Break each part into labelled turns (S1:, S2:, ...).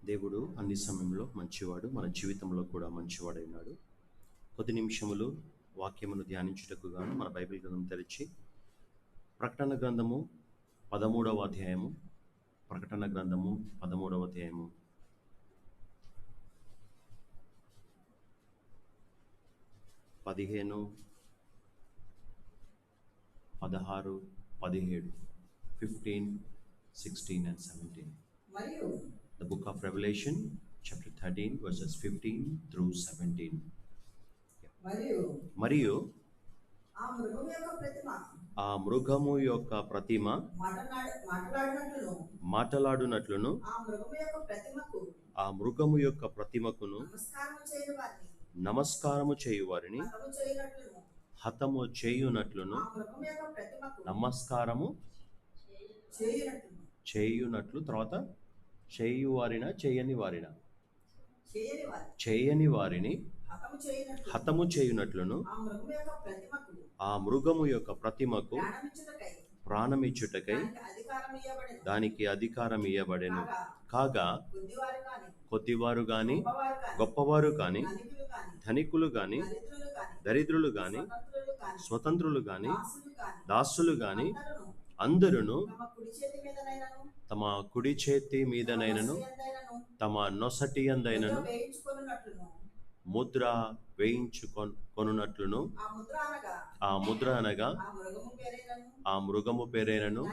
S1: దేవుడు అన్ని సమయంలో మంచివాడు, మన జీవితంలో కూడా మంచివాడైనాడు. కొద్ది నిమిషములు వాక్యమును ధ్యానించుటకు గాను మన బైబిల్ గ్రంథం తెరిచి ప్రకటన గ్రంథము 13వ అధ్యాయము, ప్రకటన గ్రంథము 13వ అధ్యాయము 15, 16, 17, 15, 16 and 17. The book of Revelation, chapter 13, verses 15 through 17. మరియు ఆ మృగము యొక్క ప్రతిమ మాటలాడునట్లును ఆ మృగము యొక్క ప్రతిమకును నమస్కారము చేయువారిని హతము చేయునట్లును నమస్కారము చేయునట్లు, తర్వాత చేయని వారిని హతము చేయునట్లును ఆ మృగము యొక్క ప్రతిమకు ప్రాణమిచ్చుటకై దానికి అధికారం ఇయ్యబడెను. కాగా కొద్దివారు గాని గొప్పవారు కాని, ధనికులు గాని, దరిద్రులు గాని, స్వతంత్రులు గాని, దాసులు గాని అందరును తమ కుడి చేతి మీదనైనను తమ నొసటి యందైనను ముద్ర వేయించుకొనున్నట్లును, ఆ ముద్ర అనగా ఆ మృగము పేరైనను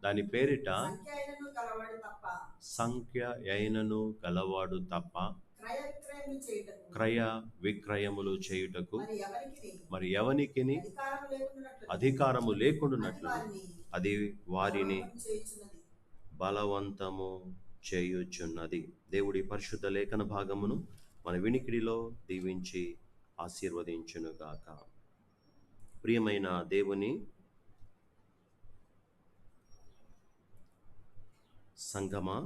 S1: దాని పేరిట సంఖ్య అయినను గలవాడు తప్ప క్రయ విక్రయములు చేయుటకు మరి ఎవనికిని అధికారము లేకుండానట్లు అది వారిని బలవంతము చేయుచున్నది. దేవుడి పరిశుద్ధ లేఖన భాగమును మన వినికిడిలో దీవించి ఆశీర్వదించునుగాక. ప్రియమైన దేవుని సంగమా,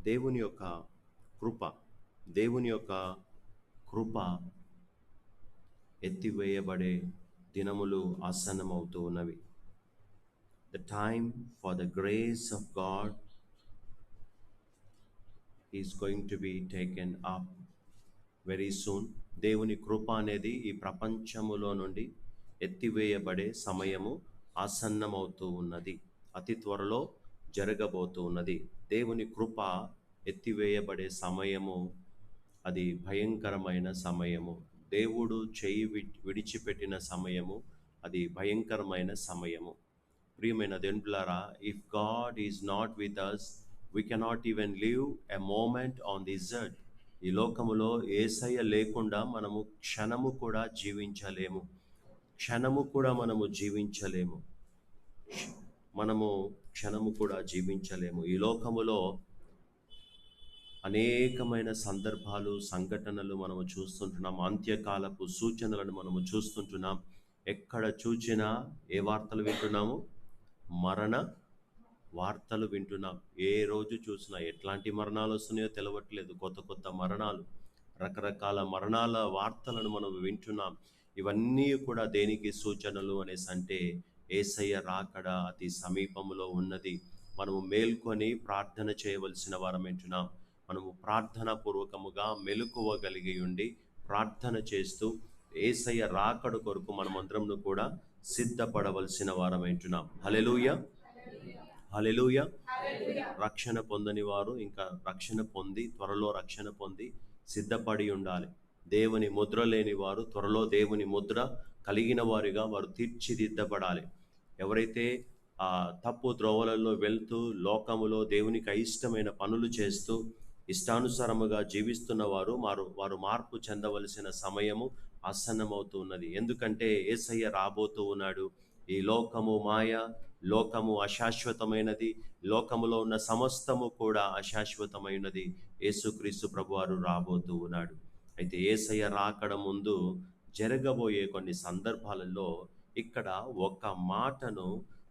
S1: దేవుని యొక్క కృప ఎత్తివేయబడే దినములు ఆసన్నమవుతూ ఉన్నవి. The time for the grace of God is going to be taken up very soon. దేవుని కృప అనేది ఈ ప్రపంచములో నుండి ఎత్తివేయబడే సమయము ఆసన్నమవుతూ ఉన్నది. అతి త్వరలో జరగబోతూ ఉన్నది. దేవుని కృప ఎత్తివేయబడే సమయము అది భయంకరమైన సమయము. దేవుడు చేయి విడిచిపెట్టిన సమయము అది భయంకరమైన సమయము. ప్రియమైన దేవులారా, if God is not with us, we cannot even live a moment on this earth. ఈ లోకములో యేసయ్య లేకుండా మనము క్షణము కూడా జీవించలేము. ఈ లోకములో అనేకమైన సందర్భాలు, సంఘటనలు మనము చూస్తుంటున్నాం. అంత్యకాలపు సూచనలను మనము చూస్తుంటున్నాం. ఎక్కడ చూచినా ఏ వార్తలు వింటున్నాము? మరణ వార్తలు వింటున్నాం. ఏ రోజు చూసినా ఎట్లాంటి మరణాలు వస్తున్నాయో తెలవట్లేదు. కొత్త మరణాలు, రకరకాల మరణాల వార్తలను మనం వింటున్నాం. ఇవన్నీ కూడా దేనికి సూచనలు అనేసి అంటే యేసయ్య రాకడ అతి సమీపంలో ఉన్నది. మనము మేల్కొని ప్రార్థన చేయవలసిన వారం వింటున్నాం. మనము ప్రార్థనా పూర్వకముగా మెలకువగలిగి ఉండి ప్రార్థన చేస్తూ యేసయ్య రాకడ కొరకు మనమందరం కూడా సిద్ధపడవలసిన వారం వింటున్నాం. హల్లెలూయా, హల్లెలూయా. రక్షణ పొందని వారు ఇంకా త్వరలో రక్షణ పొంది సిద్ధపడి ఉండాలి. దేవుని ముద్ర లేని వారు త్వరలో దేవుని ముద్ర కలిగిన వారిగా వారు తీర్చిదిద్దబడాలి. ఎవరైతే ఆ తప్పు త్రోవలలో వెళ్తూ లోకములో దేవునికి అయిష్టమైన పనులు చేస్తూ ఇష్టానుసారముగా జీవిస్తున్న వారు మార్పు చెందవలసిన సమయము ఆసన్నమవుతూ ఉన్నది. ఎందుకంటే యేసయ్య రాబోతూ ఉన్నాడు. ఈ లోకము మాయ, లోకము అశాశ్వతమైనది, లోకములో ఉన్న సమస్తము కూడా అశాశ్వతమైనది. యేసుక్రీస్తు ప్రభువారు రాబోతూ ఉన్నాడు. అయితే యేసయ్య రాకడ ముందు జరగబోయే కొన్ని సందర్భాలలో ఇక్కడ ఒక మాటను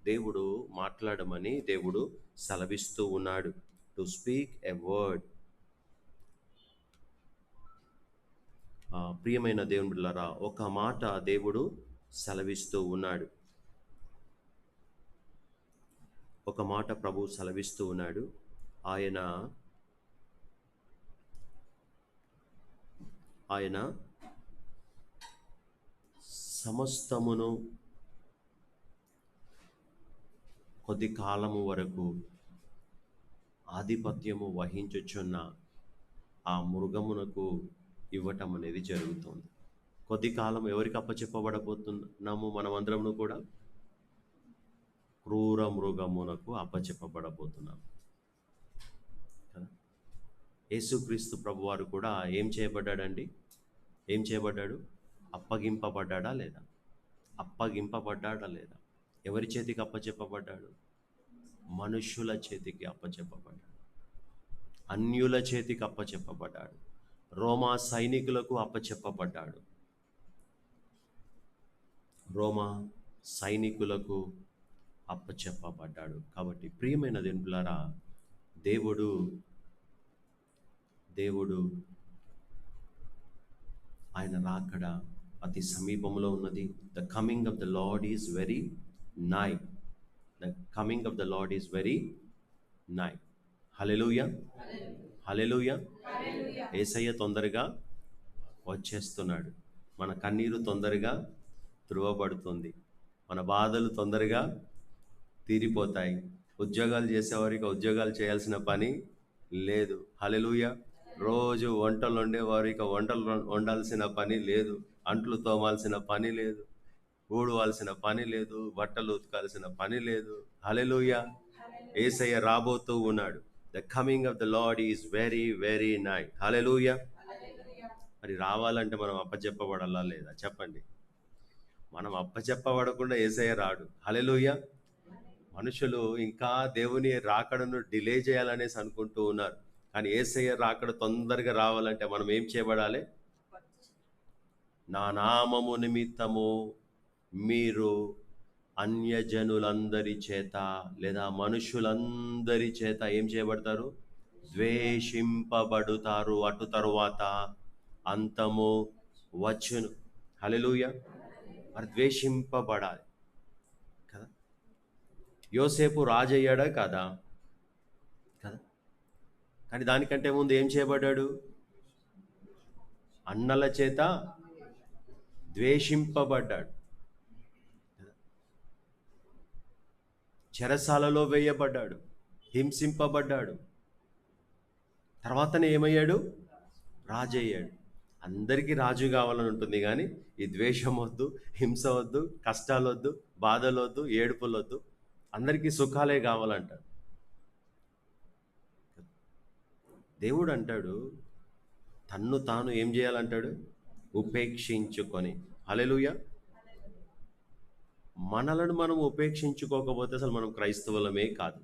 S1: దేవుడు మాట్లాడమని దేవుడు సెలవిస్తూ ఉన్నాడు. To speak a word. ప్రియమైన దేవుని బిడ్డలారా, ఒక మాట దేవుడు సెలవిస్తూ ఉన్నాడు. ఒక మాట ప్రభు సెలవిస్తూ ఉన్నాడు. ఆయన సమస్తమును కొద్ది కాలము వరకు ఆధిపత్యము వహించుచున్న ఆ మృగమునకు ఇవ్వటం అనేది జరుగుతుంది. కొద్ది కాలం ఎవరికి అప్పచెప్పబడబోతున్నాము? మనమందరము కూడా క్రూర మృగమునకు అప్పచెప్పబడబోతున్నాము కదా. యేసుక్రీస్తు ప్రభువారు కూడా ఏం చేయబడ్డాడండి? ఏం చేయబడ్డాడు? అప్పగింపబడ్డా లేదా? అప్పగింపబడ్డా లేదా? ఎవరి చేతికి అప్పచెప్పబడ్డాడు? మనుష్యుల చేతికి అప్పచెప్పబడ్డాడు. అన్యుల చేతికి అప్పచెప్పబడ్డాడు. రోమా సైనికులకు అప్పచెప్పబడ్డాడు. రోమా సైనికులకు అప్పచెప్పబడ్డాడు. కాబట్టి ప్రియమైన దేవులారా, దేవుడు ఆయన రాకడ అతి సమీపంలో ఉన్నది. The coming of the Lord is very nigh. The coming of the Lord is very nigh. హల్లెలూయా, హల్లెలూయా. యేసయ్య తొందరగా వచ్చేస్తున్నాడు. మన కన్నీరు తొందరగా త్రువబడుతుంది. మన బాధలు తొందరగా తీరిపోతాయి. ఉద్యోగాలు చేసేవారికి ఉద్యోగాలు చేయాల్సిన పని లేదు. హల్లెలూయా. రోజు వంటలు వండేవారికి వంటలు వండాల్సిన పని లేదు. అంట్లు తోమాల్సిన పని లేదు. ఊడవాల్సిన పని లేదు. బట్టలు ఉతకాల్సిన పని లేదు. హల్లెలూయా. యేసయ్య రాబోతూ ఉన్నాడు. The coming of the Lord is very very nigh. హల్లెలూయా. మరి రావాలంటే మనం అప్పచెప్పబడాలా లేదా? చెప్పండి. మనం అప్పచెప్పబడకుండా యేసయ్య రాడు. హల్లెలూయా. మనుషులు ఇంకా దేవుని రాకడను డిలే చేయాలనేసి అనుకుంటూ ఉన్నారు. కానీ యేసయ్య రాకడ తొందరగా రావాలంటే మనం ఏం చేయబడాలి? నా నామము నిమిత్తము మీరు అన్యజనులందరి చేత లేదా మనుషులందరి చేత ఏం చేయబడతారు? ద్వేషింపబడుతారు. అటు తరువాత అంతము వచ్చును. హల్లెలూయా. మరి ద్వేషింపబడాలి కదా. యోసేపు రాజయ్యాడా కదా? కదా. కానీ దానికంటే ముందు ఏం చేయబడ్డాడు? అన్నల చేత ద్వేషింపబడ్డాడు. చెరసాలలో వేయబడ్డాడు, హింసింపబడ్డాడు. తర్వాతనే ఏమయ్యాడు? రాజయ్యాడు. అందరికీ రాజు కావాలని ఉంటుంది, కానీ ఈ ద్వేషం వద్దు, హింస వద్దు, కష్టాలు వద్దు, బాధలు వద్దు, ఏడుపులు వద్దు. అందరికీ సుఖాలే కావాలంటాడు. దేవుడు అంటాడు తన్ను తాను ఏం చేయాలంటాడు? ఉపేక్షించుకొని. హల్లెలూయా. మనలను మనం ఉపేక్షించుకోకపోతే అసలు మనం క్రైస్తవులమే కాదు.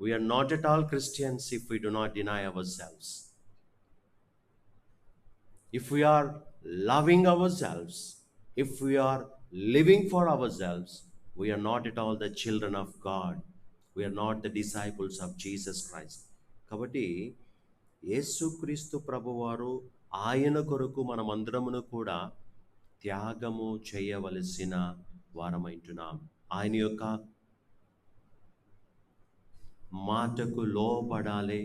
S1: We are not at all Christians if we do not deny ourselves. If we are loving ourselves, if we are living for ourselves, we are not at all the children of God. We are not the disciples of Jesus Christ. కాబట్టి యేసుక్రీస్తు ప్రభువారు ఆయన కొరకు మనమందరమును కూడా త్యాగము చేయవలసిన వారమైంటున్నాం. ఆయన యొక్క మాటకు లోబడాలి.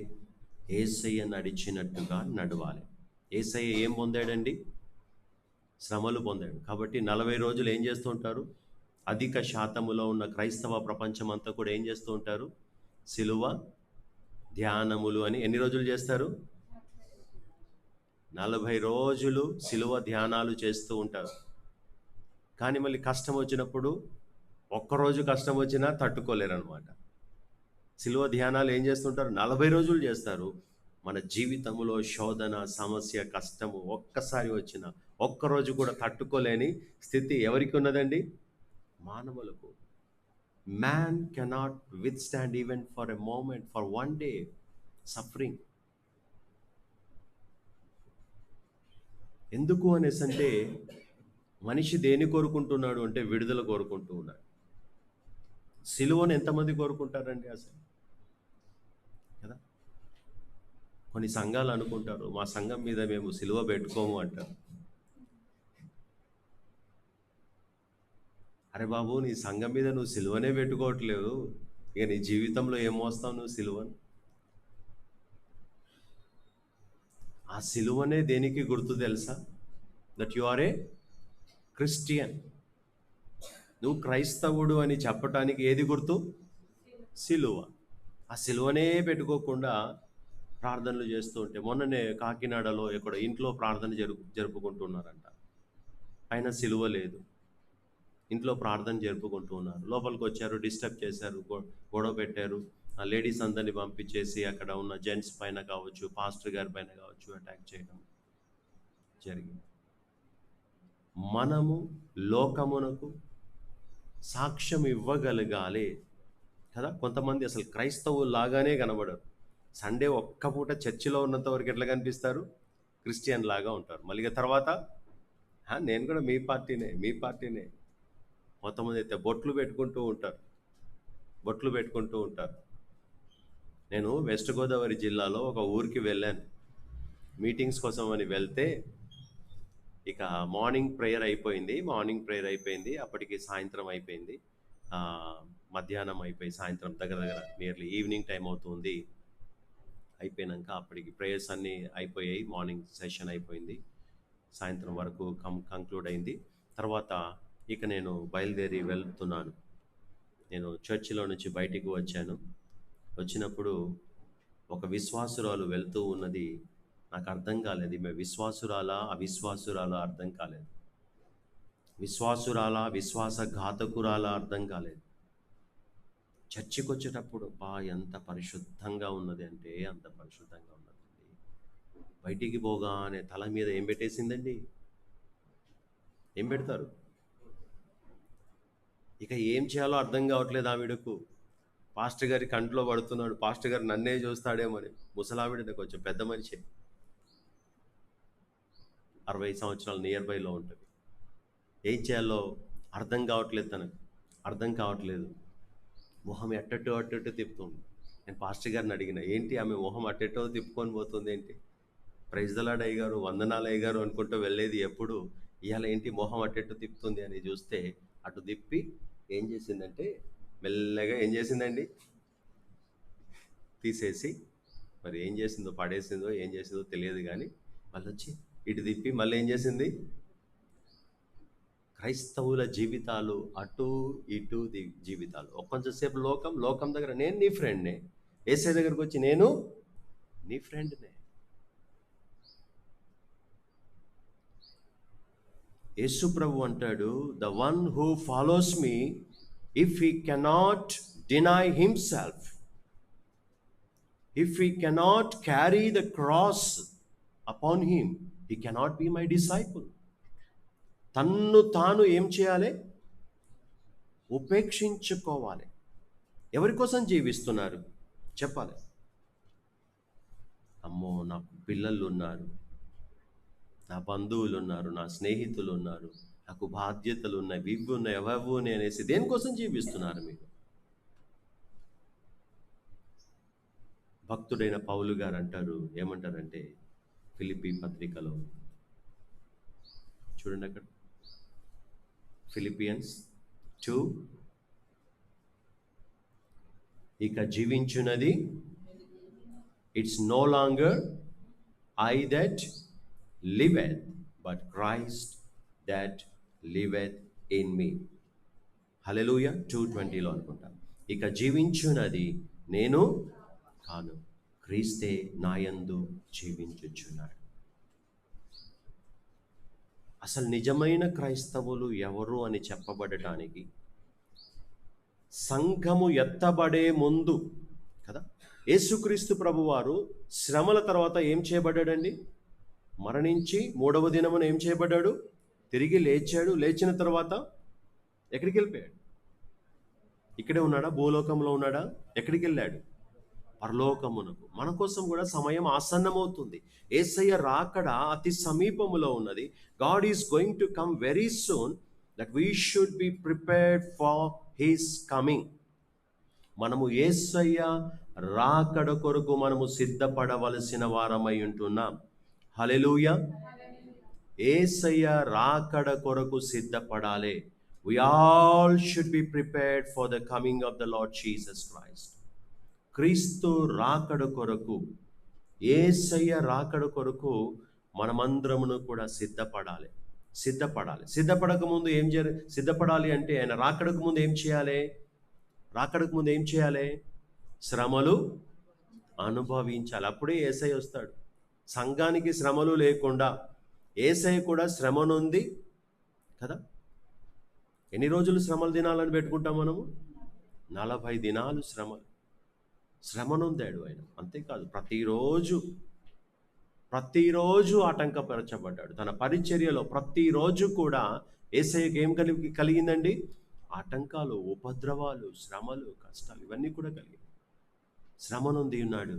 S1: యేసయ్య నడిచినట్టుగా నడవాలి. యేసయ్య ఏం పొందాడండి? శ్రమలు పొందాడు. కాబట్టి 40 రోజులు ఏం చేస్తూ ఉంటారు? అధిక శాతములో ఉన్న క్రైస్తవ ప్రపంచం అంతా కూడా ఏం చేస్తూ ఉంటారు? సిలువ ధ్యానములు అని. ఎన్ని రోజులు చేస్తారు? 40 రోజులు సిలువ ధ్యానాలు చేస్తూ ఉంటారు. కానీ మళ్ళీ కష్టం వచ్చినప్పుడు, ఒక్కరోజు కష్టం వచ్చినా తట్టుకోలేరు అనమాట. సిలువ ధ్యానాలు ఏం చేస్తుంటారు? 40 రోజులు చేస్తారు. మన జీవితంలో శోధన, సమస్య, కష్టము ఒక్కసారి వచ్చిన ఒక్కరోజు కూడా తట్టుకోలేని స్థితి ఎవరికి ఉన్నదండి? మానవులకు. Man cannot withstand even for a moment, for one day suffering. ఎందుకు అనేసి అంటే మనిషి దేని కోరుకుంటున్నాడు అంటే విడుదల కోరుకుంటూ ఉన్నాడు. సిలువను ఎంతమంది కోరుకుంటారండి అసలు? కదా, కొన్ని సంఘాలు అనుకుంటారు మా సంఘం మీద మేము సిలువ పెట్టుకోము అంటారు. అరే బాబు, నీ సంఘం మీద నువ్వు సిలువనే పెట్టుకోవట్లేదు, ఇక నీ జీవితంలో ఏం మోస్తావు నువ్వు సిలువను? ఆ సిలువనే దేనికి గుర్తు తెలుసా? That you are a Christian. నువ్వు క్రైస్తవుడు అని చెప్పటానికి ఏది గుర్తు? సిలువ. ఆ సిలువనే పెట్టుకోకుండా ప్రార్థనలు చేస్తూ ఉంటే, మొన్ననే కాకినాడలో ఎక్కడ ఇంట్లో ప్రార్థన జరుపుకుంటున్నారంట. ఆయన సిలువ లేదు, ఇంట్లో ప్రార్థన జరుపుకుంటూ ఉన్నారు. లోపలికి వచ్చారు, డిస్టర్బ్ చేశారు, గొడవ పెట్టారు. ఆ లేడీస్ అందరినీ పంపించేసి అక్కడ ఉన్న జెంట్స్ పైన కావచ్చు, పాస్టర్ గారి పైన కావచ్చు అటాక్ చేయడం జరిగింది. మనము లోకమునకు సాక్ష్యం ఇవ్వగలగాలి కదా. కొంతమంది అసలు క్రైస్తవులాగానే కనబడరు. సండే ఒక్క పూట చర్చిలో ఉన్నంత వరకు ఎట్లా కనిపిస్తారు? క్రిస్టియన్ లాగా ఉంటారు. మళ్ళీ తర్వాత నేను కూడా మీ పార్టీనే. కొంతమంది అయితే బొట్లు పెట్టుకుంటూ ఉంటారు. నేను వెస్ట్ గోదావరి జిల్లాలో ఒక ఊరికి వెళ్ళాను, మీటింగ్స్ కోసం అని వెళ్తే, ఇక మార్నింగ్ ప్రేయర్ అయిపోయింది. అప్పటికి సాయంత్రం అయిపోయింది, మధ్యాహ్నం అయిపోయి సాయంత్రం దగ్గర నియర్లీ ఈవినింగ్ టైం అవుతుంది. అయిపోయినాక అప్పటికి ప్రేయర్స్ అన్నీ అయిపోయాయి, మార్నింగ్ సెషన్ అయిపోయింది, సాయంత్రం వరకు కంక్లూడ్ అయింది. తర్వాత ఇక నేను బయలుదేరి వెళ్తున్నాను. నేను చర్చిలో నుంచి బయటికి వచ్చినప్పుడు ఒక విశ్వాసురాలు వెళ్తూ ఉన్నది. నాకు అర్థం కాలేదు, ఈమె విశ్వాసురాలా అవిశ్వాసురాలా అర్థం కాలేదు. విశ్వాసఘాతకురాలా అర్థం కాలేదు. చర్చికి వచ్చేటప్పుడు ఎంత పరిశుద్ధంగా ఉన్నది అంటే అంత పరిశుద్ధంగా ఉన్నదండి. బయటికి పోగానే తల మీద ఏం పెట్టేసిందండి? ఏం పెడతారు? ఇక ఏం చేయాలో అర్థం కావట్లేదు ఆవిడకు. పాస్టర్ గారి కంట్లో పడుతున్నాడు, పాస్టర్ గారు నన్నే చూస్తాడేమని. ముసలావిడ కొంచెం పెద్ద మనిషి, 60 సంవత్సరాలు నియర్ బైలో ఉంటుంది. ఏం చేయాలో అర్థం కావట్లేదు. మొహం అట్టట్టు తిప్పుతుంది. నేను పాస్టర్ గారిని అడిగిన, ఏంటి ఆమె మొహం అట్టెట్టో తిప్పుకొని పోతుంది ఏంటి? ప్రైజ్ ద లార్డ్ అయ్యగారు, వందనాలు అయ్యగారు అనుకుంటూ వెళ్ళేది ఎప్పుడు, ఇవాళ ఏంటి మొహం అట్టెట్టు తిప్పుతుంది అని చూస్తే, అటు తిప్పి ఏం చేసిందంటే మెల్లగా ఏం చేసిందండి, తీసేసి, మరి ఏం చేసిందో, పడేసిందో ఏం చేసిందో తెలియదు కానీ, మళ్ళీ వచ్చి ఇటు తిప్పి మళ్ళీ ఏం చేసింది? క్రైస్తవుల జీవితాలు అటు ఇటు జీవితాలు. కొంచెంసేపు లోకం దగ్గర నేను నీ ఫ్రెండ్నే, యేసయ్య దగ్గరకు వచ్చి నేను నీ ఫ్రెండ్నే. యేసు ప్రభు అంటాడు, the one who follows me, if he cannot deny himself, if he cannot carry the cross upon him, he cannot be my disciple. తన్ను తాను ఏం చేయాలి? ఉపేక్షించుకోవాలి. ఎవరి కోసం జీవిస్తున్నారు చెప్పాలి. అమ్మో, నాకు పిల్లలు ఉన్నారు, నా బంధువులు ఉన్నారు, నా స్నేహితులు ఉన్నారు, నాకు బాధ్యతలు ఉన్నాయి, ఇవి ఉన్నాయి, అవి ఉన్నాయి అనేసి దేనికోసం జీవిస్తున్నారు మీరు? భక్తుడైన పౌలు గారు అంటారు, ఏమంటారంటే ఫిలిప్పీ పత్రికలో చూడండి, అక్కడ ఫిలిపియన్స్ 2, ఇక జీవించున్నది it's no longer I that liveth, but Christ that liveth in me. హల్లెలూయా. 2:20లో అనుకుంటా. ఇక జీవించున్నది నేను కాను, క్రీస్తే నాయందు జీవించుచున్నాడు. అసలు నిజమైన క్రైస్తవులు ఎవరు అని చెప్పబడటానికి, సంఘము ఎత్తబడే ముందు కదా, యేసుక్రీస్తు ప్రభువారు శ్రమల తర్వాత ఏం చేయబడ్డాడండి? మరణించి 3వ దినమున ఏం చేయబడ్డాడు? తిరిగి లేచాడు. లేచిన తర్వాత ఎక్కడికి వెళ్ళిపోయాడు? ఇక్కడే ఉన్నాడా? భూలోకంలో ఉన్నాడా? ఎక్కడికి వెళ్ళాడు? పరలోకమునకు. మన కోసం కూడా సమయం ఆసన్నమవుతుంది. యేసయ్య రాకడ అతి సమీపములో ఉన్నది. God is going to come very soon, that we should be prepared for his coming. మనము యేసయ్య రాకడ కొరకు మనము సిద్ధపడవలసిన వారమై ఉంటున్నాం. హల్లెలూయా. యేసయ్య రాకడ కొరకు సిద్ధపడాలి. We all should be prepared for the coming of the Lord Jesus Christ. క్రీస్తు రాకడ కొరకు, యేసయ్య రాకడ కొరకు మనమందరమును కూడా సిద్ధపడాలి. సిద్ధపడక ముందు సిద్ధపడాలి అంటే ఆయన రాకడకు ముందు ఏం చేయాలి? శ్రమలు అనుభవించాలి. అప్పుడే యేసయ్య వస్తాడు. సంఘానికి శ్రమలు లేకుండా యేసయ్య కూడా శ్రమ నొంది కదా. ఎన్ని రోజులు శ్రమల దినాలని పెట్టుకుంటాం మనము? 40 దినాలు శ్రమ నొందాడు ఆయన. అంతేకాదు, ప్రతిరోజు ఆటంకపరచబడ్డాడు. తన పరిచర్యలో ప్రతిరోజు కూడా యేసయ్యకి ఏం కలిగిందండి? ఆటంకాలు, ఉపద్రవాలు, శ్రమలు, కష్టాలు ఇవన్నీ కూడా కలిగాయి. శ్రమ నొంది ఉన్నాడు.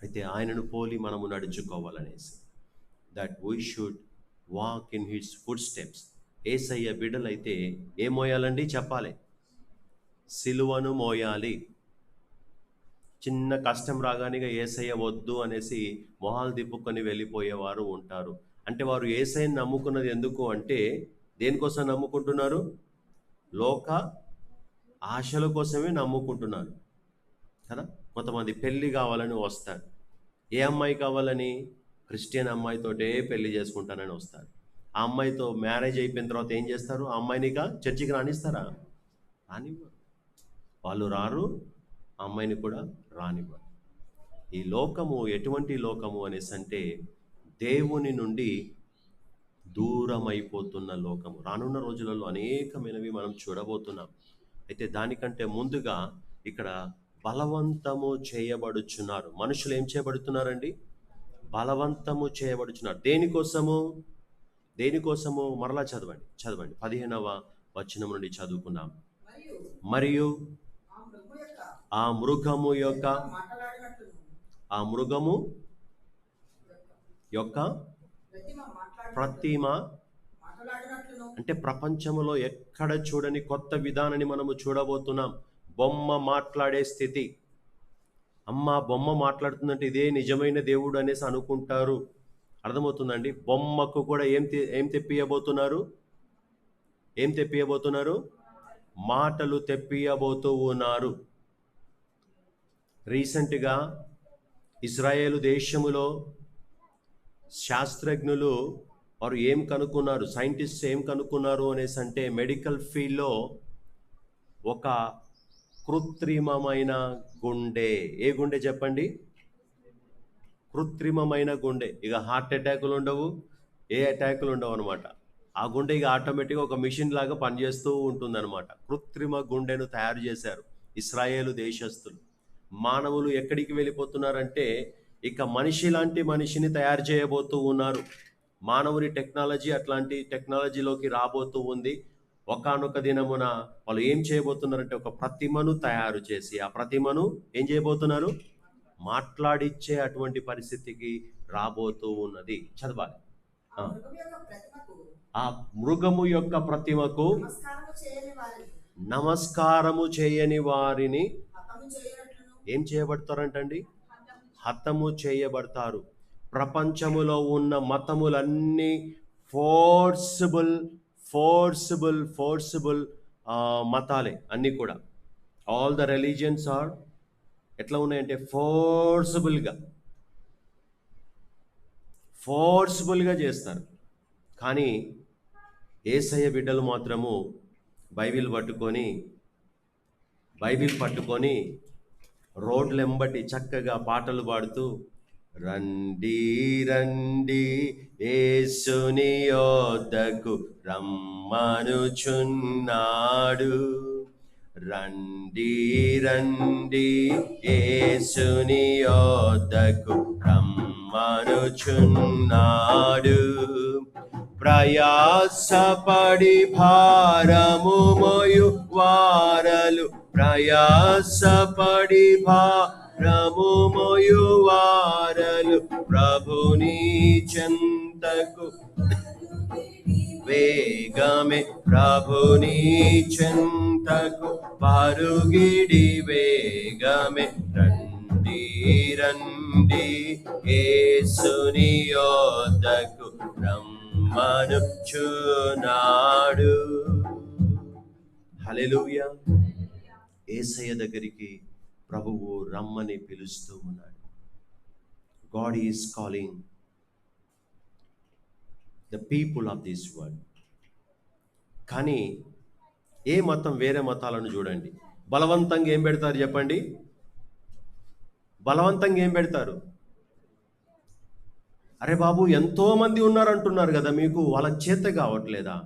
S1: అయితే ఆయనను పోలి మనము నడుచుకోవాలనేసి, that we should walk in his footsteps. Yesayya బిడ్డలైతే ఏం మోయాలండి? చెప్పాలి. సిలువను మోయాలి. చిన్న కష్టం రాగానే యేసయ్య వద్దు అనేసి మొహాలు తిప్పుకొని వెళ్ళిపోయేవారు ఉంటారు. అంటే వారు యేసయ్యని నమ్ముకున్నది ఎందుకు అంటే, దేనికోసం నమ్ముకుంటున్నారు? లోక ఆశల కోసమే నమ్ముకుంటున్నారు కదా. కొంతమంది పెళ్ళి కావాలని వస్తారు. ఏ అమ్మాయి కావాలని? క్రిస్టియన్ అమ్మాయితోటే పెళ్లి చేసుకుంటానని వస్తారు. ఆ అమ్మాయితో మ్యారేజ్ అయిపోయిన తర్వాత ఏం చేస్తారు? ఆ అమ్మాయిని చర్చికి రానిస్తారా? రానివ్వరు. వాళ్ళు రారు, ఆ అమ్మాయిని కూడా రానివ్వరు. ఈ లోకము ఎటువంటి లోకము అనేసి అంటే, దేవుని నుండి దూరం అయిపోతున్న లోకము. రానున్న రోజులలో అనేకమైనవి మనం చూడబోతున్నాం. అయితే దానికంటే ముందుగా ఇక్కడ బలవంతము చేయబడుచున్నారు. మనుషులు ఏం చేయబడుతున్నారండి? బలవంతము చేయబడుచున్నారు. దేనికోసము? మరలా చదవండి 15వ వచనం నుండి చదువుకున్నాం. మరియు ఆ మృగము యొక్క ప్రతిమ అంటే ప్రపంచంలో ఎక్కడ చూడని కొత్త విధానాన్ని మనము చూడబోతున్నాం. బొమ్మ మాట్లాడే స్థితి. బొమ్మ మాట్లాడుతుందంటే ఇదే నిజమైన దేవుడు అనేసి అనుకుంటారు. అర్థమవుతుందండి? బొమ్మకు కూడా ఏం తెప్పియబోతున్నారు? మాటలు తెప్పియబోతూ ఉన్నారు. రీసెంట్గా ఇజ్రాయేలు దేశములో శాస్త్రజ్ఞులు వారు ఏం కనుక్కున్నారు, సైంటిస్ట్ ఏం కనుక్కున్నారు అనేసి అంటే, మెడికల్ ఫీల్డ్లో ఒక కృత్రిమమైన గుండె. ఏ గుండె చెప్పండి? కృత్రిమమైన గుండె. ఇక హార్ట్ అటాకులు ఉండవు, ఏ అటాకులు ఉండవు అనమాట. ఆ గుండె ఇక ఆటోమేటిక్గా ఒక మిషన్ లాగా పనిచేస్తూ ఉంటుందన్నమాట. కృత్రిమ గుండెను తయారు చేశారు ఇశ్రాయేలు దేశస్తులు. మానవులు ఎక్కడికి వెళ్ళిపోతున్నారంటే, ఇక మనిషి లాంటి మనిషిని తయారు చేయబోతూ ఉన్నారు. మానవుని టెక్నాలజీ అట్లాంటి టెక్నాలజీలోకి రాబోతూ ఉంది. ఒకానొక దినమున వాళ్ళు ఏం చేయబోతున్నారంటే, ఒక ప్రతిమను తయారు చేసి ఆ ప్రతిమను ఏం చేయబోతున్నారు? మాట్లాడిచ్చే అటువంటి పరిస్థితికి రాబోతూ ఉన్నది. చదవాలి. ఆ మృగము యొక్క ప్రతిమకు నమస్కారము చేయని వారిని ఏం చేయబడతారంటండి? హతము చేయబడతారు. ప్రపంచములో ఉన్న మతములన్నీ ఫోర్సిబుల్ మతాలే అన్నీ కూడా. ఆల్ ద రిలీజియన్స్ ఆర్ ఎట్లా ఉన్నాయంటే ఫోర్స్ఫుల్గా చేస్తారు. కానీ యేసయ్య బిడ్డలు మాత్రము బైబిల్ పట్టుకొని రోడ్లెంబటి చక్కగా పాటలు పాడుతూ, రండి రండి యేసుని యొద్దకు రమ్మనుచున్నాడు, రండి రండి యేసుని యొద్దకు రమ్మనుచున్నాడు, ప్రయాసపడి భారము మోయు వారలు, ప్రయాసపడి భారము మోయు వారలు ప్రభుని చెంతకు వేగమే ప్రభుని చెంతకు పరుగిడి వేగమే రండి రండి యేసుని యొద్దకు రమ్మనుచున్నాడు. హల్లెలూయా. యేసయ్య దగ్గరికి ప్రభువు రమ్మని పిలుస్తూ ఉన్నాడు. God is calling the people of this world. కానీ ఏ మతం వేరే మతాలను చూడండి, బలవంతంగా ఏం పెడతారు చెప్పండి? బలవంతంగా ఏం పెడతారు? అరే బాబు, ఎంతో మంది ఉన్నారంటున్నారు కదా, మీకు వాళ్ళ చేత కావట్లేదా?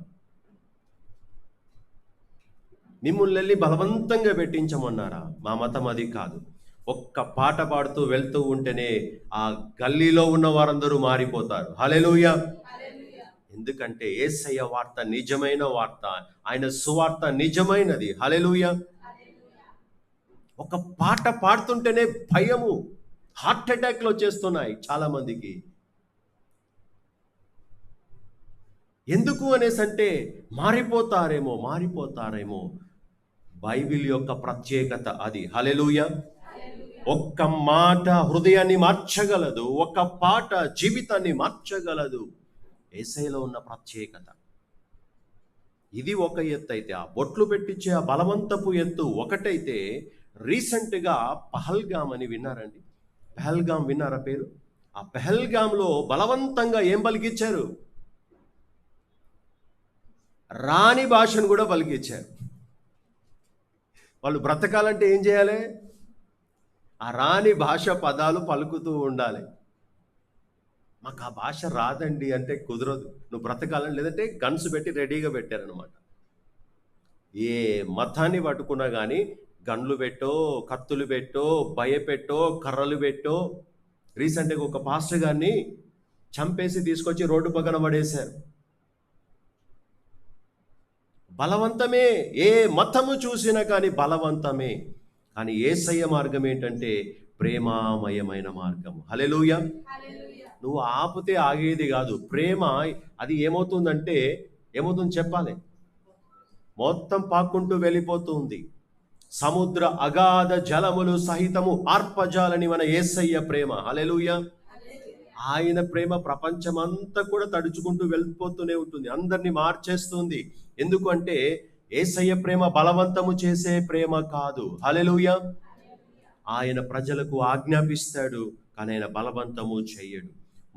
S1: మిమ్మల్ని వెళ్ళి బలవంతంగా పెట్టించమన్నారా? మా మతం అది కాదు. ఒక్క పాట పాడుతూ వెళ్తూ ఉంటేనే ఆ గల్లీలో ఉన్న వారందరూ మారిపోతారు. హల్లెలూయా. ఎందుకంటే యేసయ్య వార్త నిజమైన వార్త, ఆయన సువార్త నిజమైనది. హల్లెలూయా. ఒక పాట పాడుతుంటేనే భయము, హార్ట్ అటాక్లు వచ్చేస్తున్నాయి చాలా మందికి. ఎందుకు అనేసంటే మారిపోతారేమో. బైబిల్ యొక్క ప్రత్యేకత అది. హల్లెలూయా. ఒక్క మాట హృదయాన్ని మార్చగలదు, ఒక్క పాట జీవితాన్ని మార్చగలదు. యేసయ్యలో ఉన్న ప్రత్యేకత ఇది. ఒక ఎత్తు అయితే ఆ బొట్లు పెట్టించే ఆ బలవంతపు ఎత్తు ఒకటైతే, రీసెంట్గా పహల్గామ్ అని విన్నారండి? పహల్గామ్ విన్నారా పేరు? ఆ పహల్గామ్లో బలవంతంగా ఏం పలికిచ్చారు? రాని భాషను కూడా పలికిచ్చారు. వాళ్ళు బ్రతకాలంటే ఏం చేయాలి? ఆ రాని భాష పదాలు పలుకుతూ ఉండాలి. మాకు ఆ భాష రాదండి అంటే కుదరదు, నువ్వు బ్రతకాలని. లేదంటే గన్స్ పెట్టి రెడీగా పెట్టారనమాట. ఏ మతాన్ని పట్టుకున్నా కానీ గన్లు పెట్టో, కత్తులు పెట్టో, భయపెట్టో, కర్రలు పెట్టో. రీసెంట్గా ఒక పాస్టర్ గారిని చంపేసి తీసుకొచ్చి రోడ్డు పక్కన పడేశారు. బలవంతమే. ఏ మతము చూసినా కానీ బలవంతమే. కానీ యేసయ్య మార్గం ఏంటంటే ప్రేమామయమైన మార్గం. హల్లెలూయా. నువ్వు ఆపితే ఆగేది కాదు. ప్రేమ అది ఏమవుతుందంటే ఏమవుతుంది చెప్పాలి? మొత్తం పాక్కుంటూ వెళ్ళిపోతుంది. సముద్ర అగాధ జలములు సహితము ఆర్పజాలని మన యేసయ్య ప్రేమ. హల్లెలూయా. ఆయన ప్రేమ ప్రపంచమంతా కూడా తడుచుకుంటూ వెళ్ళిపోతూనే ఉంటుంది, అందరినీ మార్చేస్తుంది. ఎందుకంటే యేసయ్య ప్రేమ బలవంతము చేసే ప్రేమ కాదు. హల్లెలూయా. ఆయన ప్రజలకు ఆజ్ఞాపిస్తాడు, కానీ ఆయన బలవంతము చేయడు.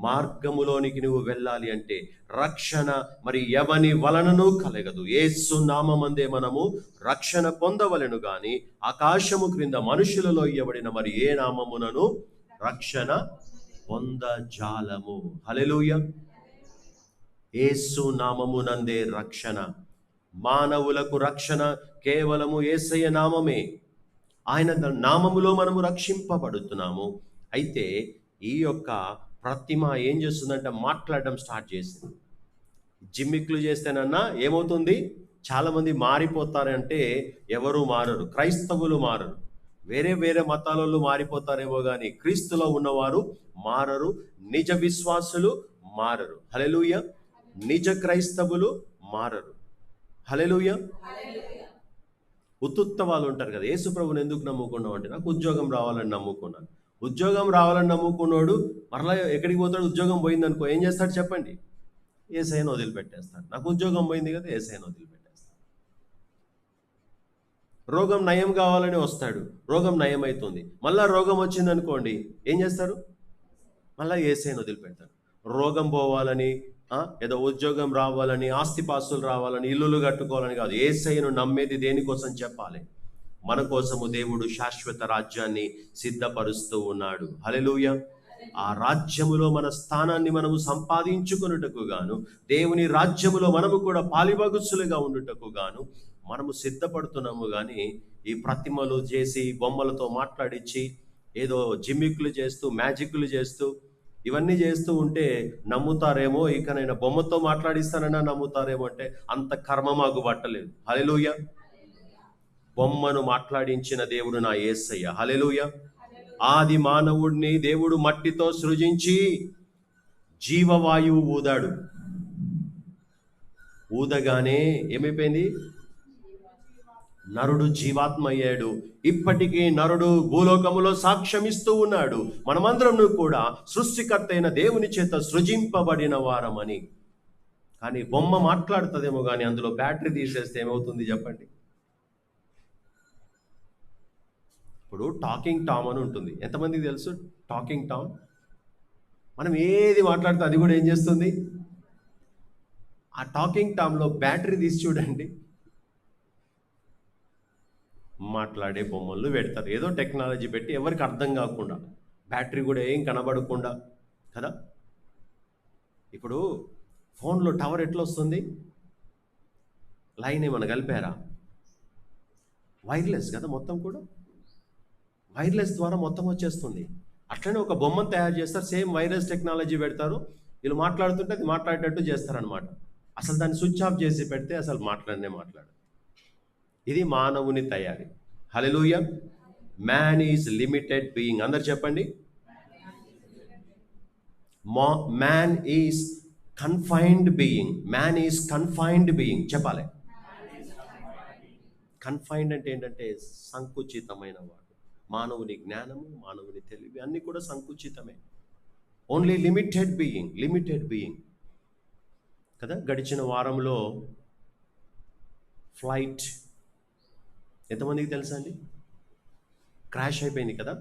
S1: మార్గములోనికి నువ్వు వెళ్ళాలి అంటే రక్షణ మరి ఎవని వలనను కలగదు. యేసు నామమందే మనము రక్షణ పొందవలెను గాని ఆకాశము క్రింద మనుషులలో ఇవ్వబడిన మరి ఏ నామమునను రక్షణ పొందజాలము. హల్లెలూయా. యేసు నామమునందే రక్షణ. మానవులకు రక్షణ కేవలము యేసయ్య నామమే. ఆయన నామములో మనము రక్షింపబడుతున్నాము. అయితే ఈ యొక్క ప్రతిమ ఏం చేస్తుందంటే మాట్లాడడం స్టార్ట్ చేసింది. జిమ్మిక్లు చేస్తేనన్నా ఏమవుతుంది? చాలామంది మారిపోతారంటే ఎవరు మారరు, క్రైస్తవులు మారరు. వేరే మతాలలో మారిపోతారేమో కానీ క్రీస్తులో ఉన్నవారు మారరు, నిజ విశ్వాసులు మారరు. హల్లెలూయా. నిజ క్రైస్తవులు మారరు. హల్లెలూయా. ఉత్తుత్త వాళ్ళు ఉంటారు కదా, యేసు ప్రభుని ఎందుకు నమ్ముకున్నావు అంటే నాకు ఉద్యోగం రావాలని నమ్ముకున్నాను. ఉద్యోగం రావాలని నమ్ముకున్నాడు మరలా ఎక్కడికి పోతాడు? ఉద్యోగం పోయింది అనుకో, ఏం చేస్తాడు చెప్పండి? యేసయ్యను వదిలిపెట్టేస్తాడు. నాకు ఉద్యోగం పోయింది కదా, యేసయ్యను వదిలిపెట్టేస్తాడు. రోగం నయం కావాలని వస్తాడు, రోగం నయం అవుతుంది. మళ్ళా రోగం వచ్చింది అనుకోండి, ఏం చేస్తారు? మళ్ళీ యేసయ్యను వదిలిపెడతాడు. రోగం పోవాలని, ఏదో ఉద్యోగం రావాలని, ఆస్తిపాస్తులు రావాలని, ఇల్లులు కట్టుకోవాలని కాదు. యేసయ్యను నమ్మేది దేనికోసం చెప్పాలి? మన కోసము దేవుడు శాశ్వత రాజ్యాన్ని సిద్ధపరుస్తూ ఉన్నాడు. హల్లెలూయా. ఆ రాజ్యములో మన స్థానాన్ని మనము సంపాదించుకొనుటకు గాను, దేవుని రాజ్యములో మనము కూడా పాలిభాగస్తులుగా ఉండుటకు గాను మనము సిద్ధపడుతున్నాము. కానీ ఈ ప్రతిమలు చేసి బొమ్మలతో మాట్లాడించి ఏదో జిమ్మిక్లు చేస్తూ మ్యాజిక్లు చేస్తూ ఇవన్నీ చేస్తూ ఉంటే నమ్ముతారేమో. ఇక నేను బొమ్మతో మాట్లాడిస్తానన్నా నమ్ముతారేమో అంటే అంత కర్మ మాకు పట్టలేదు. హల్లెలూయా. బొమ్మను మాట్లాడించిన దేవుడు నా యేసయ్య. హల్లెలూయా. ఆది మానవుడిని దేవుడు మట్టితో సృజించి జీవవాయువు ఊదాడు. ఊదగానే ఏమైపోయింది? నరుడు జీవాత్మ అయ్యాడు. ఇప్పటికీ నరుడు భూలోకములో సాక్ష్యమిస్తూ ఉన్నాడు, మనమందరం కూడా సృష్టికర్త అయిన దేవుని చేత సృజింపబడిన వారమని. కానీ బొమ్మ మాట్లాడుతుందేమో, కానీ అందులో బ్యాటరీ తీసేస్తే ఏమవుతుంది చెప్పండి? ఇప్పుడు టాకింగ్ టామ్ అని ఉంటుంది. ఎంతమందికి తెలుసు టాకింగ్ టామ్? మనం ఏది మాట్లాడితే అది కూడా ఏం చేస్తుంది? ఆ టాకింగ్ టామ్లో బ్యాటరీ తీసి చూడండి, మాట్లాడే బొమ్మలు పెడతారు. ఏదో టెక్నాలజీ పెట్టి ఎవరికి అర్థం కాకుండా, బ్యాటరీ కూడా ఏం కనబడకుండా కదా. ఇప్పుడు ఫోన్లో టవర్ ఎట్లా వస్తుంది? లైన్ ఏమన్నా కలిపారా? వైర్లెస్ కదా, మొత్తం కూడా వైర్లెస్ ద్వారా మొత్తం వచ్చేస్తుంది. అట్లనే ఒక బొమ్మను తయారు చేస్తారు, సేమ్ వైర్లెస్ టెక్నాలజీ పెడతారు. వీళ్ళు మాట్లాడుతుంటే అది మాట్లాడేటట్టు చేస్తారనమాట. అసలు దాన్ని స్విచ్ ఆఫ్ చేసి పెడితే అసలు మాట్లాడు. ఇది మానవుని తయారీ. హల్లెలూయా. Man is limited being. అందరు చెప్పండి, man is confined being. Man is confined being చెప్పాలి. కన్ఫైన్డ్ అంటే ఏంటంటే సంకుచితమైన వాడు. మానవుని జ్ఞానము, మానవుని తెలివి అన్నీ కూడా సంకుచితమే. ఓన్లీ లిమిటెడ్ బీయింగ్ కదా. గడిచిన వారంలో ఫ్లైట్ ఎంతమందికి తెలుసా అండి? క్రాష్ అయిపోయింది కదా.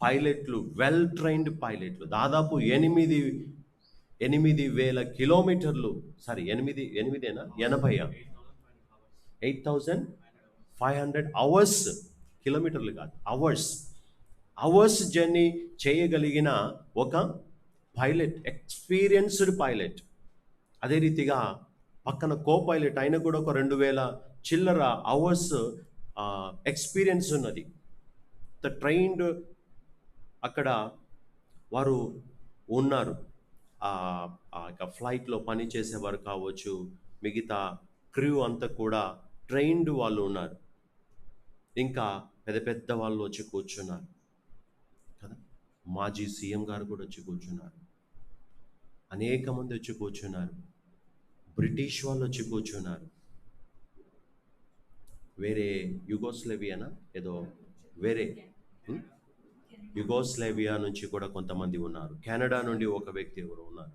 S1: పైలట్లు, వెల్ ట్రైన్డ్ పైలట్లు, దాదాపు 8,000 కిలోమీటర్లు, సారీ 8,500 అవర్స్, కిలోమీటర్లు కాదు, అవర్స్ జర్నీ చేయగలిగిన ఒక పైలట్, ఎక్స్పీరియన్స్డ్ పైలట్. అదే రీతిగా పక్కన కో పైలట్ ఆయన కూడా ఒక 2,000 చిల్లర అవర్స్ ఎక్స్పీరియన్స్ ఉన్నది. ట్రైన్డ్ అక్కడ వారు ఉన్నారు. ఫ్లైట్లో పని చేసేవారు కావచ్చు, మిగతా క్రూ అంతా కూడా ట్రైన్డ్ వాళ్ళు ఉన్నారు. ఇంకా పెద్ద పెద్ద వాళ్ళు వచ్చి కూర్చున్నారు కదా. మాజీ సీఎం గారు కూడా వచ్చి కూర్చున్నారు, అనేక మంది వచ్చి కూర్చున్నారు, బ్రిటిష్ వాళ్ళు వచ్చి కూర్చున్నారు, వేరే యుగోస్లేవియానా ఏదో వేరే యుగోస్లేవియా నుంచి కూడా కొంతమంది ఉన్నారు, కెనడా నుండి ఒక వ్యక్తి ఎవరు ఉన్నారు,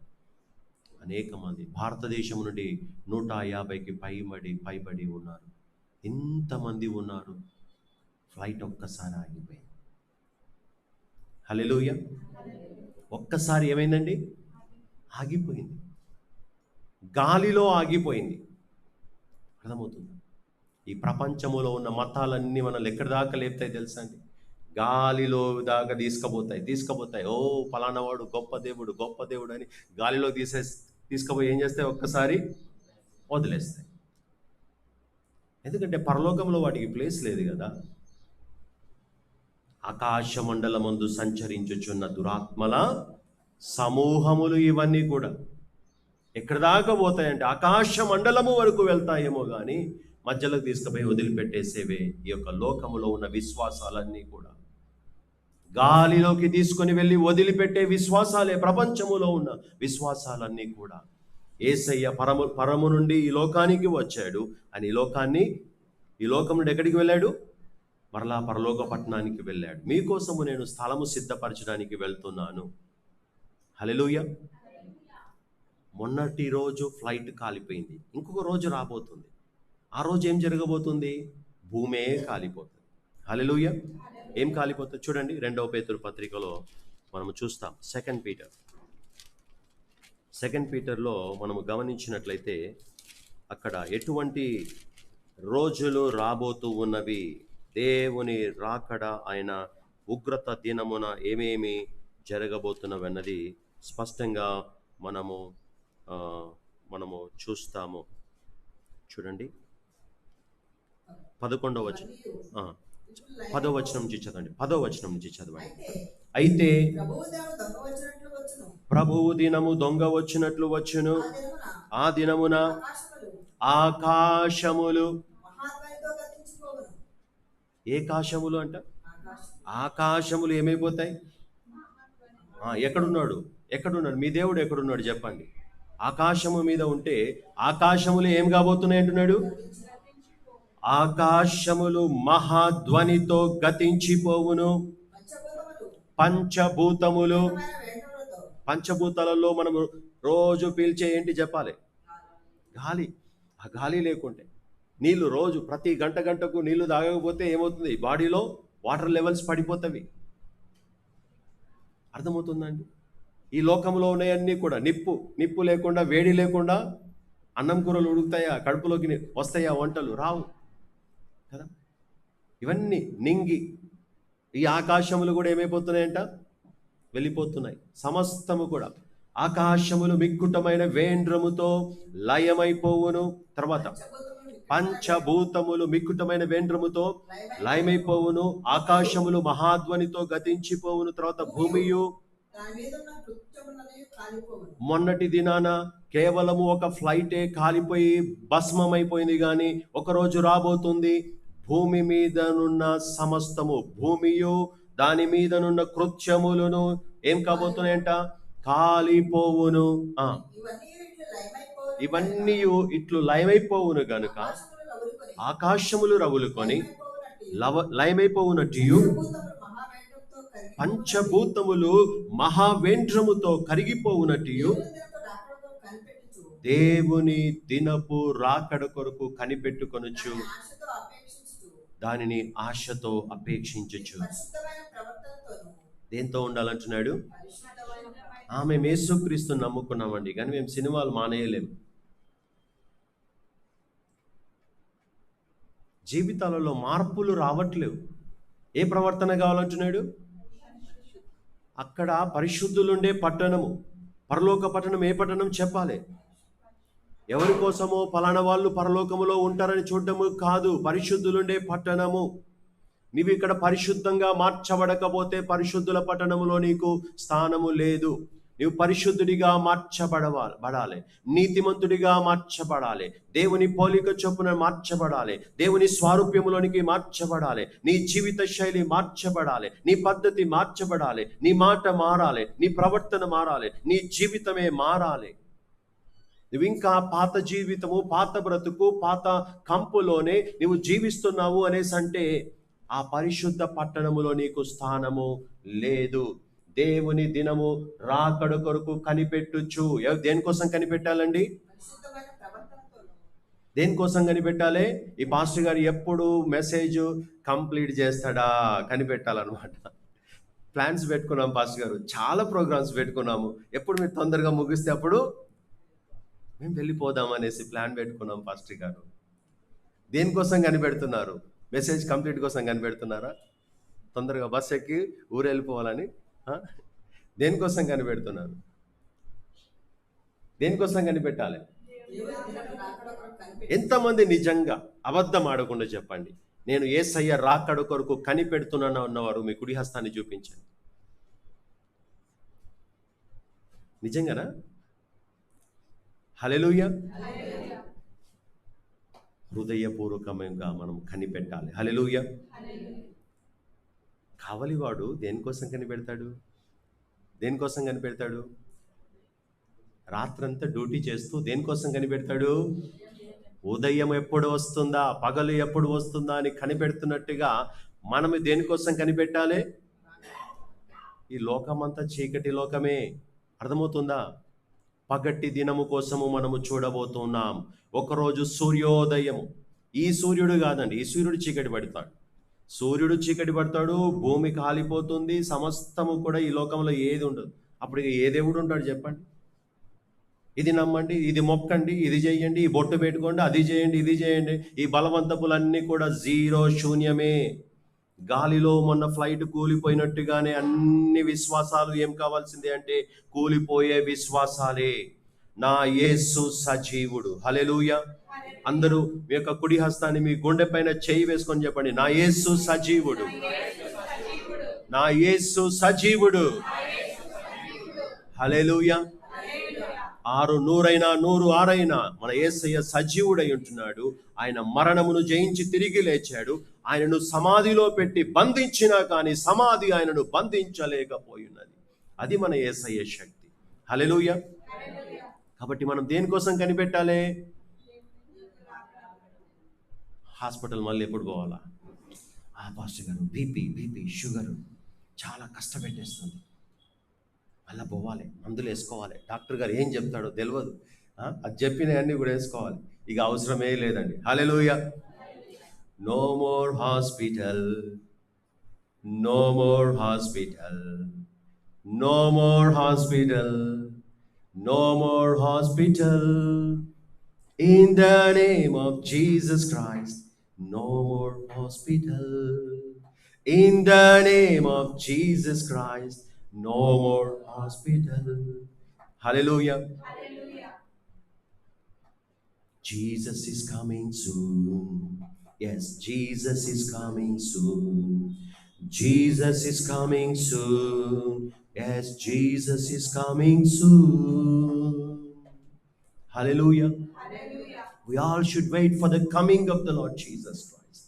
S1: అనేక మంది భారతదేశం నుండి 150కి పైబడి ఉన్నారు. ఇంతమంది ఉన్నారు. ఫ్లైట్ ఒక్కసారి ఆగిపోయింది. హల్లెలూయా. ఒక్కసారి ఏమైందండి? ఆగిపోయింది. గాలిలో ఆగిపోయింది. అర్థమవుతుంది? ఈ ప్రపంచంలో ఉన్న మతాలన్నీ మనల్ని ఎక్కడి దాకా లేపుతాయి తెలుసా అండి? గాలిలో దాకా తీసుకుపోతాయి. ఓ పలానా వాడు గొప్ప దేవుడు అని గాలిలో తీసుకుపోయి ఏం చేస్తాయి? ఒక్కసారి వదిలేస్తాయి. ఎందుకంటే పరలోకంలో వాటికి ప్లేస్ లేదు కదా. ఆకాశ మండలమందు సంచరించుచున్న దురాత్మల సమూహములు ఇవన్నీ కూడా ఎక్కడి దాకా పోతాయంటే ఆకాశ మండలము వరకు వెళ్తాయేమో కానీ మధ్యలోకి తీసుకుపోయి వదిలిపెట్టేసేవే ఈ యొక్క లోకములో ఉన్న విశ్వాసాలన్నీ కూడా. గాలిలోకి తీసుకొని వెళ్ళి వదిలిపెట్టే విశ్వాసాలే ప్రపంచములో ఉన్న విశ్వాసాలన్నీ కూడా. యేసయ్య పరము నుండి ఈ లోకానికి వచ్చాడు అని ఈ లోకం నుండి ఎక్కడికి వెళ్ళాడు? మరలా పరలోక పట్టణానికి వెళ్ళాడు. మీకోసము నేను స్థలము సిద్ధపరచడానికి వెళ్తున్నాను. హల్లెలూయా. మొన్నటి రోజు ఫ్లైట్ కాలిపోయింది, ఇంకొక రోజు రాబోతుంది. ఆ రోజు ఏం జరగబోతుంది? భూమే కాలిపోతుంది. హల్లెలూయా. ఏం కాలిపోతుంది చూడండి, 2వ పేతురు పత్రికలో మనము చూస్తాం. సెకండ్ పీటర్లో మనము గమనించినట్లయితే అక్కడ ఎటువంటి రోజులు రాబోతూ ఉన్నవి, దేవుని రాకడ, ఆయన ఉగ్రత దినమున ఏమేమి జరగబోతున్నవన్నది స్పష్టంగా మనము చూస్తాము. చూడండి 11వ వచనం, 10వ వచనం నుంచి చదవండి. 10వ వచనం నుంచి చదవండి. అయితే ప్రభువు దినము దొంగ వచ్చినట్లు వచ్చును. ఆ దినమున ఆకాశములు, ఏ కాశములు అంట? ఆకాశములు ఏమైపోతాయి? ఎక్కడున్నాడు? మీ దేవుడు ఎక్కడున్నాడు చెప్పండి? ఆకాశము మీద ఉంటే ఆకాశములు ఏం కాబోతున్నాయి అంటున్నాడు? ఆకాశములు మహాధ్వనితో గతించిపోవును. పంచభూతములు, పంచభూతాలలో మనము రోజు పీల్చే ఏంటి చెప్పాలి? గాలి. ఆ గాలి లేకుంటే, నీళ్లు రోజు ప్రతి గంటకు నీళ్లు తాగకపోతే ఏమవుతుంది? బాడీలో వాటర్ లెవెల్స్ పడిపోతాయి. అర్థమవుతుందండి? ఈ లోకంలో ఉన్నాయన్నీ కూడా నిప్పు లేకుండా, వేడి లేకుండా అన్నం కూరలు ఉడుకుతాయా? కడుపులోకి వస్తాయా? వంటలు రావు కదా. ఇవన్నీ నింగి ఈ ఆకాశములు కూడా ఏమైపోతున్నాయంట? వెళ్ళిపోతున్నాయి. సమస్తము కూడా ఆకాశములు మిక్కుటమైన వేండ్రముతో లయమైపోవును. తర్వాత పంచభూతములు మిక్కుటమైన వేండ్రముతో లయమైపోవును. ఆకాశములు మహాధ్వనితో గతించిపోవును. తర్వాత భూమియు మొన్నటి దినాన కేవలము ఒక ఫ్లైటే కాలిపోయి భస్మమైపోయింది, కానీ ఒకరోజు రాబోతుంది భూమి మీదనున్న సమస్తము, భూమియు దాని మీదనున్న కృత్యములను ఏం కాబోతున్నాయంట? కాలిపోవును. ఇవన్నీ ఇట్లు లయమైపోవును గనుక ఆకాశములు రవులుకొని లయమైపోవునట్టు పంచభూతములు మహావేంద్రముతో కరిగిపోవునట్టు దేవుని దినపు రాకడ కొరకు కనిపెట్టుకొనుచు దానిని ఆశతో అపేక్షించచ్చు. దేంతో ఉండాలంటున్నాడు? మేము యేసుక్రీస్తుని నమ్ముకున్నామండి, కానీ మేము సినిమాలు మానేయలేము. జీవితాలలో మార్పులు రావట్లేవు. ఏ ప్రవర్తన కావాలంటున్నాడు? అక్కడ పరిశుద్ధులుండే పట్టణము, పరలోక పట్టణం. ఏ పట్టణం చెప్పాలి? ఎవరి కోసమో పలానా వాళ్ళు పరలోకములో ఉంటారని చూడటము కాదు, పరిశుద్ధులుండే పట్టణము. నీవు ఇక్కడ పరిశుద్ధంగా మార్చబడకపోతే పరిశుద్ధుల పట్టణములో నీకు స్థానము లేదు. నీవు పరిశుద్ధుడిగా మార్చబడాలి, నీతిమంతుడిగా మార్చబడాలి, దేవుని పోలిక చొప్పున మార్చబడాలి, దేవుని స్వారూప్యములోనికి మార్చబడాలి, నీ జీవిత శైలి మార్చబడాలి, నీ పద్ధతి మార్చబడాలి, నీ మాట మారాలి, నీ ప్రవర్తన మారాలి, నీ జీవితమే మారాలి. నువ్వు ఇంకా పాత జీవితము, పాత బ్రతుకు, పాత కంపులోనే నువ్వు జీవిస్తున్నావు అనేసి అంటే ఆ పరిశుద్ధ పట్టణములో నీకు స్థానము లేదు. దేవుని దినము రాకడ కొరకు కనిపెట్టుచు. దేనికోసం కనిపెట్టాలండి? దేనికోసం కనిపెట్టాలి? ఈ పాస్టర్ గారు ఎప్పుడు మెసేజ్ కంప్లీట్ చేస్తాడా కనిపెట్టాలన్నమాట. ప్లాన్స్ పెట్టుకున్నాం పాస్టర్ గారు, చాలా ప్రోగ్రామ్స్ పెట్టుకున్నాము. ఎప్పుడు మీరు తొందరగా ముగిస్తే అప్పుడు మేము వెళ్ళిపోదాం అనేసి ప్లాన్ పెట్టుకున్నాం పాస్టర్ గారు. దేనికోసం కనిపెడుతున్నారు? మెసేజ్ కంప్లీట్ కోసం కనిపెడుతున్నారా? తొందరగా బస్ ఎక్కి ఊరు వెళ్ళిపోవాలని? దేనికోసం కనిపెడుతున్నారు? దేనికోసం కనిపెట్టాలి? ఎంతమంది నిజంగా అబద్ధం ఆడకుండా చెప్పండి, నేను యేసయ్య రాకడ కొరకు కనిపెడుతున్నాను అన్నవారు మీ కుడి హస్తాన్ని చూపించండి. నిజంగానా? హల్లెలూయా. హృదయపూర్వకంగా మనం కనిపెట్టాలి. హల్లెలూయా. కావలివాడు దేనికోసం కనిపెడతాడు? దేనికోసం కనిపెడతాడు? రాత్రంతా డ్యూటీ చేస్తూ దేనికోసం కనిపెడతాడు? ఉదయం ఎప్పుడు వస్తుందా, పగలు ఎప్పుడు వస్తుందా అని కనిపెడుతున్నట్టుగా మనం దేనికోసం కనిపెట్టాలి? ఈ లోకమంతా చీకటి లోకమే. అర్థమవుతుందా? పగటి దినము కోసము మనము చూడబోతున్నాం. ఒకరోజు సూర్యోదయము. ఈ సూర్యుడు కాదండి, ఈ సూర్యుడు చీకటి పడతాడు. సూర్యుడు చీకటి పడతాడు, భూమి కాలిపోతుంది, సమస్తము కూడా ఈ లోకంలో ఏది ఉండదు. అప్పుడు ఏ దేవుడు ఉంటాడు చెప్పండి? ఇది నమ్మండి, ఇది మొక్కండి, ఇది చేయండి, ఈ బొట్టు పెట్టుకోండి, అది చేయండి, ఇది చేయండి, ఈ బలవంతపులన్నీ కూడా జీరో, శూన్యమే. గాలిలో మొన్న ఫ్లైట్ కూలిపోయినట్టుగానే అన్ని విశ్వాసాలు ఏం కావాల్సిందే అంటే కూలిపోయే విశ్వాసాలే. నా యేసు సజీవుడు. హల్లెలూయా. అందరూ మీ యొక్క కుడి హస్తాన్ని మీ గుండె పైన చేయి వేసుకొని చెప్పండి, నా యేసు సజీవుడు, నా యేసు సజీవుడు. హల్లెలూయా. 600 106 మన యేసయ్య సజీవుడై ఉంటున్నాడు. ఆయన మరణమును జయించి తిరిగి లేచాడు. ఆయనను సమాధిలో పెట్టి బంధించినా కానీ సమాధి ఆయనను బంధించలేకపోయినది. అది మన యేసయ్య శక్తి. హల్లెలూయా. కాబట్టి మనం దేనికోసం కనిపెట్టాలి? హాస్పిటల్ మళ్ళీ ఎప్పుడు పోవాలా? పాస్టర్ గారు బీపీ షుగరు చాలా కష్టపెట్టేస్తుంది, అలా పోవాలి, మందులు వేసుకోవాలి, డాక్టర్ గారు ఏం చెప్తాడో తెలియదు, అది చెప్పినవన్నీ కూడా వేసుకోవాలి. ఇక అవసరమే లేదండి. హల్లెలూయా. No more hospital, no more hospital, no more hospital, no more hospital. In the name of Jesus Christ, no more hospital. In the name of Jesus Christ, no more hospital. Hallelujah. Hallelujah. Jesus is coming soon. Yes, Jesus is coming soon. Jesus is coming soon. Yes, Jesus is coming soon. Hallelujah. Hallelujah. We all should wait for the coming of the Lord Jesus Christ.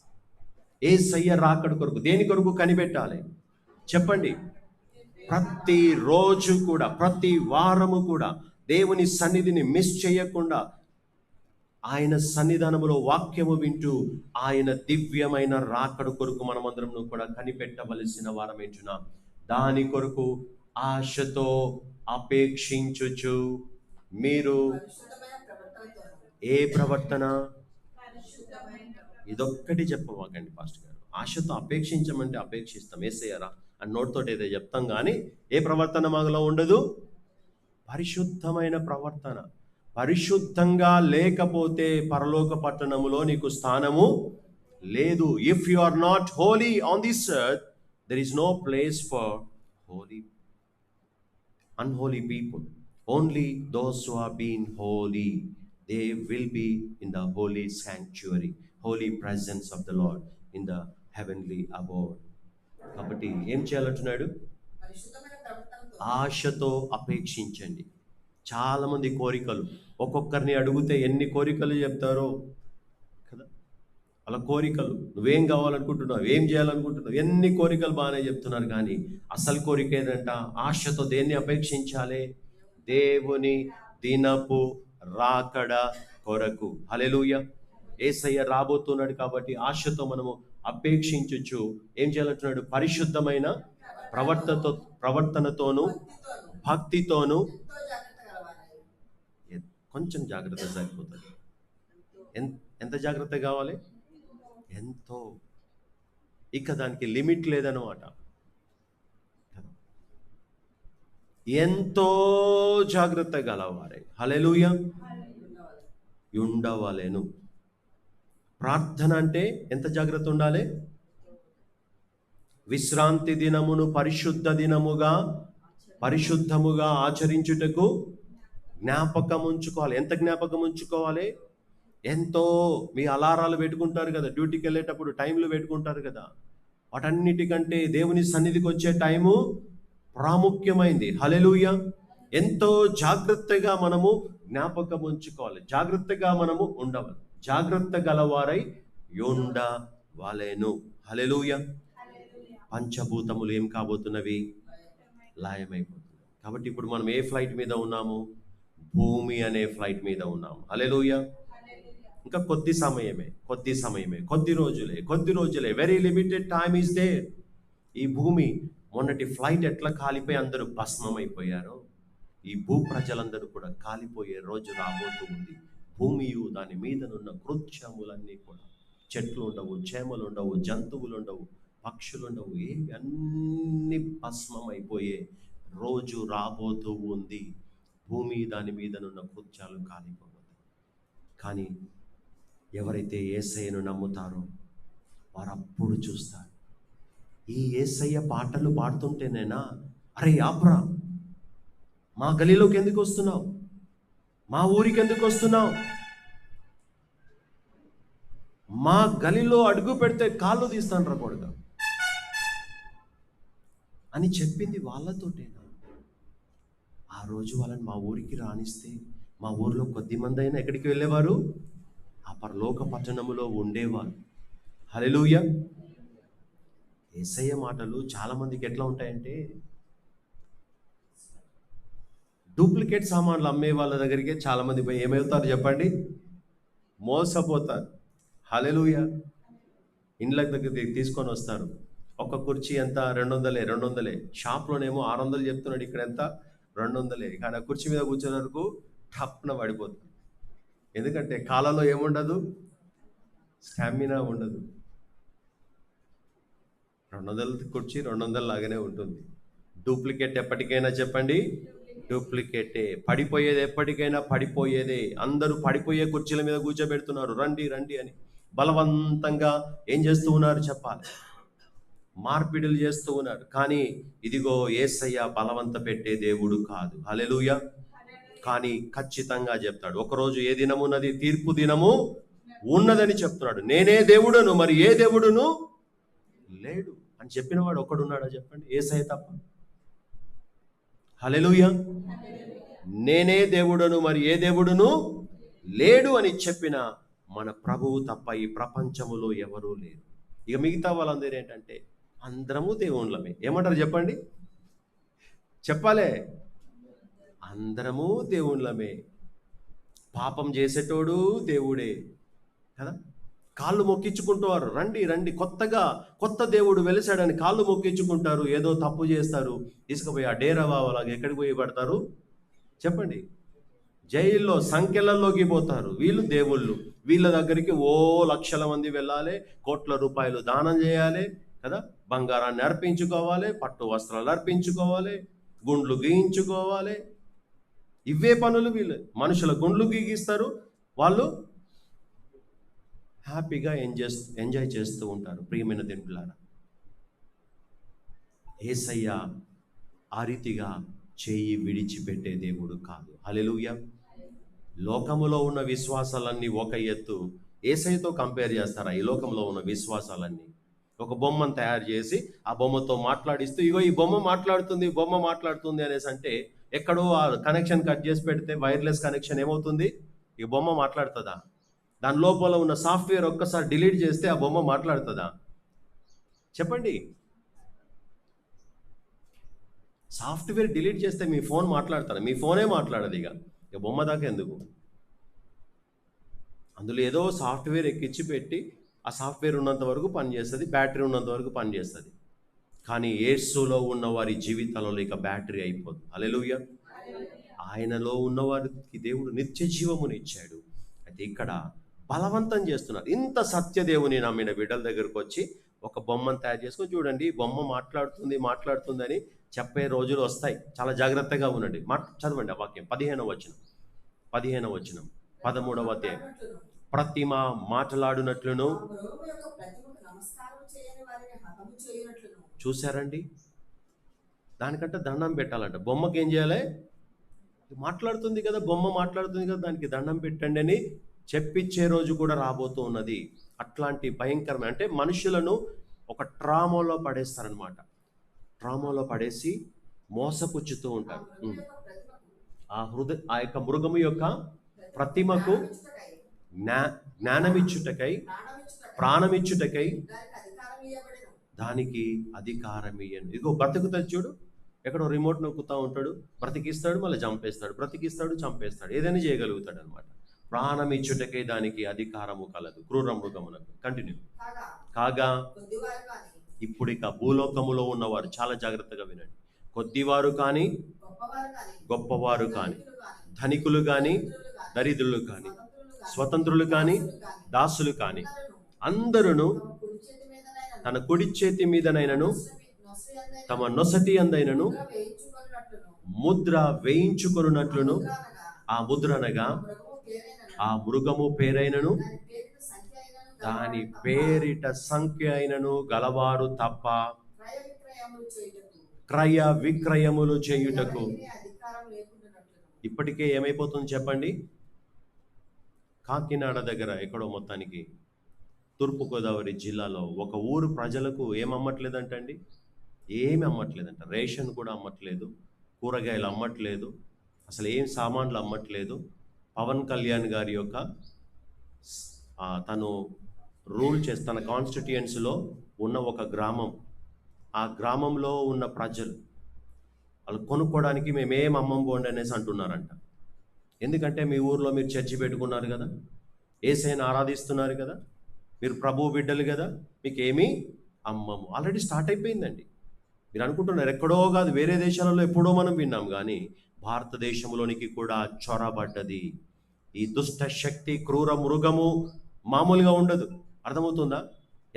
S1: యేసయ్య రాకడ కొరకు దేని కొరకు కనిపెట్టాలి చెప్పండి? ప్రతి రోజు కూడా, ప్రతి వారము కూడా దేవుని సన్నిధిని మిస్ చేయకుండా ఆయన సన్నిధానములో వాక్యము వింటూ ఆయన దివ్యమైన రాకడ కొరకు మనమందరం కూడా కనిపెట్టవలసిన వారమేంటున్నాం. దాని కొరకు ఆశతో అపేక్షించుచు మీరు ఏ ప్రవర్తన? ఇదొక్కటి చెప్పవాకండి పాస్టర్ గారు. ఆశతో అపేక్షించమంటే అపేక్షిస్తాం, యేసయ్యరా అని నోటితో ఏదో చెప్తాం, కానీ ఏ ప్రవర్తన మాలో ఉండదు? పరిశుద్ధమైన ప్రవర్తన. పరిశుద్ధంగా లేకపోతే పరలోక పట్టణములో నీకు స్థానము లేదు. If you are not holy on this earth, there is no place for holy unholy people. Only those who are being holy, they will be in the holy sanctuary, holy presence of the Lord in the heavenly abode. కాబట్టి ఏం చేయాలంటున్నాడు? ఆశతో అపేక్షించండి. చాలా మంది కోరికలు, ఒక్కొక్కరిని అడిగితే ఎన్ని కోరికలు చెప్తారో కదా. అలా కోరికలు, నువ్వేం కావాలనుకుంటున్నావు, ఏం చేయాలనుకుంటున్నావు, ఎన్ని కోరికలు బాగానే చెప్తున్నారు, కానీ అసలు కోరిక ఏదంట? ఆశతో దేన్ని అపేక్షించాలి? దేవుని దినపు రాకడ కొరకు. హల్లెలూయా. యేసయ్య రాబోతున్నాడు కాబట్టి ఆశతో మనము అపేక్షించుచు ఏం చేయాలంటున్నాడు? పరిశుద్ధమైన ప్రవర్తనతోను భక్తితోను. కొంచెం జాగ్రత్త సరిపోతుంది. ఎంత జాగ్రత్త కావాలి? ఎంతో. ఇక దానికి లిమిట్ లేదన్నమాట. ఎంతో జాగ్రత్త గలవారే హల్లెలూయా ఉండవలెను. ప్రార్థన అంటే ఎంత జాగ్రత్త ఉండాలి? విశ్రాంతి దినమును పరిశుద్ధముగా ఆచరించుటకు జ్ఞాపకం ఉంచుకోవాలి. ఎంత జ్ఞాపకం ఉంచుకోవాలి? ఎంతో. మీ అలారాలు పెట్టుకుంటారు కదా, డ్యూటీకి వెళ్ళేటప్పుడు టైంలు పెట్టుకుంటారు కదా, వాటన్నిటికంటే దేవుని సన్నిధికి వచ్చే టైము ప్రాముఖ్యమైంది. హల్లెలూయా. ఎంతో జాగ్రత్తగా మనము జ్ఞాపకం ఉంచుకోవాలి, జాగ్రత్తగా మనము ఉండవాలి, జాగ్రత్త గలవారై ఉండవలెను. హల్లెలూయా. పంచభూతములు ఏం కాబోతున్నవి? లయమైపోతున్నాయి. కాబట్టి ఇప్పుడు మనం ఏ ఫ్లైట్ మీద ఉన్నాము? భూమి అనే ఫ్లైట్ మీద ఉన్నాము. హల్లెలూయా. ఇంకా కొద్ది సమయమే, కొద్ది రోజులే, very limited time is there. ఈ భూమి, మొన్నటి ఫ్లైట్ ఎట్లా కాలిపోయి అందరూ భస్మమైపోయారో, ఈ భూ ప్రజలందరూ కూడా కాలిపోయే రోజు రాబోతూ ఉంది. భూమియు దాని మీదనున్న కృత్యములన్నీ కూడా, చెట్లు ఉండవు, చేమలు ఉండవు, జంతువులు ఉండవు, పక్షులు ఉండవు, ఏవి అన్ని భస్మమైపోయే రోజు రాబోతూ ఉంది. భూమి దాని మీదనున్న కృత్యాలు కాలిపోతుంది. కానీ ఎవరైతే యేసయ్యను నమ్ముతారో వారు అప్పుడు చూస్తారు. ఈ యేసయ్య పాటలు పాడుతుంటేనేనా, అరే ఆపురా, మా గలీలోకి ఎందుకు వస్తున్నావు, మా ఊరికి ఎందుకు వస్తున్నావు, మా గలీలో అడుగు పెడితే కాళ్ళు తీస్తాను రా కొడుక అని చెప్పింది వాళ్ళతోటేనా? ఆ రోజు వాళ్ళని మా ఊరికి రానిస్తే మా ఊరిలో కొద్ది మంది అయినా ఎక్కడికి వెళ్ళేవారు? ఆ పరలోక పట్టణములో ఉండేవారు. హల్లెలూయా. యేసయ్య మాటలు చాలా మందికి ఎట్లా ఉంటాయంటే డూప్లికేట్ సామాన్లు అమ్మే వాళ్ళ దగ్గరికి చాలామంది పోయి ఏమవుతారు చెప్పండి? మోసపోతారు. హల్లెలూయా. ఇండ్ల దగ్గరికి తీసుకొని వస్తారు. ఒక కుర్చీ ఎంత? 200 షాప్లోనేమో 600 చెప్తున్నాడు, ఇక్కడ ఎంత? 200. కానీ ఆ కుర్చీ మీద కూర్చునే వరకు టప్న పడిపోతుంది. ఎందుకంటే కాలంలో ఏముండదు, స్టామినా ఉండదు. 200 కుర్చీ 200 లాగానే ఉంటుంది. డూప్లికేట్ ఎప్పటికైనా చెప్పండి, డూప్లికేటే. పడిపోయేది ఎప్పటికైనా పడిపోయేదే. అందరూ పడిపోయే కుర్చీల మీద కూర్చోబెడుతున్నారు, రండి రండి అని. బలవంతంగా ఏం చేస్తూ ఉన్నారు చెప్పాలి? మార్పిడులు చేస్తూ ఉన్నారు. కానీ ఇదిగో యేసయ్య బలవంత పెట్టే దేవుడు కాదు. హల్లెలూయా. కానీ ఖచ్చితంగా చెప్తాడు, ఒకరోజు ఏ దినమున్నది? తీర్పు దినము ఉన్నదని చెప్తున్నాడు. నేనే దేవుడును, మరి ఏ దేవుడును లేడు అని చెప్పినవాడు ఒకడున్నాడా చెప్పండి? యేసయ్య తప్ప. హల్లెలూయా. నేనే దేవుడును, మరి ఏ దేవుడును లేడు అని చెప్పిన మన ప్రభువు తప్ప ఈ ప్రపంచములో ఎవరూ లేరు. ఇక మిగతా వాళ్ళందరూ ఏంటంటే అందరము దేవుళ్ళమే. ఏమంటారు చెప్పండి? చెప్పాలే, అందరము దేవుళ్ళమే. పాపం చేసేటోడు దేవుడే కదా. కాళ్ళు మొక్కించుకుంటారు, రండి రండి, కొత్త దేవుడు వెలిసాడని కాళ్ళు మొక్కించుకుంటారు. ఏదో తప్పు చేస్తారు, తీసుకుపోయి ఆ డేరా బావలాగా ఎక్కడికి పోయి పడతారు చెప్పండి? జైల్లో సంఖ్యలలోకి పోతారు. వీళ్ళు దేవుళ్ళు. వీళ్ళ దగ్గరికి లక్షల మంది వెళ్ళాలి, కోట్ల రూపాయలు దానం చేయాలి కదా, బంగారాన్ని అర్పించుకోవాలి, పట్టు వస్త్రాలు అర్పించుకోవాలి, గుండ్లు గీయించుకోవాలి. ఇవే పనులు వీళ్ళు. మనుషుల గుండ్లు గీగిస్తారు, వాళ్ళు హ్యాపీగా ఎంజాయ్ చేస్తూ ఉంటారు. ప్రియమైన దేవులారా, యేసయ్య ఆ రీతిగా చేయి విడిచిపెట్టే దేవుడు కాదు. హల్లెలూయా. లోకములో ఉన్న విశ్వాసాలన్నీ ఒక ఎత్తు, యేసయ్యతో కంపేర్ చేస్తారా? ఈ లోకంలో ఉన్న విశ్వాసాలన్నీ ఒక బొమ్మను తయారు చేసి ఆ బొమ్మతో మాట్లాడిస్తూ, ఇగో ఈ బొమ్మ మాట్లాడుతుంది అనేసి అంటే, ఎక్కడో ఆ కనెక్షన్ కట్ చేసి పెడితే వైర్లెస్ కనెక్షన్ ఏమవుతుంది? ఈ బొమ్మ మాట్లాడుతుందా? దాని లోపల ఉన్న సాఫ్ట్వేర్ ఒక్కసారి డిలీట్ చేస్తే ఆ బొమ్మ మాట్లాడుతుందా చెప్పండి? సాఫ్ట్వేర్ డిలీట్ చేస్తే మీ ఫోన్ మాట్లాడతారా? మీ ఫోనే మాట్లాడదు. ఇక బొమ్మ దాకా ఎందుకు? అందులో ఏదో సాఫ్ట్వేర్ ఎక్కించి పెట్టి ఆ సాఫ్ట్వేర్ ఉన్నంత వరకు పనిచేస్తుంది, బ్యాటరీ ఉన్నంత వరకు పనిచేస్తుంది. కానీ యేసులో ఉన్న వారి జీవితాలలో ఇక బ్యాటరీ అయిపోదు. హల్లెలూయా. ఆయనలో ఉన్నవారికి దేవుడు నిత్య జీవముని ఇచ్చాడు. అయితే ఇక్కడ బలవంతం చేస్తున్నారు. ఇంత సత్యదేవుని నమ్మిన బిడ్డల దగ్గరకు వచ్చి ఒక బొమ్మను తయారు చేసుకొని, చూడండి బొమ్మ మాట్లాడుతుంది అని చెప్పే రోజులు వస్తాయి. చాలా జాగ్రత్తగా ఉండండి. చదవండి ఆ వాక్యం, 15వ వచనం, 13వ అధ్యాయం. ప్రతిమ మాట్లాడునట్లును. చూశారండి? దానికంటే దండం పెట్టాలంట. బొమ్మకి ఏం చేయాలి? మాట్లాడుతుంది కదా, బొమ్మ మాట్లాడుతుంది కదా, దానికి దండం పెట్టండి అని చెప్పించే రోజు కూడా రాబోతూ ఉన్నది. అట్లాంటి భయంకరమైన, అంటే మనుషులను ఒక ట్రామాలో పడేస్తారనమాట. ట్రామాలో పడేసి మోసపుచ్చుతూ ఉంటారు. ఆ యొక్క మృగము యొక్క ప్రతిమకు జ్ఞానమిచ్చుటకై, ప్రాణమిచ్చుటకై దానికి అధికారం ఇయ్యను. ఇదిగో బ్రతుకుతుంది చూడు, ఎక్కడో రిమోట్ నొక్కుతూ ఉంటాడు, బ్రతికిస్తాడు, మళ్ళీ చంపేస్తాడు, బ్రతికిస్తాడు, చంపేస్తాడు, ఏదైనా చేయగలుగుతాడు అనమాట. ప్రాణం ఇచ్చుటకే దానికి అధికారము కలదు, క్రూర మృగమునకు. కంటిన్యూ. కాగా ఇప్పుడు ఇక భూలోకములో ఉన్నవారు చాలా జాగ్రత్తగా వినండి. కొద్దివారు కానీ, గొప్పవారు కానీ, ధనికులు కానీ, దరిద్రులు కానీ, స్వతంత్రులు కానీ, దాసులు కానీ, అందరూ తన కుడి చేతి మీదనైనను తమ నొసటి అందైనను ముద్ర వేయించుకొనున్నట్లును, ఆ ముద్రనగా ఆ మృగము పేరైనను దాని పేరిట సంఖ్య అయినను గలవారు తప్ప క్రయ విక్రయములు చేయుటకు. ఇప్పటికే ఏమైపోతుంది చెప్పండి? కాకినాడ దగ్గర ఎక్కడో మొత్తానికి తూర్పుగోదావరి జిల్లాలో ఒక ఊరు ప్రజలకు ఏమమ్మట్లేదంటండి, ఏమి అమ్మట్లేదంట. రేషన్ కూడా అమ్మట్లేదు, కూరగాయలు అమ్మట్లేదు, అసలు ఏం సామాన్లు అమ్మట్లేదు. పవన్ కళ్యాణ్ గారి యొక్క తను రూల్ చేసి తన కాన్స్టిట్యుయెన్సీలో ఉన్న ఒక గ్రామం, ఆ గ్రామంలో ఉన్న ప్రజలు వాళ్ళు కొనుక్కోవడానికి మేమేం అమ్మం పోండి అనేసి అంటున్నారంట. ఎందుకంటే మీ ఊర్లో మీరు చర్చి పెట్టుకున్నారు కదా, యేసయ్యను ఆరాధిస్తున్నారు కదా, మీరు ప్రభువు బిడ్డలు కదా, మీకు ఏమీ అమ్మము. ఆల్రెడీ స్టార్ట్ అయిపోయిందండి. మీరు అనుకుంటున్నారు ఎక్కడో కాదు, వేరే దేశాలలో ఎప్పుడో మనం విన్నాం, కానీ భారతదేశంలోనికి కూడా చొరబడ్డది ఈ దుష్ట శక్తి. క్రూర మృగము మామూలుగా ఉండదు, అర్థమవుతుందా?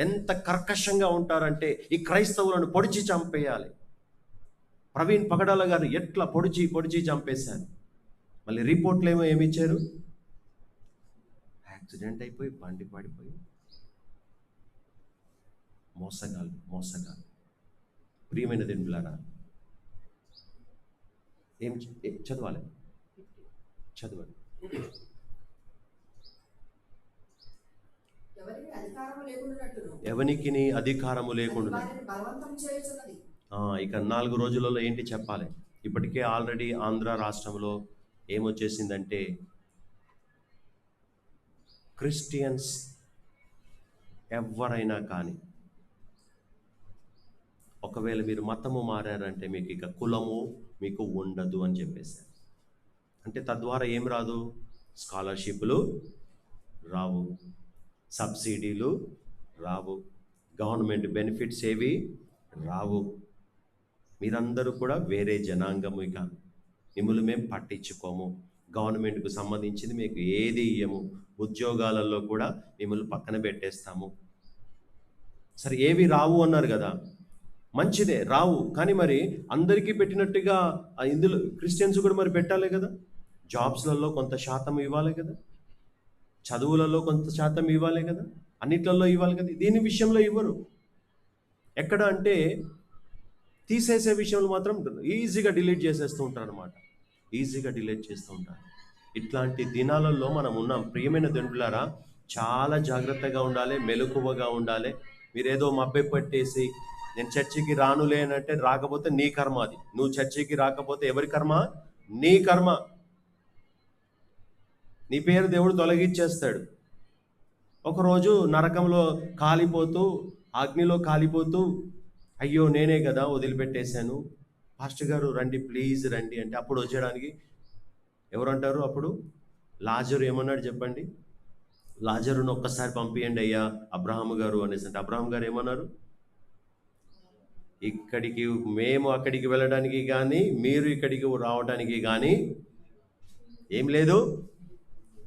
S1: ఎంత కర్కశంగా ఉంటారంటే ఈ క్రైస్తవులను పొడిచి చంపేయాలి. ప్రవీణ్ పగడాల గారు ఎట్లా పొడిచి చంపేశారు. మళ్ళీ రిపోర్ట్లు ఏమి ఇచ్చారు? యాక్సిడెంట్ అయిపోయి బండి పడిపోయి. మోసగాలు. ప్రియమైన దేవులారా, చదవాలి. ఎవనికి అధికారము లేకుండా. ఇక 4 రోజులలో ఏంటి చెప్పాలి? ఇప్పటికే ఆల్రెడీ ఆంధ్ర రాష్ట్రంలో ఏమొచ్చేసిందంటే, క్రిస్టియన్స్ ఎవరైనా కానీ ఒకవేళ మీరు మతము మారారంటే మీకు ఇక కులము మీకు ఉండదు అని చెప్పేశారు. అంటే తద్వారా ఏం రాదు? స్కాలర్షిప్లు రావు, సబ్సిడీలు రావు, గవర్నమెంట్ బెనిఫిట్స్ ఏవి రావు. మీరందరూ కూడా వేరే జనాంగము, ఇక మిమ్మల్ని మేము పట్టించుకోము, గవర్నమెంట్కు సంబంధించింది మీకు ఏది ఇయ్యము, ఉద్యోగాలలో కూడా మిమ్మల్ని పక్కన పెట్టేస్తాము. సరే, ఏవి రావు అన్నారు కదా, మంచిదే, రావు. కానీ మరి అందరికీ పెట్టినట్టుగా ఇందులో క్రిస్టియన్స్ కూడా మరి పెట్టాలి కదా. జాబ్స్లలో కొంత శాతం ఇవ్వాలి కదా, చదువులలో కొంత శాతం ఇవ్వాలి కదా, అన్నిట్లలో ఇవ్వాలి కదా. దీని విషయంలో ఇవ్వరు. ఎక్కడ అంటే తీసేసే విషయంలో మాత్రం ఈజీగా డిలీట్ చేసేస్తూ ఉంటారు అనమాట. ఇట్లాంటి దినాలలో మనం ఉన్నాం. ప్రియమైన దండ్రులారా, చాలా జాగ్రత్తగా ఉండాలి, మెలకువగా ఉండాలి. మీరేదో మభ్య పట్టేసి నేను చర్చికి రానులే అని అంటే, రాకపోతే నీ కర్మ అది. నువ్వు చర్చికి రాకపోతే ఎవరి కర్మ? నీ కర్మ. నీ పేరు దేవుడు తొలగించేస్తాడు. ఒకరోజు నరకంలో కాలిపోతూ, అగ్నిలో కాలిపోతూ, అయ్యో నేనే కదా వదిలిపెట్టేశాను, పాస్టర్ గారు రండి ప్లీజ్ రండి అంటే, అప్పుడు వచ్చేయడానికి ఎవరంటారు? అప్పుడు లాజరు ఏమన్నాడు చెప్పండి? లాజరును ఒక్కసారి పంపియండి అయ్యా అబ్రహాము గారు అనేసి అంటే, అబ్రహాం గారు ఏమన్నారు? ఇక్కడికి మేము అక్కడికి వెళ్ళడానికి కానీ, మీరు ఇక్కడికి రావడానికి కానీ ఏం లేదు,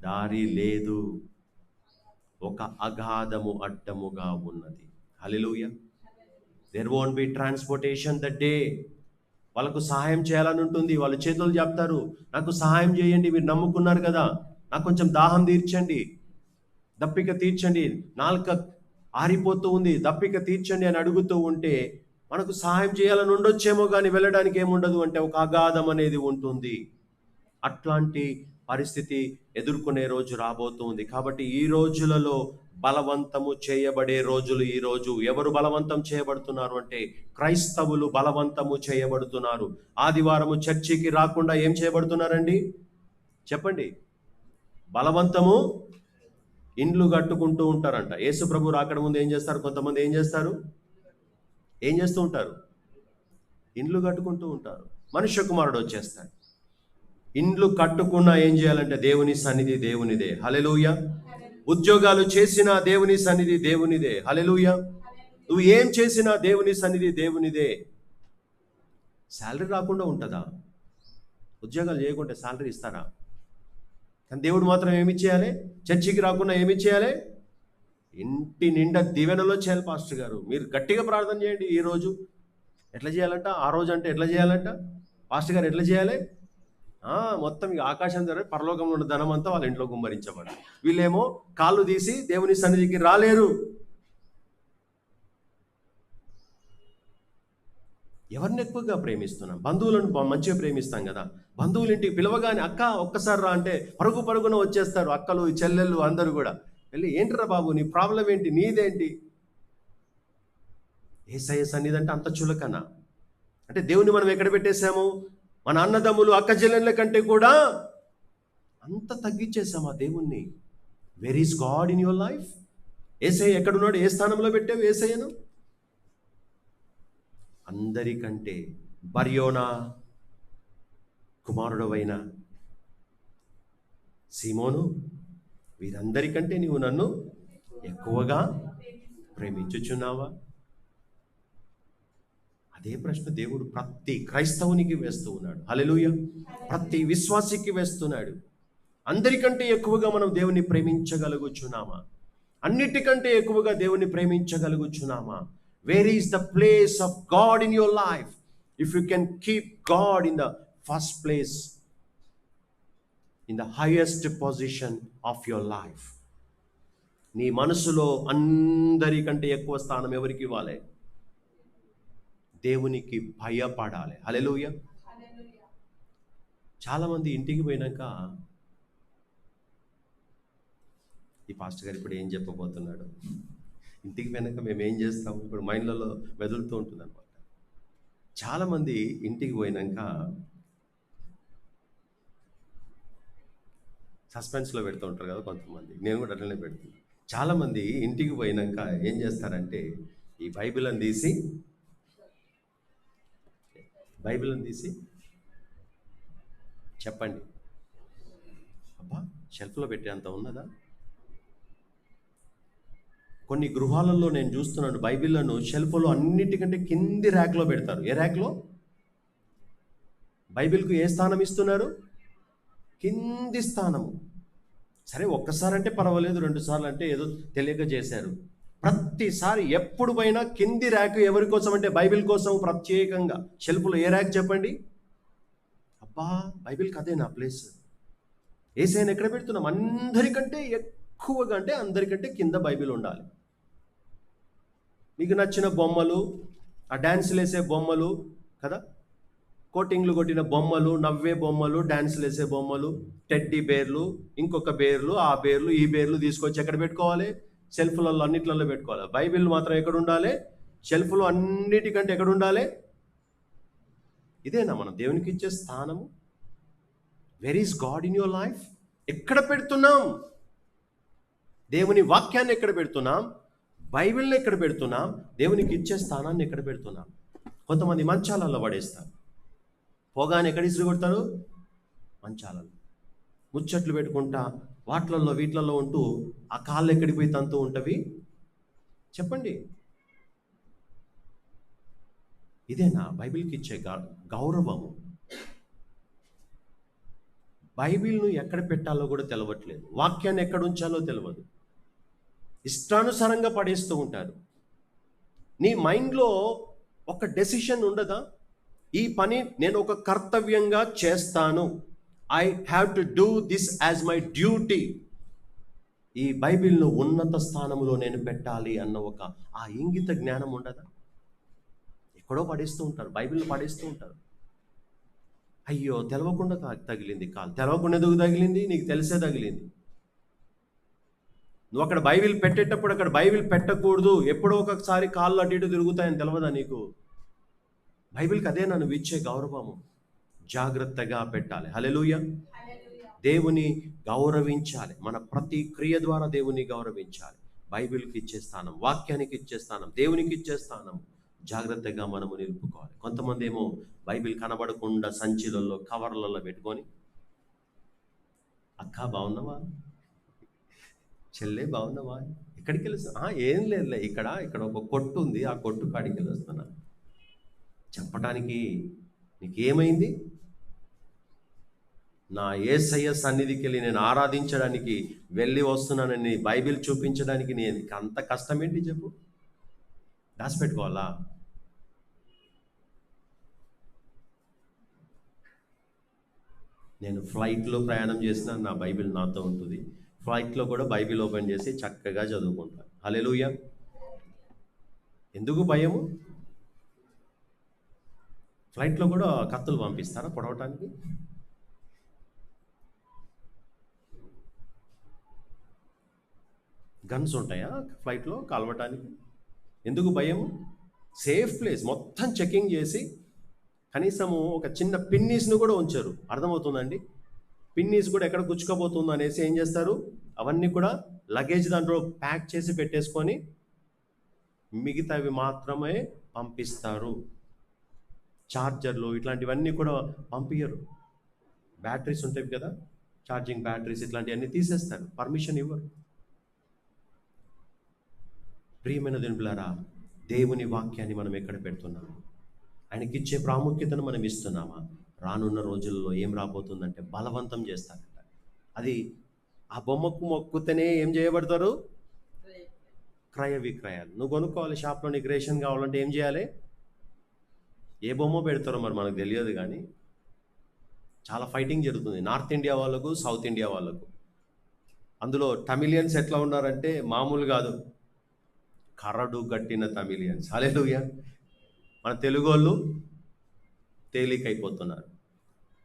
S1: దారి లేదు, ఒక అగాధము అడ్డముగా ఉన్నది. హల్లెలూయా. There won't be transportation that day. వాళ్ళకు సహాయం చేయాలని ఉంటుంది. వాళ్ళ చేతులు చెప్తారు, నాకు సహాయం చేయండి, మీరు నమ్ముకున్నారు కదా, నాకు కొంచెం దాహం తీర్చండి, దప్పిక తీర్చండి, నాలుక ఆరిపోతూ ఉంది, దప్పిక తీర్చండి అని అడుగుతూ ఉంటే మనకు సహాయం చేయాలని ఉండొచ్చేమో, కానీ వెళ్ళడానికి ఏముండదు అంటే ఒక అగాధం అనేది ఉంటుంది. అట్లాంటి పరిస్థితి ఎదుర్కొనే రోజు రాబోతుంది. కాబట్టి ఈ రోజులలో బలవంతము చేయబడే రోజులు ఈ రోజు. ఎవరు బలవంతం చేయబడుతున్నారు అంటే, క్రైస్తవులు బలవంతము చేయబడుతున్నారు. ఆదివారము చర్చికి రాకుండా ఏం చేయబడుతున్నారండి చెప్పండి? బలవంతము. ఇండ్లు కట్టుకుంటూ ఉంటారంట. యేసు ప్రభు రాకడ ముందు ఏం చేస్తారు? కొంతమంది ఏం చేస్తూ ఉంటారు? ఇండ్లు కట్టుకుంటూ ఉంటారు. మనుష్య కుమారుడు వచ్చేస్తాడు. ఇండ్లు కట్టుకున్నా ఏం చేయాలంటే, దేవుని సన్నిధి దేవునిదే. హల్లెలూయా. ఉద్యోగాలు చేసినా దేవుని సన్నిధి దేవునిదే. హల్లెలూయా. నువ్వు ఏం చేసినా దేవుని సన్నిధి దేవునిదే. శాలరీ రాకుండా ఉంటుందా? ఉద్యోగాలు చేయకుంటే శాలరీ ఇస్తారా? కానీ దేవుడు మాత్రం ఏమి చేయాలి? చర్చికి రాకుండా ఏమి చేయాలి? ఇంటి నిండా దీవెనలో చేయాలి. పాస్టర్ గారు మీరు గట్టిగా ప్రార్థన చేయండి. ఈరోజు ఎట్లా చేయాలంట? ఆ రోజు అంటే ఎట్లా చేయాలంట? పాస్టర్ గారు ఎట్లా చేయాలి? మొత్తం ఇక ఆకాశం దగ్గర పరలోకంలో ఉన్న ధనం అంతా వాళ్ళ ఇంట్లో గుమ్మరించబడాలి. వీళ్ళేమో కాళ్ళు తీసి దేవుని సన్నిధికి రాలేరు. ఎవరిని ఎక్కువగా ప్రేమిస్తున్నాం? బంధువులను మంచిగా ప్రేమిస్తాం కదా. బంధువులు ఇంటికి పిలవగానే అక్క ఒక్కసారి రా అంటే పరుగున వచ్చేస్తారు. అక్కలు చెల్లెళ్ళు అందరూ కూడా వెళ్ళి, ఏంట్రా బాబు నీ ప్రాబ్లం ఏంటి, నీదేంటి? యేసయ్య సన్నిధి అంటే అంత చులకన. అంటే దేవుని మనం ఎక్కడ పెట్టేశాము? మన అన్నదమ్ములు అక్క చెల్లెళ్ళ కంటే కూడా అంత తగ్గించేసాము ఆ దేవుణ్ణి. Where is God in your life? Yesayya ఎక్కడున్నాడు? ఏ స్థానంలో పెట్టావు యేసయ్యను? అందరికంటే బర్యోనా కుమారుడవైన సీమోను, వీరందరికంటే నీవు నన్ను ఎక్కువగా ప్రేమించుచున్నావా? అదే ప్రశ్న దేవుడు ప్రతి క్రైస్తవునికి వేస్తూ ఉన్నాడు. హల్లెలూయా. ప్రతి విశ్వాసికి వేస్తున్నాడు. అందరికంటే ఎక్కువగా మనం దేవుని ప్రేమించగలుగుచున్నామా? అన్నిటికంటే ఎక్కువగా దేవుని ప్రేమించగలుగుచున్నామా? Where is the place of God in your life? If you can keep God in the first place, in the highest position of your life, నీ మనసులో అందరికంటే ఎక్కువ స్థానం ఎవరికి ఇవ్వాలి? దేవునికి భయపడాలి. హల్లెలూయా. చాలామంది ఇంటికి పోయినాక ఈ పాస్టర్ గారు ఇప్పుడు ఏం చెప్పబోతున్నాడు, ఇంటికి పోయినాక మేము ఏం చేస్తాము, ఇప్పుడు మైండ్లలో మెదులుతూ ఉంటుంది అనమాట. చాలామంది ఇంటికి పోయినాక సస్పెన్స్లో పెడుతూ ఉంటారు కదా కొంతమంది, నేను కూడా అట్లనే పెడుతున్నాను. చాలామంది ఇంటికి పోయినాక ఏం చేస్తారంటే ఈ బైబిల్ని తీసి చెప్పండి, అబ్బా షెల్ఫ్లో పెట్టేంత ఉన్నదా? కొన్ని గృహాలలో నేను చూస్తున్నాను బైబిళ్లను షెల్ఫ్లో అన్నిటికంటే కింది ర్యాక్లో పెడతారు. ఏ ర్యాక్లో? బైబిల్కు ఏ స్థానం ఇస్తున్నారు? కింది స్థానము. సరే, ఒక్కసారి అంటే పర్వాలేదు, 2 సార్లు అంటే ఏదో తెలియక చేశారు. ప్రతిసారి ఎప్పుడు పోయినా కింది ర్యాక్ ఎవరి కోసం అంటే బైబిల్ కోసం ప్రత్యేకంగా షెల్ఫ్లో. ఏ ర్యాక్ చెప్పండి? అబ్బా బైబిల్కి అదే నా ప్లేస్. ఏసైనా ఎక్కడ పెడుతున్నాం? అందరికంటే ఎక్కువగా, అంటే అందరికంటే కింద బైబిల్ ఉండాలి. మీకు నచ్చిన బొమ్మలు, ఆ డ్యాన్సులు వేసే బొమ్మలు కదా, కోటింగ్లు కొట్టిన బొమ్మలు, నవ్వే బొమ్మలు, డ్యాన్సులు వేసే బొమ్మలు, టెడ్డీ బేర్లు, ఇంకొక బేర్లు, ఆ బేర్లు, ఈ బేర్లు తీసుకొచ్చి ఎక్కడ పెట్టుకోవాలి? షెల్ఫ్లలో అన్నిట్లలో పెట్టుకోవాలి. బైబిల్ మాత్రం ఎక్కడ ఉండాలి? షెల్ఫ్లో అన్నిటికంటే ఎక్కడ ఉండాలి? ఇదేనా మనం దేవునికి ఇచ్చే స్థానము? Where is God in your life? ఎక్కడ పెడుతున్నాం? దేవుని వాక్యాన్ని ఎక్కడ పెడుతున్నాం? బైబిల్ని ఎక్కడ పెడుతున్నాం? దేవునికి ఇచ్చే స్థానాన్ని ఎక్కడ పెడుతున్నాం? కొంతమంది మంచాలలో పడేస్తారు. పోగానే ఎక్కడ ఇసురు కొడతారు? మంచాలలో. ముచ్చట్లు పెట్టుకుంటా వాటిలలో వీటిలలో ఉంటూ ఆ కాళ్ళు ఎక్కడికి పోయి తంతూ ఉంటవి? చెప్పండి. ఇదేనా బైబిల్కి ఇచ్చే గౌరవము? బైబిల్ను ఎక్కడ పెట్టాలో కూడా తెలవట్లేదు. వాక్యాన్ని ఎక్కడ ఉంచాలో తెలియదు. ఇష్టానుసారంగా పడేస్తూ ఉంటారు. నీ మైండ్లో ఒక డెసిషన్ ఉండదా? ఈ పని నేను ఒక కర్తవ్యంగా చేస్తాను. I have to do this as my duty. ఈ బైబిల్ను ఉన్నత స్థానంలో నేను పెట్టాలి అన్న ఒక ఆ ఇంగిత జ్ఞానం ఉండదా? ఎక్కడో పడేస్తూ ఉంటారు, బైబిల్ని పడేస్తూ ఉంటారు. అయ్యో తెలవకుండా తగిలింది కాలు. తెలవకుండా ఎందుకు తగిలింది? నీకు తెలిసే తగిలింది. నువ్వు అక్కడ బైబిల్ పెట్టేటప్పుడు అక్కడ బైబిల్ పెట్టకూడదు, ఎప్పుడో ఒకసారి కాళ్ళు అటు ఇటు తిరుగుతాయని తెలియదా నీకు? బైబిల్కి అదే నువ్వు ఇచ్చే గౌరవము. జాగ్రత్తగా పెట్టాలి. హల్లెలూయా. దేవుని గౌరవించాలి. మన ప్రతి క్రియ ద్వారా దేవుని గౌరవించాలి. బైబిల్కి ఇచ్చే స్థానం, వాక్యానికి ఇచ్చే స్థానం, దేవునికి ఇచ్చే స్థానం జాగ్రత్తగా మనము నిలుపుకోవాలి. కొంతమంది ఏమో బైబిల్ కనబడకుండా సంచిలలో, కవర్లలో పెట్టుకొని, అక్క బాగున్నావా, చెల్లె బాగున్నావా, ఎక్కడికి వెళ్ళొస్తా? ఏం లేదులే, ఇక్కడ ఒక కొట్టు ఉంది, ఆ కొట్టు కాడికి వెళ్ళొస్తున్నా. చెప్పటానికి నీకేమైంది? నా యేసయ్య సన్నిధికి వెళ్ళి నేను ఆరాధించడానికి వెళ్ళి వస్తున్నానని బైబిల్ చూపించడానికి నేను అంత కష్టం ఏంటి చెప్పు? దాచిపెట్టుకోవాలా? నేను ఫ్లైట్లో ప్రయాణం చేసిన నా బైబిల్ నాతో ఉంటుంది. ఫ్లైట్లో కూడా బైబిల్ ఓపెన్ చేసి చక్కగా చదువుకుంటాను. హల్లెలూయా. ఎందుకు భయము? ఫ్లైట్లో కూడా కత్తులు పంపిస్తారా పొడవటానికి? గన్స్ ఉంటాయా ఫ్లైట్లో కాల్వటానికి? ఎందుకు భయము? సేఫ్ ప్లేస్, మొత్తం చెకింగ్ చేసి కనీసము ఒక చిన్న పిన్నీస్ను కూడా ఉంచారు. అర్థమవుతుందండి? పిన్నీస్ కూడా ఎక్కడ గుచ్చుకోబోతుందో అనేసి ఏం చేస్తారు, అవన్నీ కూడా లగేజ్ దాంట్లో ప్యాక్ చేసి పెట్టేసుకొని మిగతావి మాత్రమే పంపిస్తారు. చార్జర్లు ఇట్లాంటివన్నీ కూడా పంపించరు. బ్యాటరీస్ ఉంటాయి కదా, ఛార్జింగ్ బ్యాటరీస్ ఇట్లాంటివన్నీ తీసేస్తారు, పర్మిషన్ ఇవ్వరు. ప్రియమైన దినులారా, దేవుని వాక్యాన్ని మనం ఎక్కడ పెడుతున్నాము? ఆయనకి ఇచ్చే ప్రాముఖ్యతను మనం ఇస్తున్నామా? రానున్న రోజుల్లో ఏం రాబోతుందంటే బలవంతం చేస్తారట. అది ఆ బొమ్మకు మొక్కుతేనే ఏం చేయబడతారు? క్రయ విక్రయాలు. నువ్వు కొనుక్కోవాలి షాప్లో, నీకు రేషన్ కావాలంటే ఏం చేయాలి? ఏ బొమ్మ పెడతారో మరి మనకు తెలియదు, కానీ చాలా ఫైటింగ్ జరుగుతుంది నార్త్ ఇండియా వాళ్ళకు, సౌత్ ఇండియా వాళ్ళకు. అందులో తమిళియన్స్ ఎట్లా ఉన్నారంటే మామూలు కాదు, కరడు కట్టిన తమిళియన్స్. హల్లెలూయా. మన తెలుగు వాళ్ళు తేలికైపోతున్నారు.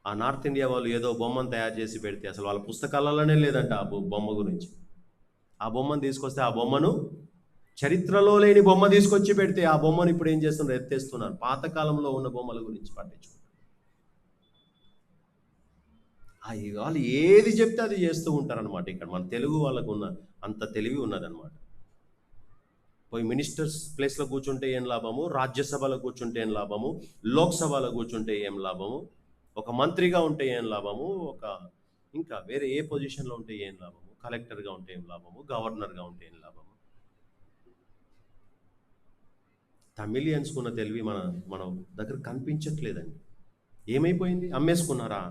S1: ఆ నార్త్ ఇండియా వాళ్ళు ఏదో బొమ్మను తయారు చేసి పెడితే అసలు వాళ్ళ పుస్తకాలలోనే లేదంట ఆ బొమ్మ గురించి. ఆ బొమ్మను తీసుకొస్తే ఆ బొమ్మను, చరిత్రలో లేని బొమ్మ తీసుకొచ్చి పెడితే ఆ బొమ్మను ఇప్పుడు ఏం చేస్తున్నారు? ఎత్తేస్తున్నారు. పాతకాలంలో ఉన్న బొమ్మల గురించి పట్టించుకుంటారు. వాళ్ళు ఏది చెప్తే అది చేస్తూ ఉంటారనమాట. ఇక్కడ మన తెలుగు వాళ్ళకు ఉన్న అంత తెలివి ఉన్నదనమాట. పోయి మినిస్టర్స్ ప్లేస్లో కూర్చుంటే ఏం లాభము, రాజ్యసభలో కూర్చుంటే ఏం లాభము, లోక్సభలో కూర్చుంటే ఏం లాభము, ఒక మంత్రిగా ఉంటే ఏం లాభము, ఇంకా వేరే ఏ పొజిషన్లో ఉంటే ఏం లాభము, కలెక్టర్గా ఉంటే ఏం లాభము, గవర్నర్గా ఉంటే ఏం లాభము. తమిళియన్స్కున్న తెలివి మన దగ్గర కనిపించట్లేదండి. ఏమైపోయింది? అమ్మేసుకున్నారా?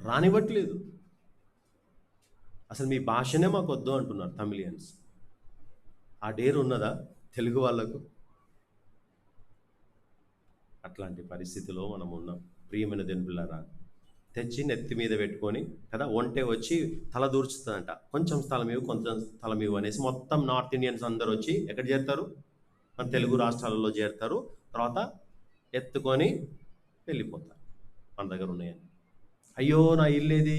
S1: రానివ్వట్లేదు. అసలు మీ భాషనే మాకు వద్దు అంటున్నారు తమిళియన్స్. ఆ డేర్ ఉన్నదా తెలుగు వాళ్ళకు? అట్లాంటి పరిస్థితిలో మనం ఉన్నాం. ప్రియమైన దేవులారా, తెచ్చి నెత్తి మీద పెట్టుకొని కదా, ఒంటే వచ్చి తల దూర్చుతుందంట. కొంచెం స్థలం ఇవ్వు, కొంచెం స్థలం ఇవ్వు అనేసి మొత్తం నార్త్ ఇండియన్స్ అందరూ వచ్చి ఎక్కడ చేరుతారు? మన తెలుగు రాష్ట్రాలలో చేరుతారు. తర్వాత ఎత్తుకొని వెళ్ళిపోతారు మన దగ్గర ఉన్నాయని. అయ్యో నా ఇల్లు ఏది?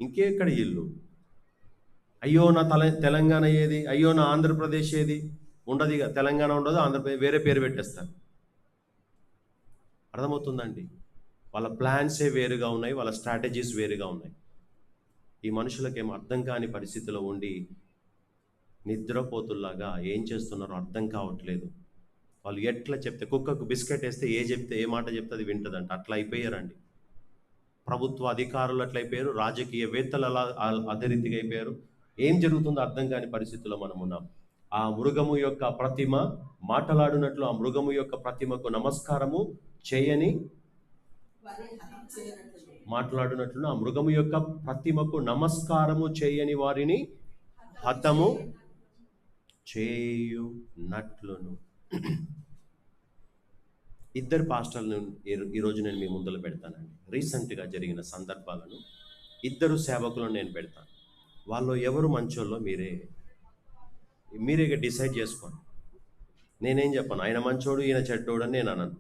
S1: ఇంకెక్కడ ఇల్లు? అయ్యో నా తెలంగాణ ఏది? అయ్యో నా ఆంధ్రప్రదేశ్ ఏది? ఉండదు. ఇక తెలంగాణ ఉండదు, ఆంధ్రప్రదేశ్ వేరే పేరు పెట్టేస్తారు. అర్థమవుతుందండి? వాళ్ళ ప్లాన్సే వేరుగా ఉన్నాయి, వాళ్ళ స్ట్రాటజీస్ వేరుగా ఉన్నాయి. ఈ మనుషులకేమో అర్థం కాని పరిస్థితిలో ఉండి నిద్రపోతుల్లాగా ఏం చేస్తున్నారో అర్థం కావట్లేదు. వాళ్ళు ఎట్లా చెప్తే, కుక్కకు బిస్కెట్ వేస్తే ఏ మాట చెప్తే అది వింటదంట. అట్లా అయిపోయారండి. ప్రభుత్వ అధికారులు అట్లా అయిపోయారు, రాజకీయవేత్తలు అలా అదే రీతిగా అయిపోయారు. ఏం జరుగుతుందో అర్థం కాని పరిస్థితుల్లో మనం ఉన్నాం. ఆ మృగము యొక్క ప్రతిమ మాట్లాడినట్లు ఆ మృగము యొక్క ప్రతిమకు నమస్కారము చేయని మాట్లాడినట్లు ఆ మృగము యొక్క ప్రతిమకు నమస్కారము చేయని వారిని హతము చేయునట్లును. ఇద్దరు పాస్టర్లను ఈరోజు నేను మీ ముందర పెడతానండి. రీసెంట్గా జరిగిన సందర్భాలను ఇద్దరు సేవకులను నేను పెడతాను. వాళ్ళు ఎవరు మంచోళ్ళో మీరే డిసైడ్ చేసుకోండి. నేనేం చెప్పాను, ఆయన మంచోడు ఈయన చెడ్డోడు అని నేను అన్నాను.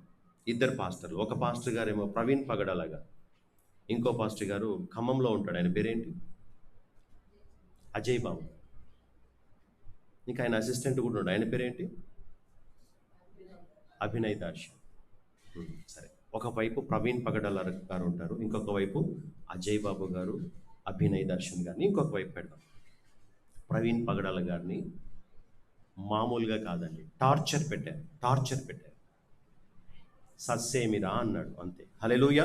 S1: ఇద్దరు పాస్టర్లు. ఒక పాస్టర్ గారు ఏమో ప్రవీణ్ పగడలాగా, ఇంకో పాస్టర్ గారు ఖమ్మంలో ఉంటాడు. ఆయన పేరేంటి? అజయ్ బాబు. ఇంకా ఆయన అసిస్టెంట్ కూడా ఉన్నాడు. ఆయన పేరేంటి? అభినయ్ దర్శన్. సరే, ఒకవైపు ప్రవీణ్ పగడల గారు ఉంటారు, ఇంకొక వైపు అజయ్ బాబు గారు, అభినయ్ దర్శన్ గారిని ఇంకొక వైపు పెడతాం. ప్రవీణ్ పగడల గారిని మామూలుగా కాదండి, టార్చర్ పెట్టారు. సస్సేమిరా అన్నాడు, అంతే. హల్లెలూయా.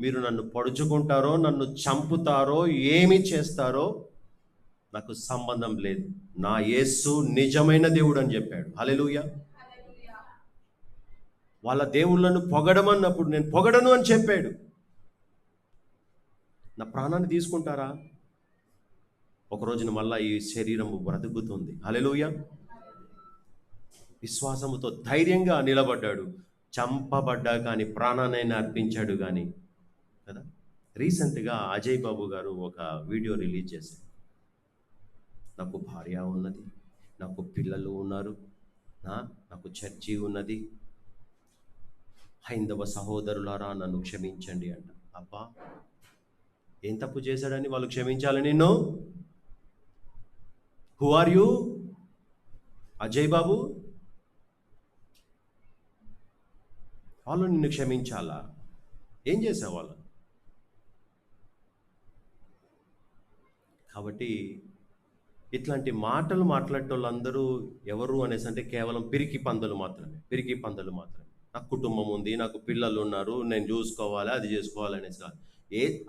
S1: మీరు నన్ను పొడుచుకుంటారో, నన్ను చంపుతారో, ఏమి చేస్తారో నాకు సంబంధం లేదు, నా యేసు నిజమైన దేవుడు అని చెప్పాడు. హల్లెలూయా. వాళ్ళ దేవుళ్ళను పొగడమన్నప్పుడు నేను పొగడను అని చెప్పాడు. నా ప్రాణాన్ని తీసుకుంటారా? ఒక రోజున మళ్ళా ఈ శరీరము బ్రతుకుతుంది. హల్లెలూయా. విశ్వాసముతో ధైర్యంగా నిలబడ్డాడు. చంపబడ్డా కానీ ప్రాణాన్ని అర్పించాడు కానీ కదా. రీసెంట్గా అజయ్ బాబు గారు ఒక వీడియో రిలీజ్ చేశారు. నాకు భార్య ఉన్నది, నాకు పిల్లలు ఉన్నారు, నాకు చర్చి ఉన్నది, హైందవ సహోదరులారా నన్ను క్షమించండి అంట. అబ్బా, ఏం తప్పు చేశాడని వాళ్ళు క్షమించాలి నిన్ను? హూ ఆర్ యూ అజయ్ బాబు? వాళ్ళు నిన్ను క్షమించాలా? ఏం చేసావు వాళ్ళు? కాబట్టి ఇట్లాంటి మాటలు మాట్లాడే వాళ్ళందరూ ఎవరు అనేసి అంటే కేవలం పిరికి పందులు మాత్రమే. నాకు కుటుంబం ఉంది, నాకు పిల్లలు ఉన్నారు, నేను చూసుకోవాలి, అది చేసుకోవాలి అనేసి కాదు.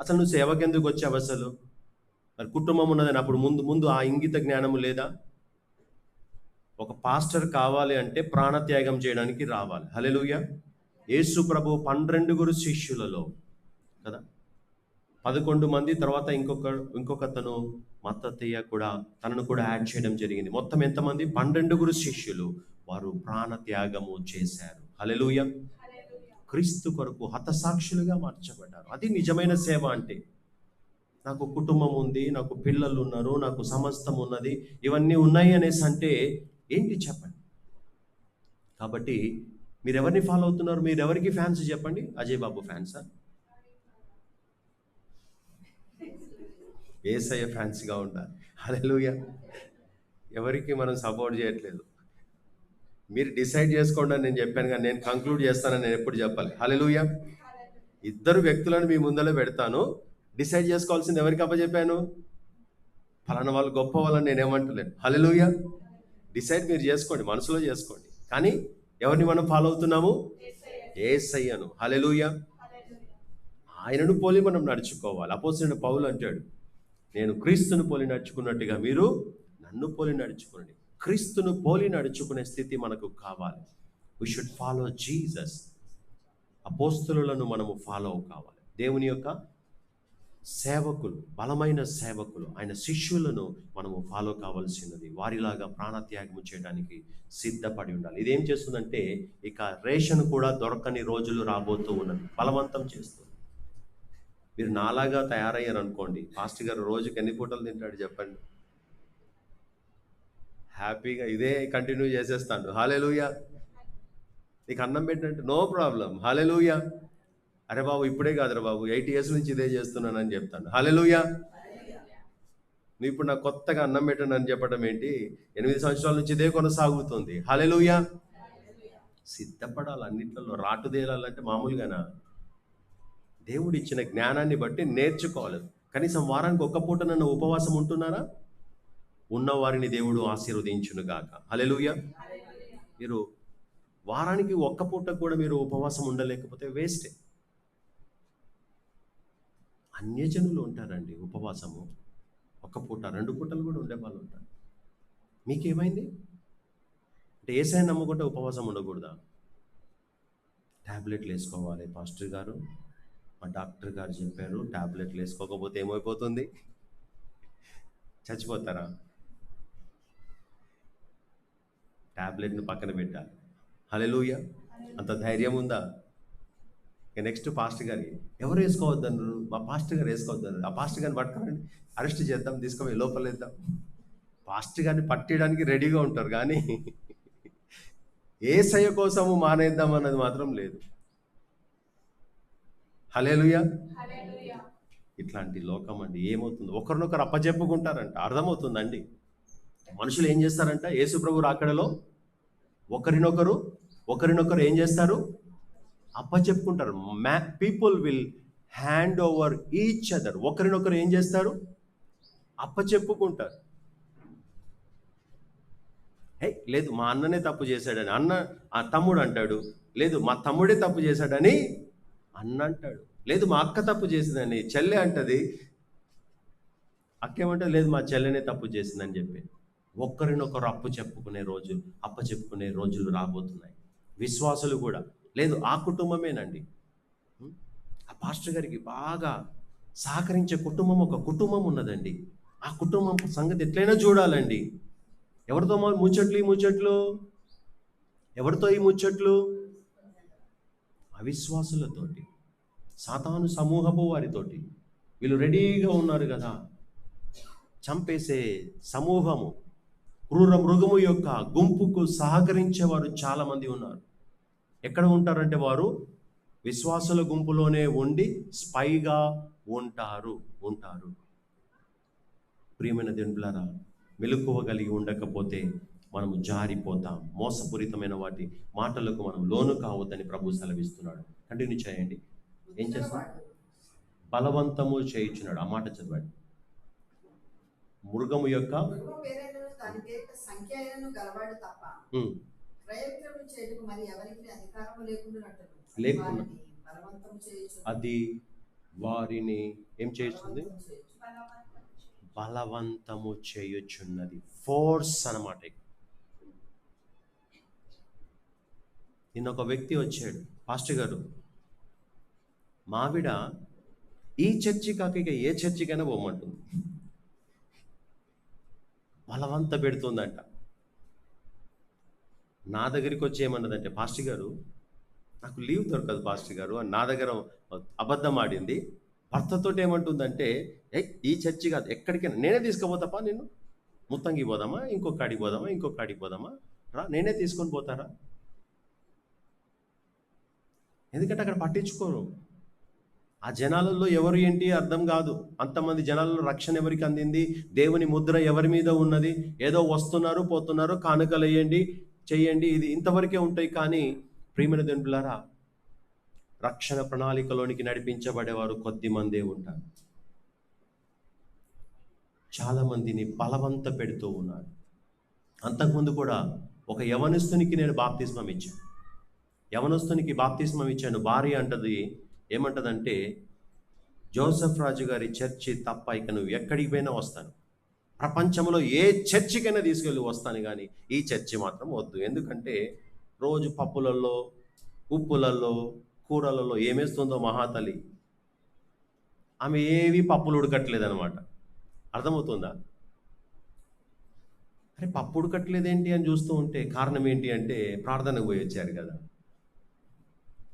S1: అసలు నువ్వు సేవకి ఎందుకు వచ్చావు అసలు? మరి కుటుంబం ఉన్నదని అప్పుడు ముందు ముందు ఆ ఇంగిత జ్ఞానము లేదా? ఒక పాస్టర్ కావాలి అంటే ప్రాణత్యాగం చేయడానికి రావాలి. హల్లెలూయా. యేసు ప్రభు 12 శిష్యులలో కదా, 11 మంది, తర్వాత ఇంకొకతను మత్తతయ్య కూడా, తనను కూడా యాడ్ చేయడం జరిగింది. మొత్తం ఎంతమంది? 12 శిష్యులు. వారు ప్రాణత్యాగము చేశారు. హల్లెలూయా. క్రీస్తు కొరకు హతసాక్షులుగా మార్చబడ్డారు. అది నిజమైన సేవ అంటే. నాకు కుటుంబం ఉంది, నాకు పిల్లలు ఉన్నారు, నాకు సమస్తం ఉన్నది, ఇవన్నీ ఉన్నాయి అనేసి అంటే ఏంటి చెప్పండి? కాబట్టి మీరు ఎవరిని ఫాలో అవుతున్నారు? మీరు ఎవరికి ఫ్యాన్స్ చెప్పండి? అజయ్ బాబు ఫ్యాన్సా? యేసయ్య ఫ్యాన్స్గా ఉండాలి. హల్లెలూయా. ఎవరికి మనం సపోర్ట్ చేయట్లేదు. మీరు డిసైడ్ చేసుకోండి అని నేను చెప్పాను, కానీ నేను కంక్లూడ్ చేస్తానని నేను ఎప్పుడు చెప్పాలి. హల్లెలూయా. ఇద్దరు వ్యక్తులను మీ ముందర పెడతాను, డిసైడ్ చేసుకోవాల్సింది ఎవరికి అప్పచెప్పాను? ఫలానా వాళ్ళు గొప్ప వాళ్ళని నేను ఏమంటలేను. హల్లెలూయా. డిసైడ్ మీరు చేసుకోండి, మనసులో చేసుకోండి. కానీ ఎవరిని మనం ఫాలో అవుతున్నాము? యేసయ్యను. హల్లెలూయా. ఆయనను పోలి మనం నడుచుకోవాలి. అపోస్తలుడైన పౌలు అంటాడు, నేను క్రీస్తును పోలి నడుచుకున్నట్టుగా మీరు నన్ను పోలి నడుచుకోండి. క్రీస్తును పోలి నడుచుకునే స్థితి మనకు కావాలి. We should follow Jesus. అపోస్తలులను మనము ఫాలో కావాలి. దేవుని యొక్క సేవకులు, బలమైన సేవకులు, ఆయన శిష్యులను మనము ఫాలో కావాల్సినది. వారిలాగా ప్రాణత్యాగం చేయడానికి సిద్ధపడి ఉండాలి. ఇదేం చేస్తుందంటే, ఇక రేషన్ కూడా దొరకని రోజులు రాబోతూ ఉన్నది. బలవంతం చేస్తుంది. మీరు నాలాగా తయారయ్యారు అనుకోండి, పాస్టర్ గారు రోజుకి ఎన్ని పూటలు తింటాడు చెప్పండి? హ్యాపీగా ఇదే కంటిన్యూ చేసేస్తాను. హల్లెలూయా. నీకు అన్నం పెట్టినట్టు నో ప్రాబ్లం. హల్లెలూయా. అరే బాబు ఇప్పుడే కాదురా బాబు, 8 years నుంచి ఇదే చేస్తున్నానని చెప్తాను. హల్లెలూయా. నువ్వు ఇప్పుడు నాకు కొత్తగా అన్నం పెట్టండి అని చెప్పడం ఏంటి? 8 సంవత్సరాల నుంచి ఇదే కొనసాగుతుంది. హల్లెలూయా. సిద్ధపడాలి. అన్నిట్లలో రాటుదేలాలంటే మామూలుగానా? దేవుడు ఇచ్చిన జ్ఞానాన్ని బట్టి నేర్చుకోవాలి. కనీసం వారానికి ఒక్క పూట నన్ను ఉపవాసం ఉంటున్నారా? ఉన్న వారిని దేవుడు ఆశీర్వదించును గాక. హల్లెలూయా. మీరు వారానికి ఒక్క పూట కూడా మీరు ఉపవాసం ఉండలేకపోతే వేస్టే. అన్యజనులు ఉంటారండి ఉపవాసము, ఒక్క పూట 2 పూటలు కూడా ఉండే వాళ్ళు ఉంటారు. మీకేమైంది? అంటే యేసయ్యను నమ్ముకుంటే ఉపవాసం ఉండకూడదా? ట్యాబ్లెట్లు వేసుకోవాలి పాస్టర్ గారు, మా డాక్టర్ గారు చెప్పారు, ట్యాబ్లెట్లు వేసుకోకపోతే ఏమైపోతుంది? చచ్చిపోతారా? ట్యాబ్లెట్ని పక్కన పెట్టాలి. హల్లెలూయా. అంత ధైర్యం ఉందా? ఇక నెక్స్ట్ పాస్టర్ గారి ఎవరు వేసుకోవద్దన్నారు? మా పాస్టర్ గారు వేసుకోవద్దన్నారు. ఆ పాస్టర్ గారిని పట్టుకోండి, అరెస్ట్ చేద్దాం, తీసుకుపోయి లోపల వేద్దాం. పాస్టర్ గారిని పట్టేయడానికి రెడీగా ఉంటారు, కానీ యేసయ్య కోసము మానేద్దాం అన్నది మాత్రం లేదు. హల్లెలూయా. ఇట్లాంటి లోకం అండి. ఏమవుతుంది? ఒకరినొకరు అప్పచెప్పుకుంటారంట. అర్థమవుతుందండి? మనుషులు ఏం చేస్తారంట? యేసు ప్రభు రాకడలో ఒకరినొకరు ఏం చేస్తారు? అప్పచెప్పుకుంటారు. People will hand over each other. ఒకరినొకరు ఏం చేస్తారు? అప్పచెప్పుకుంటారు. లేదు మా అన్ననే తప్పు చేశాడని ఆ తమ్ముడు అంటాడు. లేదు మా తమ్ముడే తప్పు చేశాడని అన్న అంటాడు. లేదు మా అక్క తప్పు చేసిందని చెల్లె అంటది. అక్క ఏమంటే లేదు మా చెల్లెనే తప్పు చేసిందని చెప్పి ఒకరినొకరు అప్పచెప్పుకునే రోజులు రాబోతున్నాయి. విశ్వాసులు కూడా లేదు, ఆ కుటుంబమేనండి. ఆ పాస్టర్ గారికి బాగా సహకరించే కుటుంబం, ఒక కుటుంబం ఉన్నదండి. ఆ కుటుంబం సంగతి ఎట్లయినా చూడాలండి. ఎవరితో ముచ్చట్లు? ఎవరితో ఈ ముచ్చట్లు? అవిశ్వాసులతోటి, సాతాను సమూహపు వారితోటి. వీళ్ళు రెడీగా ఉన్నారు కదా, చంపేసే సమూహము, క్రూర మృగము యొక్క గుంపుకు సహకరించేవారు చాలా మంది ఉన్నారు. ఎక్కడ ఉంటారంటే వారు విశ్వాసుల గుంపులోనే ఉండి స్పైగా ఉంటారు. ప్రియమైన దేవులారా, మెలకువ కలిగి ఉండకపోతే మనము జారిపోతాం. మోసపూరితమైన వాటి మాటలకు మనం లోను కావద్దని ప్రభు సెలవిస్తున్నాడు. కంటిన్యూ చేయండి. ఏం చేస్తాం? బలవంతము చేయించున్నాడు. ఆ మాట చదవండి. మృగము యొక్క లేకుండా అది వారిని ఏం చేస్తుంది? బలవంతము చేయుచున్నది. ఫోర్స్ అన్నమాట. నిన్న ఒక వ్యక్తి వచ్చాడు, పాస్టర్ గారు మావిడ ఈ చర్చి కాక ఇక ఏ చర్చికైనా పోమంటుంది, బలవంత పెడుతుందంట. నా దగ్గరికి వచ్చి ఏమన్నదంటే, పాస్టర్ గారు నాకు లీవ్ దొరకదు పాస్టర్ గారు అని నా దగ్గర అబద్ధం ఆడింది. భర్తతో ఏమంటుందంటే, ఈ చర్చి కాదు ఎక్కడికైనా నేనే తీసుకుపోతాపా, నిన్ను ముత్తంగి పోదామా, ఇంకొక కాడికి పోదామా, ఇంకొక కాడికి పోదామా, రా నేనే తీసుకొని పోతారా. ఎందుకంటే అక్కడ పట్టించుకోరు. ఆ జనాలలో ఎవరు ఏంటి అర్థం కాదు. అంతమంది జనాలలో రక్షణ ఎవరికి అందింది, దేవుని ముద్ర ఎవరి మీద ఉన్నది, ఏదో వస్తున్నారు పోతున్నారు, కానుకలు వేయండి చెయ్యండి, ఇది ఇంతవరకే ఉంటాయి. కానీ ప్రియమైన దేవులారా, రక్షణ ప్రణాళికలోనికి నడిపించబడేవారు కొద్ది మందే ఉంటారు. చాలా మందిని బలవంత పెడుతూ ఉన్నారు. అంతకుముందు కూడా ఒక యవనస్తునికి నేను బాప్తిస్మం ఇచ్చాను. యవనస్తునికి బాప్తిస్మం ఇచ్చాను. భార్య అంటది, ఏమంటదంటే, జోసెఫ్ రాజు గారి చర్చి తప్ప ఇక నువ్వు ఎక్కడికి పోయినా వస్తాను, ప్రపంచంలో ఏ చర్చికైనా తీసుకెళ్ళి వస్తాను, కానీ ఈ చర్చి మాత్రం వద్దు. ఎందుకంటే రోజు పప్పులలో ఉప్పులలో కూరలలో ఏమేస్తుందో మహాతల్లి, ఆమె ఏవి పప్పులు ఉడకట్లేదనమాట. అర్థమవుతుందా? అరే పప్పు ఉడకట్లేదేంటి అని చూస్తూ ఉంటే కారణం ఏంటి అంటే, ప్రార్థనకు పోయి వచ్చారు కదా,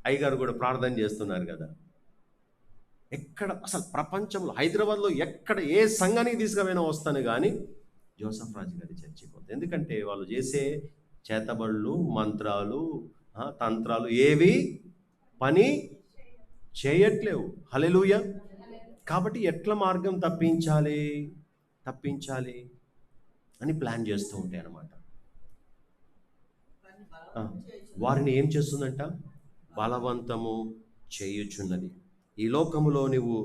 S1: అయ్యగారు కూడా ప్రార్థన చేస్తున్నారు కదా. ఎక్కడ అసలు ప్రపంచంలో హైదరాబాద్లో ఎక్కడ ఏ సంఘానికి తీసుకుపోయినా వస్తాను, కానీ జోసెఫ్ రాజు గారి చర్చికి పోతుంది. ఎందుకంటే వాళ్ళు చేసే చేతబడులు, మంత్రాలు, తంత్రాలు ఏవి పని చేయట్లేవు. హల్లెలూయా. కాబట్టి ఎట్లా మార్గం తప్పించాలి అని ప్లాన్ చేస్తూ ఉంటాయి అన్నమాట. వారిని ఏం చేస్తుందంట? బలవంతము చేయుచున్నది. ఈ లోకములో నువ్వు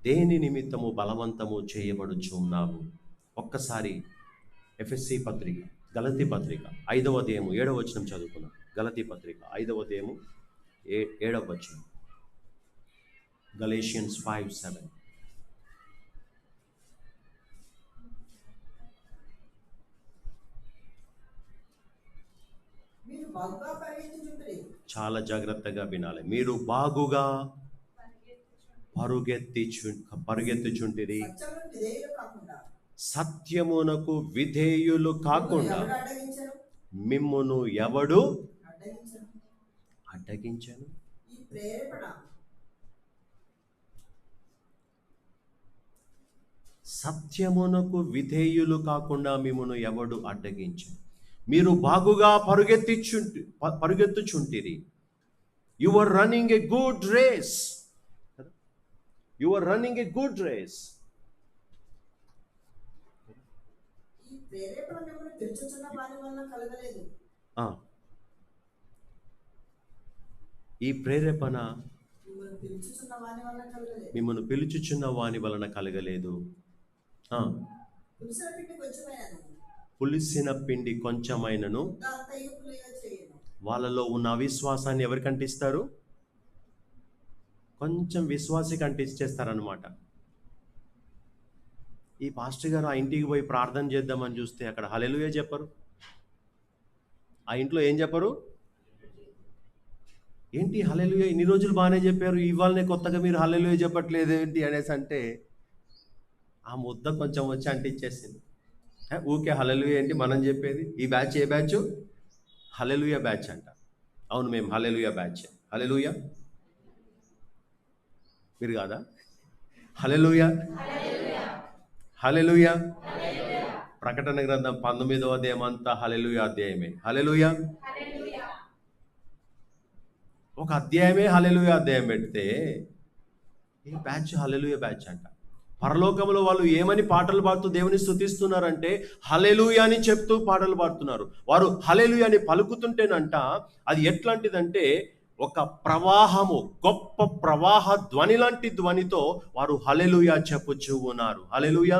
S1: దేని నిమిత్తము బలవంతము చేయబడుచున్నావు? ఒక్కసారి ఎఫ్ఎస్సి పత్రిక, గలతీ పత్రిక 5వ అధ్యాయము 7వ వచనం చదువుకున్నాం. గలతీ పత్రిక 5వ అధ్యాయము 7వ వచనం. గలేషియన్స్ 5:7. చాలా జాగ్రత్తగా వినాలి. మీరు బాగుగా పరుగెత్తుచుంటిరి, సత్యమునకు విధేయులు కాకుండా మిమ్మును ఎవడు అడ్డగించను? సత్యమునకు విధేయులు కాకుండా మిమ్మును ఎవడు అడ్డగించను? మీరు బాగుగా పరుగెత్తుచుంటిరి. You are running a good race. You are running a good race. ఈ ప్రేరేపణ మిమ్మల్ని పిలుచుచున్న వాని వలన కలగలేదు. పులిసిన పిండి కొంచెమైనను వాళ్ళలో ఉన్న అవిశ్వాసాన్ని ఎవరికి అంటిస్తారు? కొంచెం విశ్వాసికి అంటించేస్తారనమాట. ఈ పాస్టర్ గారు ఆ ఇంటికి పోయి ప్రార్థన చేద్దామని చూస్తే అక్కడ హల్లెలూయా చెప్పరు. ఆ ఇంట్లో ఏం చెప్పరు? ఏంటి హల్లెలూయా, ఇన్ని రోజులు బాగానే చెప్పారు, ఇవాళనే కొత్తగా మీరు హల్లెలూయా చెప్పట్లేదు ఏంటి అనేసి అంటే, ఆ ముద్ద కొంచెం వచ్చి అంటించేసింది. ఊకే హల్లెలూయా ఏంటి మనం చెప్పేది? ఈ బ్యాచ్ ఏ బ్యాచ్? హల్లెలూయా బ్యాచ్ అంట. అవును, మేము హల్లెలూయా బ్యాచ్. హల్లెలూయా మీరు కాదా? హల్లెలూయా, హల్లెలూయా. ప్రకటన గ్రంథం 19వ అధ్యాయం అంతా హల్లెలూయా అధ్యాయమే. హల్లెలూయా. ఒక అధ్యాయమే హల్లెలూయా అధ్యాయం పెడితే ఈ బ్యాచ్ హల్లెలూయా బ్యాచ్ అంట. పరలోకంలో వాళ్ళు ఏమని పాటలు పాడుతూ దేవుని స్తుతిస్తున్నారంటే హల్లెలూయా అని చెప్తూ పాటలు పాడుతున్నారు. వారు హల్లెలూయా అని పలుకుతుంటేనంట అది ఎట్లాంటిదంటే ఒక ప్రవాహము, గొప్ప ప్రవాహ ధ్వని లాంటి ధ్వనితో వారు హల్లెలూయా చెప్పుచూ ఉన్నారు. హల్లెలూయా.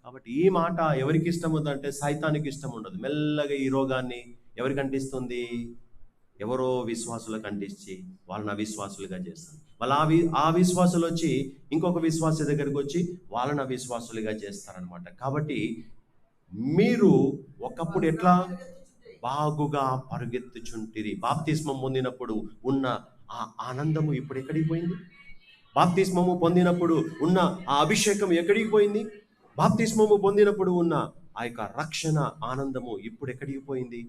S1: కాబట్టి ఈ మాట ఎవరికి ఇష్టం ఉందంటే సైతానికి ఇష్టం ఉండదు. మెల్లగా ఈ రోగాన్ని, ఎవరికి అంటిస్తుంది? ఎవరో విశ్వాసులకు అంటించి వాళ్ళని అవిశ్వాసులుగా చేస్తారు. వాళ్ళు ఆ విశ్వాసులు వచ్చి ఇంకొక విశ్వాస దగ్గరికి వచ్చి వాళ్ళని అవిశ్వాసులుగా చేస్తారనమాట. కాబట్టి మీరు ఒకప్పుడు ఎట్లా బాగుగా పరుగెత్తుచుంటిరి. బాప్తిస్మం పొందినప్పుడు ఉన్న ఆ ఆనందము ఇప్పుడు ఎక్కడికి పోయింది? బాప్తిస్మము పొందినప్పుడు ఉన్న ఆ అభిషేకం ఎక్కడికి పోయింది? బాప్తిస్మము పొందినప్పుడు ఉన్న ఆ యొక్క రక్షణ ఆనందము ఇప్పుడు ఎక్కడికి పోయింది?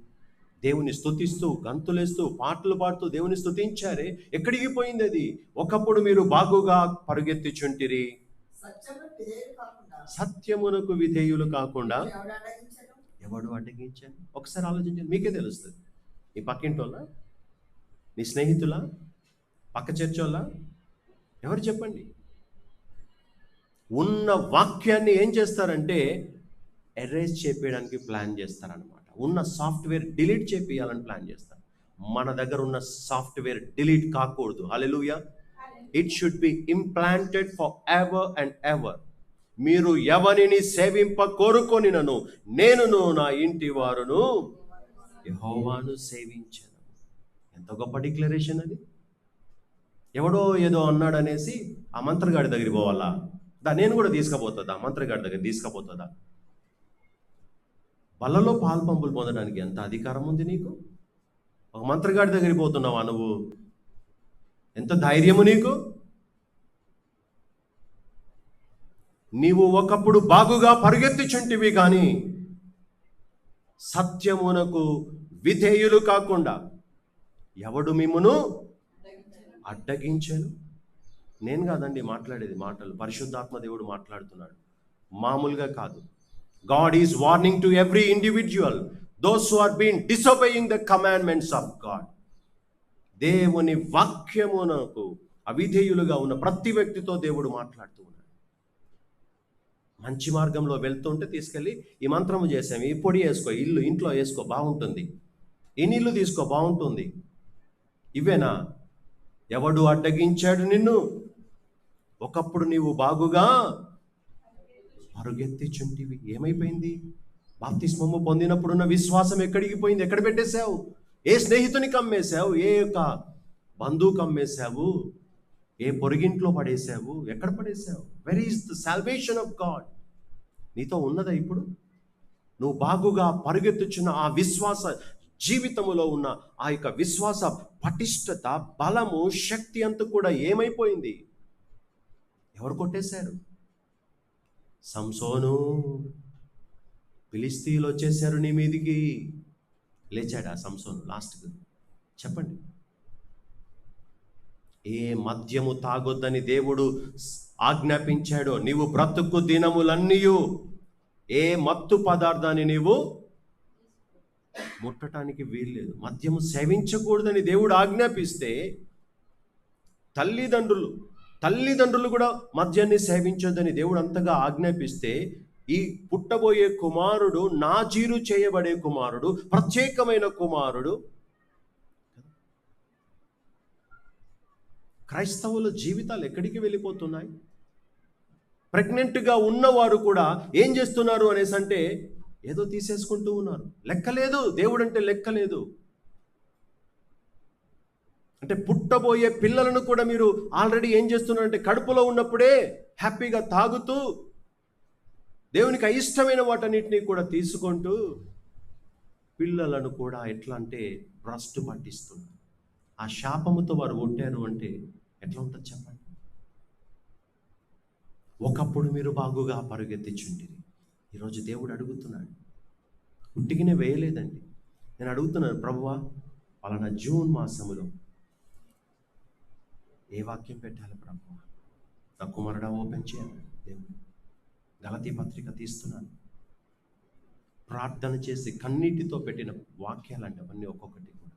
S1: దేవుని స్తుతిస్తూ గంతులేస్తూ పాటలు పాడుతూ దేవుని స్తుతించారే, ఎక్కడికి పోయింది అది? ఒకప్పుడు మీరు బాగుగా పరుగెత్తుచుంటిరి, సత్యమునకు విధేయులు కాకుండా ఎవడు అడ్డగించాను? ఒకసారి ఆలోచించండి, మీకే తెలుస్తుంది. నీ పక్కింటోళ్ళ, నీ స్నేహితుల, పక్క చర్చోళ్ళ, ఎవరు చెప్పండి? ఉన్న వాక్యాన్ని ఏం చేస్తారంటే ఎరేజ్ చేపించడానికి ప్లాన్ చేస్తారనమాట. ఉన్న సాఫ్ట్వేర్ డిలీట్ చేపియాలని ప్లాన్ చేస్తారు. మన దగ్గర ఉన్న సాఫ్ట్వేర్ డిలీట్ కాకూడదు. హల్లెలూయా. It should be implanted for ever and ever. మీరు ఎవరిని సేవింప కోరుకొనినను నేనును నా ఇంటి వారును యెహోవాను సేవించను. ఎంత గొప్ప డిక్లరేషన్ అది! ఎవడో ఏదో అన్నాడు అనేసి ఆ మంత్రగాడి దగ్గరికి పోవాలా? నేను కూడా తీసుకుపోతుందా? మంత్రగాడి దగ్గర తీసుకుపోతుందా? బల్లలో పాలు పంపులు పొందడానికి ఎంత అధికారం ఉంది నీకు? ఒక మంత్రగాడి దగ్గరికి పోతున్నావా నువ్వు? ఎంత ధైర్యము నీకు? నీవు ఒకప్పుడు బాగుగా పరుగెత్తుచుంటివి కానీ సత్యమునకు విధేయులు కాకుండా ఎవడు మిమ్మును అడ్డగించెను? నేను కాదండి మాట్లాడేది, మాటలు పరిశుద్ధాత్మ దేవుడు మాట్లాడుతున్నాడు, మామూలుగా కాదు. God is warning to every individual, those who are being disobeying the commandments of God. దేవుని వాక్యమునకు అవిధేయులుగా ఉన్న ప్రతి వ్యక్తితో దేవుడు మాట్లాడుతూ ఉన్నాడు. మంచి మార్గంలో వెళ్తుంటే తీసుకెళ్ళి ఈ మంత్రము చేసాము, ఈ పొడి వేసుకో, ఇంట్లో వేసుకో బాగుంటుంది, ఈ నీళ్లు తీసుకో బాగుంటుంది. ఇవేనా? ఎవడు అడ్డగించాడు నిన్ను? ఒకప్పుడు నీవు బాగుగా పరుగెత్తిచుంటివి. ఏమైపోయింది? బాప్తిస్మము పొందినప్పుడున్న విశ్వాసం ఎక్కడికి పోయింది? ఎక్కడ పెట్టేశావు? ఏ స్నేహితునికి అమ్మేశావు? ఏ యొక్క బంధువుకి అమ్మేశావు? ఏ పొరుగింట్లో పడేశావు? ఎక్కడ పడేశావు? Where is the salvation of God? నీతో ఉన్నదా ఇప్పుడు? నువ్వు బాగుగా పరుగెత్తుచున్న ఆ విశ్వాస జీవితములో ఉన్న ఆ యొక్క విశ్వాస పటిష్టత, బలము, శక్తి అంతా కూడా ఏమైపోయింది? ఎవరు కొట్టేశారు? సంసోను, ఫిలిస్తీయులు వచ్చేసారు నీ మీదికి. లేచాడా సంసోను లాస్ట్కి? చెప్పండి. ఏ మద్యము తాగొద్దని దేవుడు ఆజ్ఞాపించాడో నీవు బ్రతుకు దినములన్నీయు ఏ మత్తు పదార్థాన్ని నీవు ముట్టడానికి వీల్లేదు. మద్యము సేవించకూడదని దేవుడు ఆజ్ఞాపిస్తే తల్లిదండ్రులు కూడా మద్యాన్ని సేవించొద్దని దేవుడు అంతగా ఆజ్ఞాపిస్తే ఈ పుట్టబోయే కుమారుడు నాజీరు చేయబడే కుమారుడు, ప్రత్యేకమైన కుమారుడు. క్రైస్తవుల జీవితాలు ఎక్కడికి వెళ్ళిపోతున్నాయి? ప్రెగ్నెంట్గా ఉన్నవారు కూడా ఏం చేస్తున్నారు అనేసి అంటే ఏదో తీసేసుకుంటూ ఉన్నారు. లెక్కలేదు, దేవుడు అంటే లెక్కలేదు. అంటే పుట్టబోయే పిల్లలను కూడా మీరు ఆల్రెడీ ఏం చేస్తున్నారంటే కడుపులో ఉన్నప్పుడే హ్యాపీగా తాగుతూ దేవునికి అయిష్టమైన వాటన్నిటిని కూడా తీసుకుంటూ పిల్లలను కూడా ఎట్లా అంటే భ్రష్టు పట్టిస్తున్నారు. ఆ శాపముతో వారు కొట్టారు అంటే ఎట్లా ఉంటుంది చెప్పండి? ఒకప్పుడు మీరు బాగుగా పరుగెత్తిచుంటిరి. ఈరోజు దేవుడు అడుగుతున్నాడు, ఉట్టిగినే వేయలేదండి. నేను అడుగుతున్నాను, ప్రభువా పలానా జూన్ మాసములో ఏ వాక్యం పెట్టాలి ప్రభువా? నా కుమారుడా ఓపెన్ చేయాలి. దేవుడు గలతీ పత్రిక తీస్తున్నాను, ప్రార్థన చేసి కన్నీటితో పెట్టిన వాక్యాలంటే అవన్నీ ఒక్కొక్కటి కూడా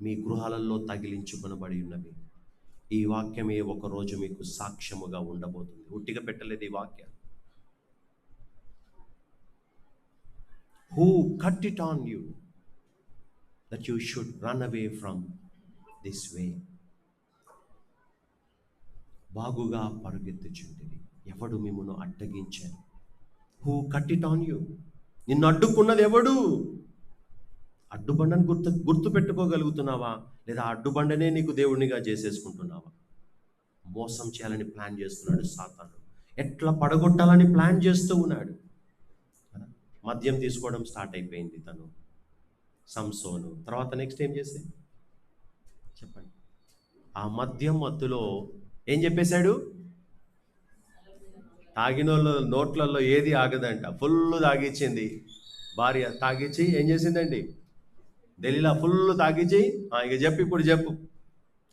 S1: మీ గృహాలలో తగిలించుకొనబడి ఉన్నవి. ఈ వాక్యమే ఒకరోజు మీకు సాక్ష్యముగా ఉండబోతుంది. ఉట్టిగా పెట్టలేదు ఈ వాక్యం. Who cut it on you that you should run away from this way? బాగుగా పరుగెత్తుచుంటిరి, ఎవడు మిమ్మును అడ్డగించారు? Who cut it on you? నిన్ను అడ్డుకున్నది ఎవడు? అడ్డుబండను గుర్తు పెట్టుకోగలుగుతున్నావా? లేదా అడ్డుబండనే నీకు దేవుడినిగా చేసేసుకుంటున్నావా? మోసం చేయాలని ప్లాన్ చేస్తున్నాడు సాతాను. ఎట్లా పడగొట్టాలని ప్లాన్ చేస్తూ ఉన్నాడు. మద్యం తీసుకోవడం స్టార్ట్ అయిపోయింది తను, సంసోను. తర్వాత నెక్స్ట్ ఏం చేసే చెప్పండి. ఆ మద్యం మత్తులో ఏం చెప్పేశాడు? తాగినోళ్ళ నోట్లలో ఏది ఆగదంట. ఫుల్ తాగిచ్చింది భార్య. తాగిచ్చి ఏం చేసిందండి? ఢిల్లీలో ఫుల్ తాగిచ్చి ఇక చెప్పు, ఇప్పుడు చెప్పు.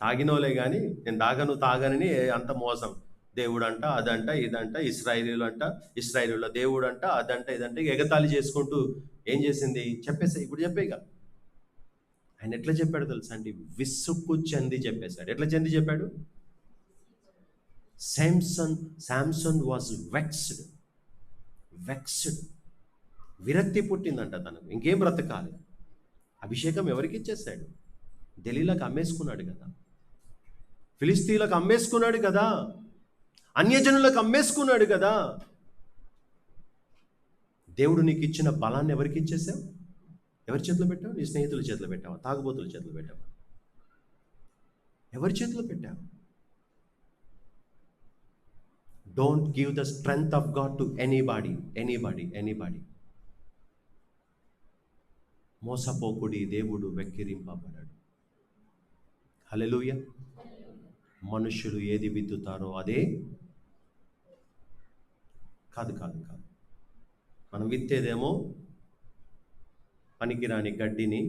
S1: తాగినోలే కానీ నేను తాగనని అంత మోసం. దేవుడు అంట, అదంట, ఇదంట, ఇస్రాయేలీలు అంట, ఇస్రాయేలీల దేవుడు అంట, అదంట, ఇదంట, ఎగతాళి చేసుకుంటూ ఏం చేసింది? చెప్పేసా, ఇప్పుడు చెప్పేగా. ఆయన ఎట్లా చెప్పాడు తెలుసా అండి? విసుక్కు చెంది చెప్పేశాడు. ఎట్లా చెంది చెప్పాడు? Samson was vexed. విరక్తి పుట్టిందంట తనకు. ఇంకేం బ్రతకాలి? అభిషేకం ఎవరికి ఇచ్చేసాడు? ఢిల్లీలకు అమ్మేసుకున్నాడు కదా, ఫిలిస్తీన్లకు అమ్మేసుకున్నాడు కదా, అన్యజనులకు అమ్మేసుకున్నాడు కదా. దేవుడు నీకు ఇచ్చిన బలాన్ని ఎవరికి ఇచ్చేసావు? ఎవరి చేతిలో పెట్టావు? నీ స్నేహితుల చేతిలో పెట్టావా? తాగుబోతుల చేతిలో పెట్టావా? ఎవరి చేతిలో పెట్టావు? Don't give the strength of God to anybody. మోసపోకుడి, దేవుడు వెక్కిరింపబడాడు. హల్లెలూయా. మనుషులు ఏది విత్తుతారో అదే. కాదు. మనం విత్తేదేమో పనికిరాని గడ్డిని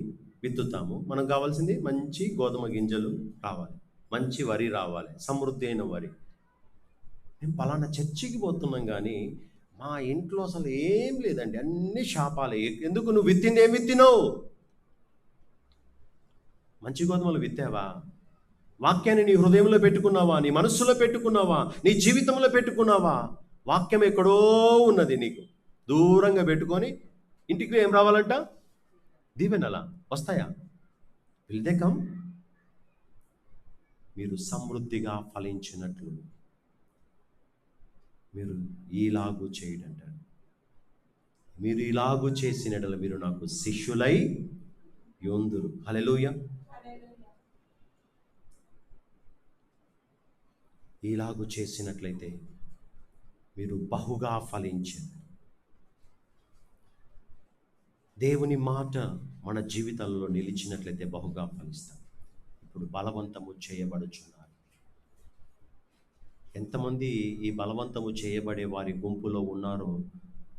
S1: విత్తుతాము. మనకు కావాల్సింది మంచి గోధుమ గింజలు రావాలి, మంచి వరి రావాలి, సమృద్ధి అయిన వరి. మేము పలానా చర్చికి పోతున్నాం కానీ మా ఇంట్లో అసలు ఏం లేదండి, అన్ని శాపాలే. ఎందుకు? నువ్వు విత్తింది ఏం విత్తినావు? మంచి గోధుమలు విత్తావా? వాక్యాన్ని నీ హృదయంలో పెట్టుకున్నావా? నీ మనస్సులో పెట్టుకున్నావా? నీ జీవితంలో పెట్టుకున్నావా? వాక్యం ఎక్కడో ఉన్నది, నీకు దూరంగా పెట్టుకొని ఇంటికి ఏం రావాలంట? దీవెనలా వస్తాయా? Will they come? మీరు సమృద్ధిగా ఫలించినట్లు మీరు ఈలాగు చేయడంట. మీరు ఇలాగు చేసిన యెడల మీరు నాకు శిష్యులై యుందురు. హల్లెలూయా. ఇలాగు చేసినట్లయితే మీరు బహుగా ఫలించారు. దేవుని మాట మన జీవితంలో నిలిచినట్లయితే బహుగా ఫలిస్తాం. ఇప్పుడు బలవంతము చేయబడుచున్నారు. ఎంతమంది ఈ బలవంతము చేయబడే వారి గుంపులో ఉన్నారో?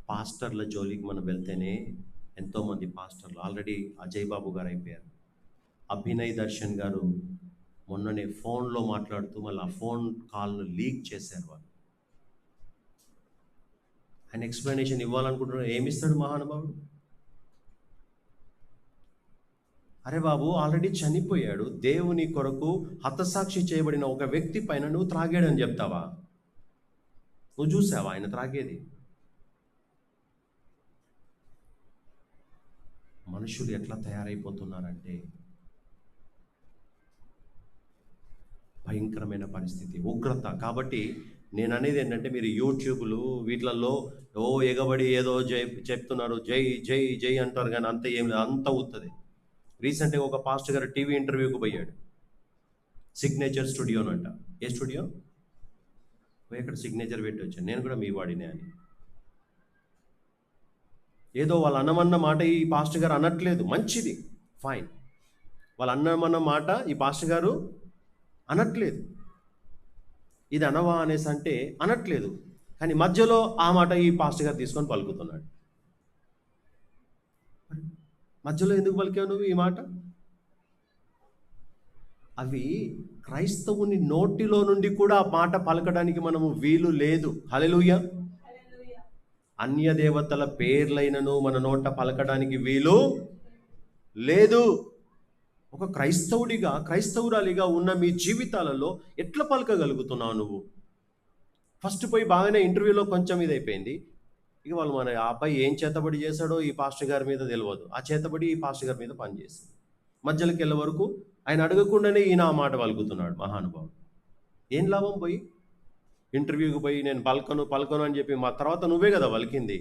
S1: పాస్టర్ల జోలికి మనం వెళ్తేనే ఎంతోమంది పాస్టర్లు ఆల్రెడీ అజయ్ బాబు గారు అయిపోయారు. అభినయ్ దర్శన్ గారు మొన్ననే ఫోన్లో మాట్లాడుతూ మళ్ళీ ఆ ఫోన్ కాల్ను లీక్ చేశారు వాళ్ళు. ఆయన ఎక్స్ప్లెనేషన్ ఇవ్వాలనుకుంటున్నారు. ఏమిస్తాడు మహానుభావుడు? అరే బాబు, ఆల్రెడీ చనిపోయాడు. దేవుని కొరకు హతసాక్షి చేయబడిన ఒక వ్యక్తి పైన నువ్వు త్రాగాడని చెప్తావా? నువ్వు చూసావా ఆయన త్రాగేది? మనుషులు ఎట్లా తయారైపోతున్నారంటే భయంకరమైన పరిస్థితి, ఉగ్రత. కాబట్టి నేను అనేది ఏంటంటే, మీరు యూట్యూబ్లు వీటిలలో ఎగబడి ఏదో చెప్తున్నారు, జై జై జై అంటారు, కానీ అంత ఏం లేదు, అంత అవుతుంది. రీసెంట్గా ఒక పాస్టర్ గారు టీవీ ఇంటర్వ్యూకి పోయాడు. సిగ్నేచర్ స్టూడియోనంట. ఏ స్టూడియో? ఎక్కడ సిగ్నేచర్ పెట్టి వచ్చాను, నేను కూడా మీ వాడినే అని. ఏదో వాళ్ళు అన్నమన్న మాట ఈ పాస్టర్ గారు అనట్లేదు, మంచిది, ఫైన్. వాళ్ళు అన్నమన్న మాట ఈ పాస్టర్ గారు అనట్లేదు. ఇది అనవా అనేసి అంటే అనట్లేదు, కానీ మధ్యలో ఆ మాట ఈ పాస్టర్ గారు తీసుకొని పలుకుతున్నాడు. మధ్యలో ఎందుకు పలికావు నువ్వు ఈ మాట? అవి క్రైస్తవుని నోటిలో నుండి కూడా ఆ మాట పలకడానికి మనము వీలు లేదు. హల్లెలూయా. అన్య దేవతల పేర్లైనను మన నోట పలకడానికి వీలు లేదు. ఒక క్రైస్తవురాలిగా ఉన్న మీ జీవితాలలో ఎట్లా పలకగలుగుతున్నావు నువ్వు? ఫస్ట్ పోయి బాగానే ఇంటర్వ్యూలో కొంచెం ఇదైపోయింది. ఇక వాళ్ళు మన అబ్బాయి ఏం చేతబడి చేశాడో ఈ పాస్టర్ గారి మీద తెలియదు. ఆ చేతబడి ఈ పాస్టర్ గారి మీద పనిచేసింది. మధ్యలోకి వెళ్ళే వరకు ఆయన అడగకుండానే ఈయన ఆ మాట పలుకుతున్నాడు మహానుభావుడు. ఏం లాభం? పోయి ఇంటర్వ్యూకి పోయి నేను పలకను అని చెప్పి మా తర్వాత నువ్వే కదా పలికింది.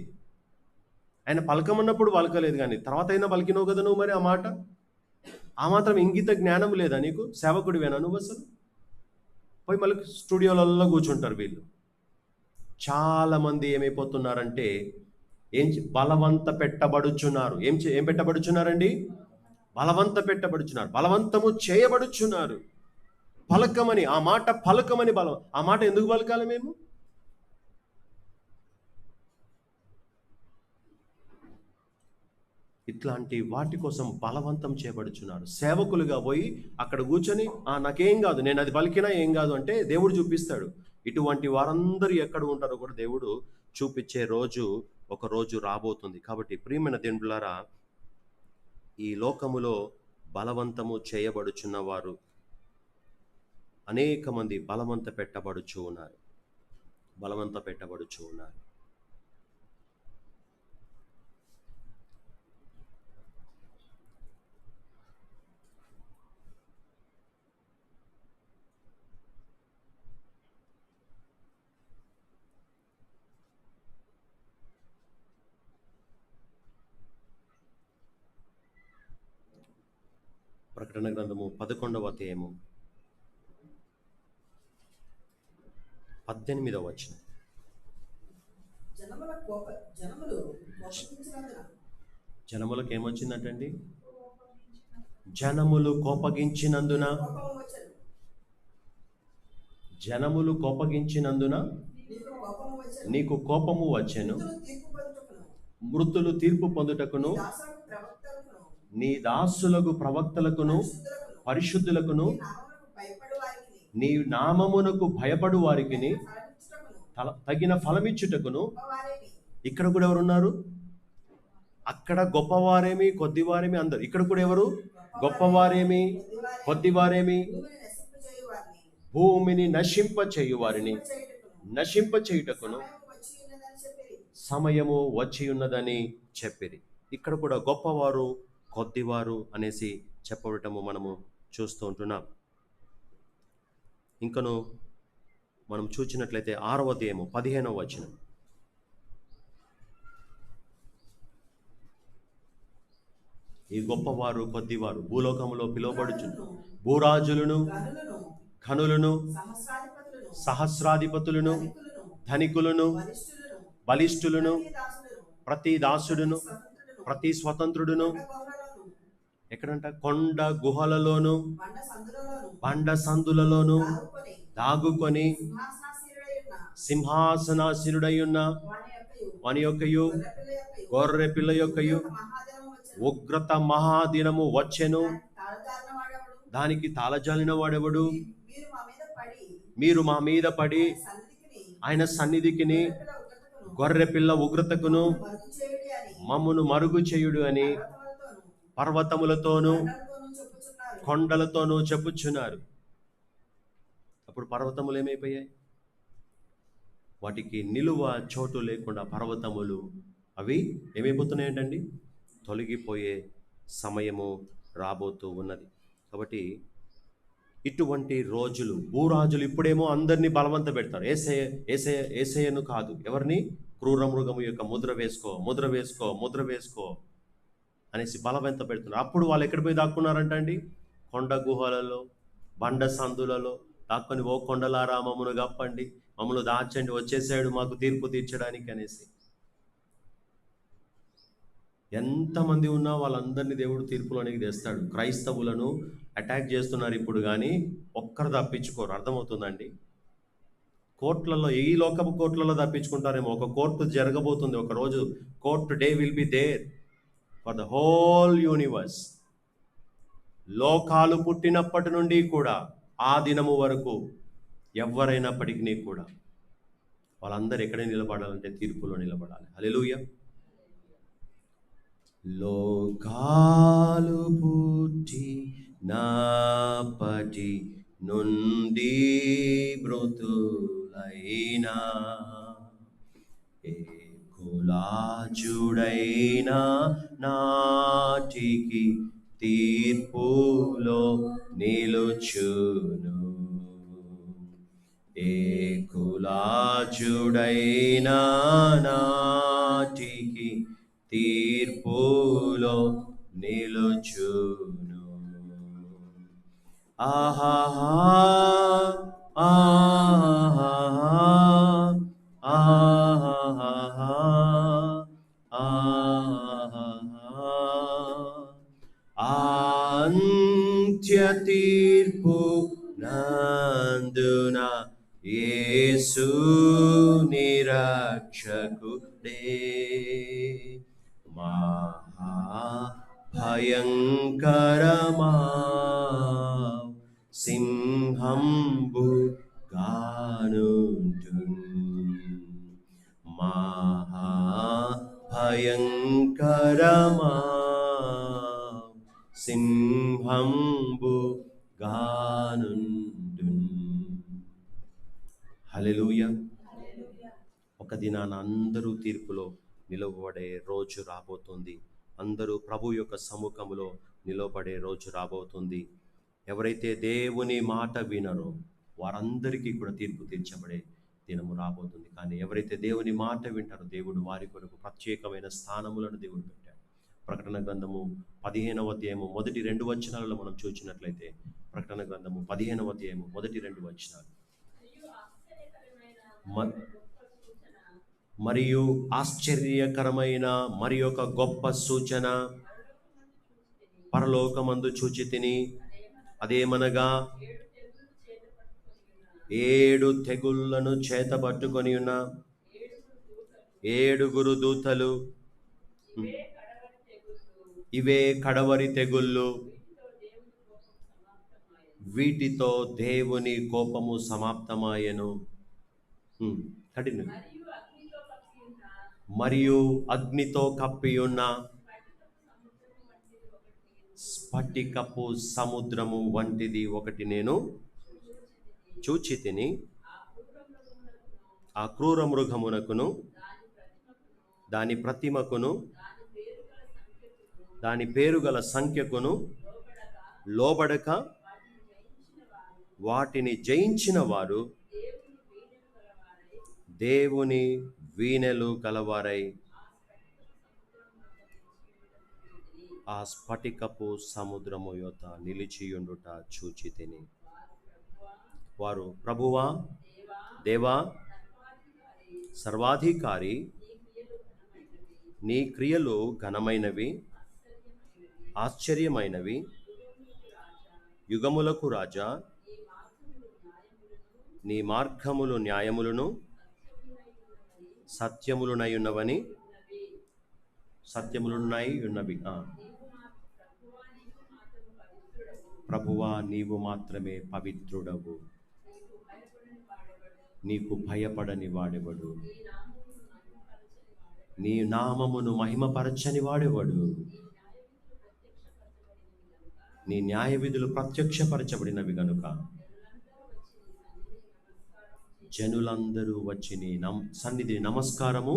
S1: ఆయన పలకమన్నప్పుడు పలకలేదు, కానీ తర్వాత అయినా పలికినావు కదా నువ్వు. మరి ఆ మాట, ఆ మాత్రం ఇంగిత జ్ఞానం లేదా నీకు? సేవకుడివేనా నువ్వు అసలు? పోయి మళ్ళీ స్టూడియోలలో కూర్చుంటారు వీళ్ళు. చాలామంది ఏమైపోతున్నారంటే బలవంత పెట్టబడుచున్నారు. ఏం పెట్టబడుచున్నారండి? బలవంత పెట్టబడుచున్నారు, బలవంతము చేయబడుచున్నారు. పలకమని, ఆ మాట పలకమని బలం. ఆ మాట ఎందుకు పలకాలి మేము? ఇట్లాంటి వాటి కోసం బలవంతం చేయబడుచున్నారు. సేవకులుగా పోయి అక్కడ కూర్చొని నాకేం కాదు, నేను అది పలికినా ఏం కాదు అంటే దేవుడు చూపిస్తాడు. ఇటువంటి వారందరూ ఎక్కడ ఉంటారో కూడా దేవుడు చూపించే రోజు ఒక రోజు రాబోతుంది. కాబట్టి ప్రియమైన దేవులారా, ఈ లోకములో బలవంతము చేయబడుచున్న వారు అనేక మంది బలవంత పెట్టబడుచు ఉన్నారు. ప్రకటన గ్రంథము 11వ అధ్యాయము 18వ వచనం. జనములకు ఏమొచ్చిందంటండి? జనములు కోపగించినందున నీకు కోపము వచ్చెను, మృతులు తీర్పు పొందుటకును, నీ దాసులకు ప్రవక్తలకును పరిశుద్ధులకును నీ నామమునకు భయపడు వారికి తగిన ఫలమిచ్చుటకును. ఇక్కడ కూడా ఎవరున్నారు? అక్కడ గొప్పవారేమి కొద్దివారేమి అందరు. ఇక్కడ కూడా ఎవరు? గొప్పవారేమి కొద్దివారేమి, భూమిని నశింప చేయుటకును సమయము వచ్చి ఉన్నదని చెప్పిరి. ఇక్కడ కూడా గొప్పవారు కొద్దివారు అనేసి చెప్పడము మనము చూస్తూ ఉంటున్నాం. ఇంకను మనం చూసినట్లయితే 6వ అధ్యాయము 15వ వచనం. ఈ గొప్పవారు కొద్దివారు భూలోకములో పిలువబడుచు భూరాజులను, ఘనులను, సహస్రాధిపతులను, ధనికులను, బలిష్ఠులను, ప్రతి దాసుడును, ప్రతి స్వతంత్రుడును, ఎక్కడంట? కొండ గుహలలోను, బండ సందులలోను దాగుకొని సింహాసనాసీనుడై ఉన్న వాని యొక్కయు గొర్రె పిల్ల యొక్కయు ఉగ్రత మహాదినము వచ్చెను, దానికి తాళజాలిన వాడెవడు? మీరు మా మీద పడి ఆయన సన్నిధికిని గొర్రె పిల్ల ఉగ్రతకును మమ్మును మరుగు చేయుడు అని పర్వతములతోనూ కొండలతోనూ చెప్పుచున్నారు. అప్పుడు పర్వతములు ఏమైపోయాయి? వాటికి నిలువ చోటు లేకుండా పర్వతములు అవి ఏమైపోతున్నాయంటండి? తొలగిపోయే సమయము రాబోతూ ఉన్నది. కాబట్టి ఇటువంటి రోజులు, భూరాజులు ఇప్పుడేమో అందరినీ బలవంత పెడతారు. ఏసయ్యను కాదు, ఎవరిని? క్రూర మృగము యొక్క ముద్ర వేసుకో అనేసి బలవంత పెడుతున్నారు. అప్పుడు వాళ్ళు ఎక్కడ పోయి దాక్కున్నారంటండి? కొండ గుహలలో, బండ సందులలో దాక్కొని, ఓ కొండలారా మమ్మను గప్పండి, మమ్మల్ని దాచండి, వచ్చేసాడు మాకు తీర్పు తీర్చడానికి అనేసి. ఎంతమంది ఉన్నా వాళ్ళందరినీ దేవుడు తీర్పులోనికి తెస్తాడు. క్రైస్తవులను అటాక్ చేస్తున్నారు ఇప్పుడు, కానీ ఒక్కరు తప్పించుకోరు. అర్థమవుతుందండి? కోర్టులలో, ఈ లోకపు కోర్టులలో తప్పించుకుంటారేమో. ఒక కోర్టు జరగబోతుంది ఒకరోజు. Court day will be there for the whole universe. లోకాలు పుట్టినప్పటి నుండి కూడా ఆ దినము వరకు ఎవరైనప్పటికీ కూడా వాళ్ళందరూ ఎక్కడ నిలబడాలంటే తీర్పులో నిలబడాలి. హల్లెలూయా. లోకాలు పుట్టి నాపటి నుండి మృతులైనా ఏ కులాజుడైనా నాటికి తీర్పులో నిలుచును. ఏ కులాజుడైనా నాటికి తీర్పులో నిలుచును. ఆహాహా ఆహాహా ఆహాహా ఆహాహా అంత్య తీర్పు నందున యేసు నిరక్షకుడే మహా భయంకరమా సింహంబు గానుంటున్ మహా భయంకరమా సింహంబు గానుంటున్. హల్లెలూయా. ఒక దినాన అందరూ తీర్పులో నిలవబడే రోజు రాబోతుంది. అందరూ ప్రభు యొక్క సముఖములో నిలబడే రోజు రాబోతుంది. ఎవరైతే దేవుని మాట వినరో వారందరికీ కూడా తీర్పు తీర్చబడే దినము రాబోతుంది. కానీ ఎవరైతే దేవుని మాట వింటారో దేవుడు వారి కొరకు ప్రత్యేకమైన స్థానములను దేవుడు పెట్టాడు. ప్రకటన గ్రంథము 15వ అధ్యాయము మొదటి 2 వచనాలలో మనం చూసినట్లయితే, ప్రకటన గ్రంథము 15వ అధ్యాయము మొదటి 2 వచనాలు, మరియు ఆశ్చర్యకరమైన మరి ఒక గొప్ప సూచన పరలోకమందు చూచితిని. అదేమనగా 7 తెగుళ్లను చేతబట్టుకొని ఉన్న 7 దూతలు. ఇవే కడవరి తెగుళ్ళు, వీటితో దేవుని కోపము సమాప్తమాయెను. మరియు అగ్నితో కప్పియున్న స్ఫటికపు సముద్రము వంటిది ఒకటి నేను చూచితిని. ఆ క్రూర మృగమునకును దాని ప్రతిమకును దాని పేరుగల సంఖ్యకును లోబడక వాటిని జయించిన వారు దేవుని వీణెలు గలవారై ఆ స్ఫటికపు సముద్రము యొద్ద నిలిచియుండుట చూచితిని. వారు, ప్రభువా, దేవా, సర్వాధికారి, నీ క్రియలు ఘనమైనవి, ఆశ్చర్యమైనవి, యుగములకు రాజా, నీ మార్గములు న్యాయములను సత్యములునై ఉన్నవి. ప్రభువా, నీవు మాత్రమే పవిత్రుడవు, నీకు భయపడని వాడెవడు, నీ నామమును మహిమపరచని వాడెవడు. నీ న్యాయ విధులు ప్రత్యక్షపరచబడినవి గనుక జనులందరూ వచ్చి నీ సన్నిధి నమస్కారము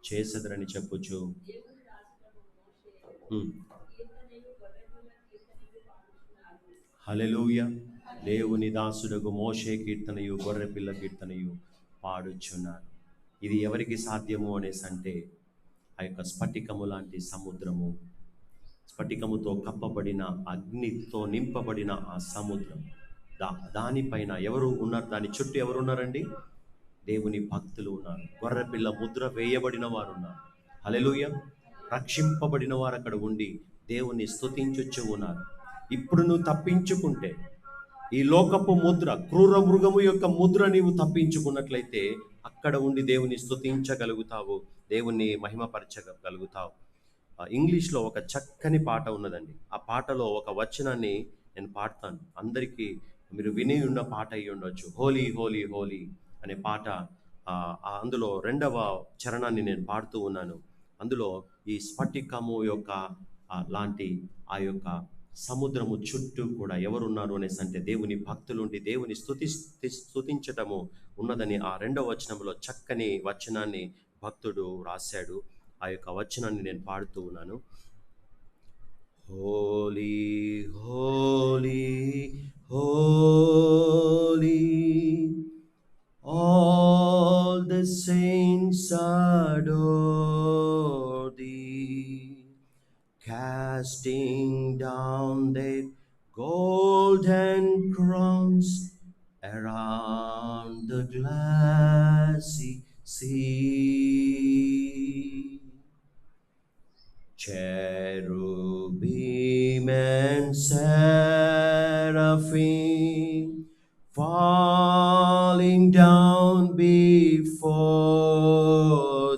S1: చేసెదరని చెప్పుచు హల్లెలూయా. దేవుని దాసుడగు మోషే కీర్తనయు గొర్రెపిల్ల కీర్తనయు పాడుచున్నారు. ఇది ఎవరికి సాధ్యము అనేసి అంటే, ఆ యొక్క స్ఫటికము లాంటి సముద్రము, స్ఫటికముతో కప్పబడిన, అగ్నితో నింపబడిన ఆ సముద్రం, దానిపైన ఎవరు ఉన్నారు? దాని చుట్టూ ఎవరు ఉన్నారండి? దేవుని భక్తులు ఉన్నారు. గొర్రెపిల్ల ముద్ర వేయబడిన వారు ఉన్నారు. హల్లెలూయా. రక్షింపబడిన వారు అక్కడ ఉండి దేవుని స్తుతించుచు ఉన్నారు. ఇప్పుడు నువ్వు తప్పించుకుంటే, ఈ లోకపు ముద్ర, క్రూర మృగము యొక్క ముద్ర నీవు తప్పించుకున్నట్లయితే అక్కడ ఉండి దేవుని స్తుతించగలుగుతావు, దేవుని మహిమపరచగలుగుతావు. ఇంగ్లీష్లో ఒక చక్కని పాట ఉన్నదండి. ఆ పాటలో ఒక వచనాన్ని నేను పాడతాను. అందరికీ మీరు విని ఉన్న పాట అయి ఉండొచ్చు. హోలీ హోలీ హోలీ అనే పాట. అందులో 2వ చరణాన్ని నేను పాడుతూ ఉన్నాను. అందులో ఈ స్ఫటికము యొక్క లాంటి ఆ యొక్క సముద్రము చుట్టూ కూడా ఎవరున్నారు అనేసి అంటే దేవుని భక్తులుండి దేవుని స్తుతించటము ఉన్నదని ఆ 2వ వచనంలో చక్కని వచనాన్ని భక్తుడు రాశాడు. ఆ యొక్క వచనాన్ని నేను పాడుతూ ఉన్నాను. Holi Holi Holi, all the saints adore casting down their golden crowns around the glassy sea. Cherubim and seraphim falling down before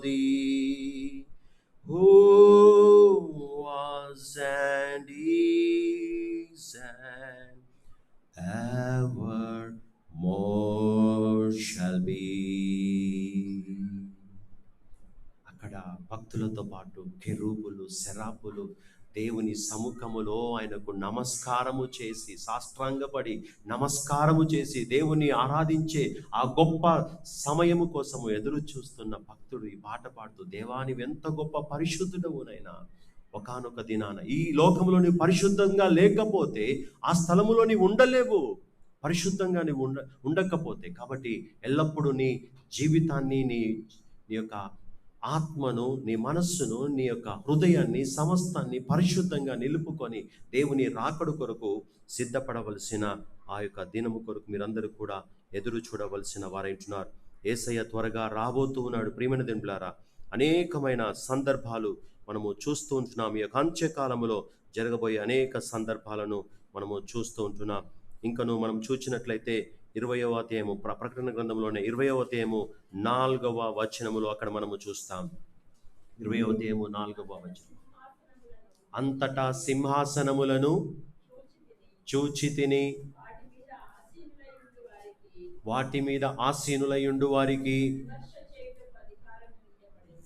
S1: thee, who was and is and evermore shall be. అక్కడ భక్తులతో పాటు కెరూబులు, సెరాపులు దేవుని సముఖములో ఆయనకు నమస్కారము చేసి, సాష్టాంగపడి నమస్కారము చేసి దేవుని ఆరాధించే ఆ గొప్ప సమయము కోసము ఎదురు చూస్తున్న భక్తుడు ఈ పాట పాడుతూ, దేవా నీవు ఎంత గొప్ప పరిశుద్ధుడవునైనా, ఒకానొక దినాన ఈ లోకంలో నీవు పరిశుద్ధంగా లేకపోతే ఆ స్థలములో నీవు ఉండలేవు, పరిశుద్ధంగా నీవు ఉండకపోతే. కాబట్టి ఎల్లప్పుడూ నీ జీవితాన్ని, నీ యొక్క ఆత్మను, నీ మనస్సును, నీ యొక్క హృదయాన్ని, సమస్తాన్ని పరిశుద్ధంగా నిలుపుకొని దేవుని రాకడు కొరకు సిద్ధపడవలసిన ఆ యొక్క దినము కొరకు మీరందరూ కూడా ఎదురు చూడవలసిన వారైంటున్నారు. యేసయ్య త్వరగా రాబోతూ ఉన్నాడు. ప్రియమైన దేవులారా, అనేకమైన సందర్భాలు మనము చూస్తూ ఉంటున్నాం. ఈ యొక్క అంత్యకాలములో జరగబోయే అనేక సందర్భాలను మనము చూస్తూ ఉంటున్నాం. ఇంకను మనం చూచినట్లయితే 20వ అధ్యాయము, ప్రకటన గ్రంథంలోనే 20వ అధ్యాయము 4వ వచనములో అక్కడ మనము చూస్తాం. 20వ అధ్యాయము 4వ వచనం, అంతటా సింహాసనములను చూచితిని, వాటి మీద ఆసీనులయుండు వారికి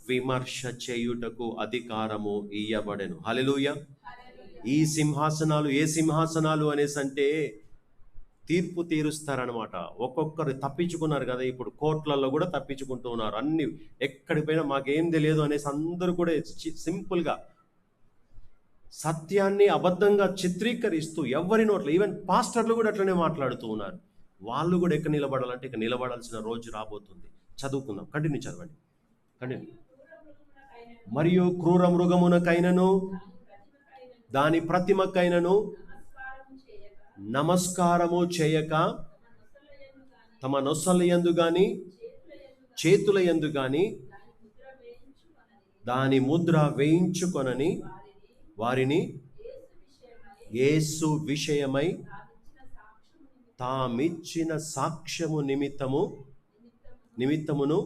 S1: విమర్శ చేయుటకు అధికారము ఇయ్యబడెను. హల్లెలూయా. ఈ సింహాసనాలు ఏ సింహాసనాలు అనేసి అంటే తీర్పు తీరుస్తారనమాట. ఒక్కొక్కరు తప్పించుకున్నారు కదా, ఇప్పుడు కోర్టులలో కూడా తప్పించుకుంటూ ఉన్నారు. అన్ని ఎక్కడికి పోయినా మాకేం తెలియదు అనేసి అందరూ కూడా సింపుల్గా సత్యాన్ని అబద్ధంగా చిత్రీకరిస్తూ ఎవరి నోట్లో, ఈవెన్ పాస్టర్లు కూడా అట్లనే మాట్లాడుతూ ఉన్నారు. వాళ్ళు కూడా ఎక్కడ నిలబడాలంటే ఇక నిలబడాల్సిన రోజు రాబోతుంది. చదువుకుందాం, కంటిన్యూ చదవండి, కంటిన్యూ. మరియు క్రూర మృగమునకైనను దాని ప్రతిమకైనను నమస్కారము చేయక, తమ నొసల యందు గాని చేతుల యందు గాని దాని ముద్ర వేయించుకొనని వారిని యేసు విషయమై తామిచ్చిన సాక్ష్యము నిమిత్తమును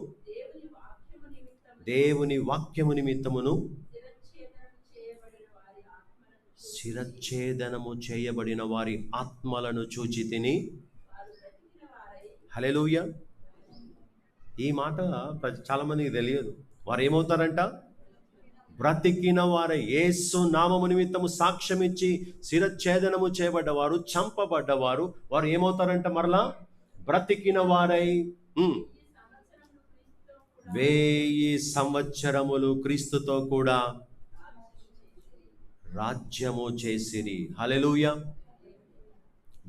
S1: దేవుని వాక్యము నిమిత్తమును శిరచ్ఛేదనము చేయబడిన వారి ఆత్మలను చూచి తిని. హల్లెలూయా. ఈ మాట చాలా మందికి తెలియదు. వారు ఏమవుతారంట? బ్రతికిన వారే. యేసు నామము నిమిత్తము సాక్ష్యం ఇచ్చి శిరచ్ఛేదనము చేయబడ్డవారు, చంపబడ్డవారు, వారు ఏమవుతారంట? మరలా బ్రతికిన వారై 1000 సంవత్సరములు క్రీస్తుతో కూడా రాజ్యము చేసిరి. హల్లెలూయా.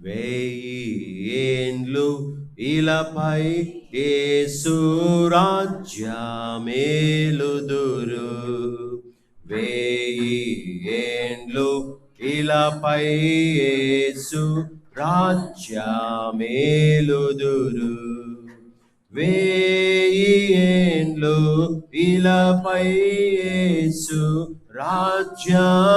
S1: 1000 ఏండ్లు ఇలపై యేసు రాజ్యమేలుదురు. 1000 ఏండ్లు ఇలపై యేసు రాజ్యమేలుదురు. 1000 ఏండ్లు ఇలపై యేసు రాజ్యమేలుదురు.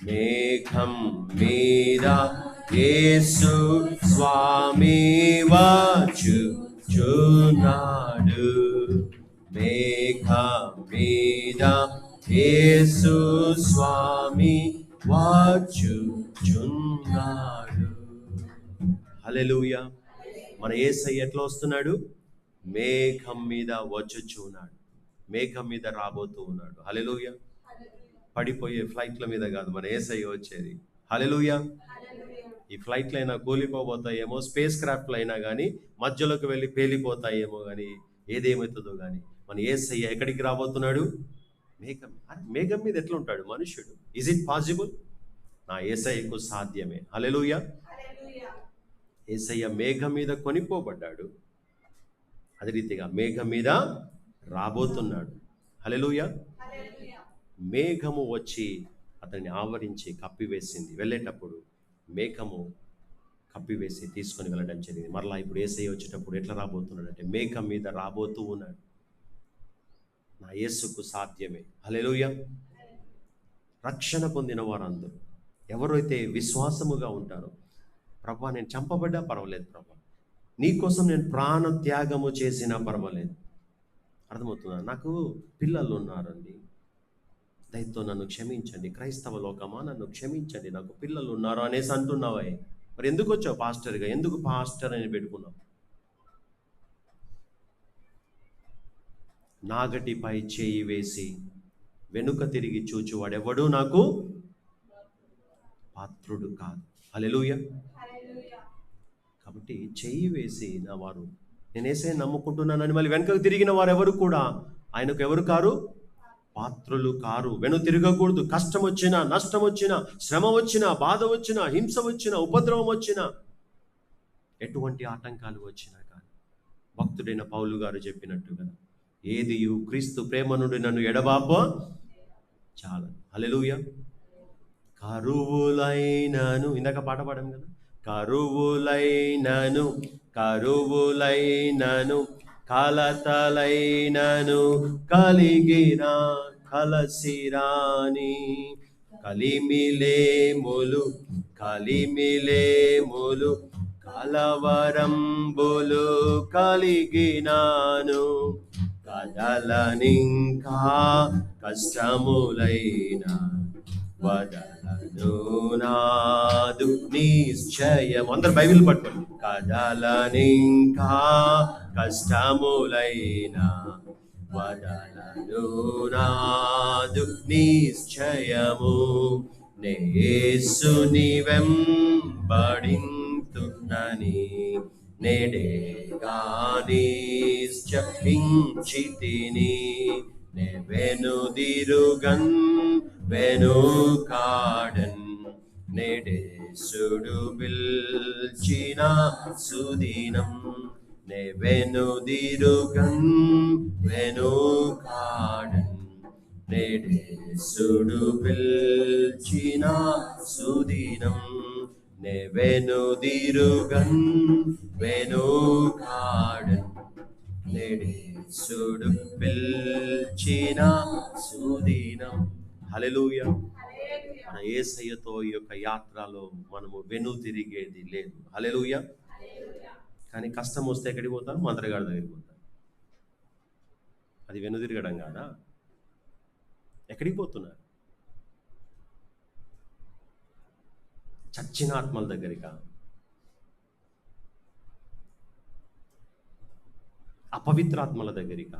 S1: మేఘం మీద యేసు స్వామి వచ్చుచున్నాడు. మేఘం మీద యేసు స్వామి వచ్చుచున్నాడు. హల్లెలూయా. మన యేసయ్య ఎట్లా వస్తున్నాడు? మేఘం మీద వచ్చుచున్నాడు. మేఘం మీద రాబోతూ ఉన్నాడు. హల్లెలూయా. పడిపోయే ఫ్లైట్ల మీద కాదు మన యేసయ్య వచ్చేది. హల్లెలూయా. ఈ ఫ్లైట్లు అయినా కూలిపోతాయేమో, స్పేస్ క్రాఫ్ట్లు అయినా కానీ మధ్యలోకి వెళ్ళి పేలిపోతాయేమో, కానీ ఏదేమవుతుందో కానీ మన యేసయ్య ఎక్కడికి రాబోతున్నాడు? మేఘం. మేఘం మీద ఎట్లా ఉంటాడు మనుష్యుడు? Is it possible? నా యేసయ్యకు సాధ్యమే. హల్లెలూయా. యేసయ్య మేఘం మీద కొనిపోబడ్డాడు. అదే రీతిగా మేఘం మీద రాబోతున్నాడు. హల్లెలూయా. మేఘము వచ్చి అతన్ని ఆవరించి కప్పివేసింది. వెళ్ళేటప్పుడు మేఘము కప్పివేసి తీసుకొని వెళ్ళడం జరిగింది. మరలా ఇప్పుడు యేసయ్య వచ్చేటప్పుడు ఎట్లా రాబోతున్నాడు అంటే మేఘం మీద రాబోతూ ఉన్నాడు. నా యేసుకు సాధ్యమే. హల్లెలూయా. రక్షణ పొందిన వారందరూ ఎవరైతే విశ్వాసముగా ఉంటారో, ప్రభా నేను చంపబడ్డా పర్వాలేదు ప్రభా, నీకోసం నేను ప్రాణ త్యాగము చేసినా పర్వాలేదు. అర్థమవుతుందా? నాకు పిల్లలు ఉన్నారండి, దయతో నన్ను క్షమించండి. క్రైస్తవ లోకమా నన్ను క్షమించండి, నాకు పిల్లలు ఉన్నారు అనేసి అంటున్నావే. మరి ఎందుకు వచ్చావు పాస్టర్గా? ఎందుకు పాస్టర్ అని పెట్టుకున్నావు? నాగటిపై చేయి వేసి వెనుక తిరిగి చూచువాడెవడూ నాకు పాత్రుడు కాదు. హల్లెలూయా. కాబట్టి చెయ్యి వేసి నా వారు నేను యేసయ్యను నమ్ముకుంటున్నానని మళ్ళీ వెనుకకు తిరిగిన వారు ఎవరు కూడా ఆయనకు ఎవరు కారు? పాత్రులు కారు. వెను తిరగకూడదు. కష్టం వచ్చినా, నష్టం వచ్చినా, శ్రమ వచ్చినా, బాధ వచ్చినా, హింస వచ్చినా, ఉపద్రవం వచ్చినా, ఎటువంటి ఆటంకాలు వచ్చినా కానీ భక్తుడైన పౌలు గారు చెప్పినట్టుగా ఏదియు క్రీస్తు ప్రేమ నుండి నన్ను ఎడబాప చాలా. హల్లెలూయా. కరువులైనను, ఇందాక పాట పాడాం కదా, కరువులైనను కలతలైనను కలిగిన కలసిరాని కలిమిలేములు కలవరంబులు కలిగినాను కదలనింకా కష్టములైన వదలను నాదు నిశ్చయం. అందరు బైబిల్ పట్టుకోండి. కదలనింకా కష్టములైన వదలను నాదు నిశ్చయము యేసుని వెంబడింతునని నేడేగా నిశ్చయించితిని వెనుదిరుగన్ వెనుకాడన్ నేడేసుడు పిల్చిన సుదినం వెనుదిరుగన్ వెనుకాడన్ నేడేసుడు పిల్చిన సుదినం వెనుదిరుగన్ వెనుకాడన్ నేడేసుడు పిల్చిన సుదినం. హల్లెలూయా. మన యేసయ్యతో ఈ యొక్క యాత్రలో మనము వెను తిరిగేది లేదు. హల్లెలూయా. కానీ కష్టం వస్తే ఎక్కడికి పోతారు? మంత్రగాడి దగ్గరికి పోతారు. అది వెను తిరగడం కాదా? ఎక్కడికి పోతున్నారు? చచ్చిన ఆత్మల దగ్గరికా? అపవిత్రాత్మల దగ్గరికా?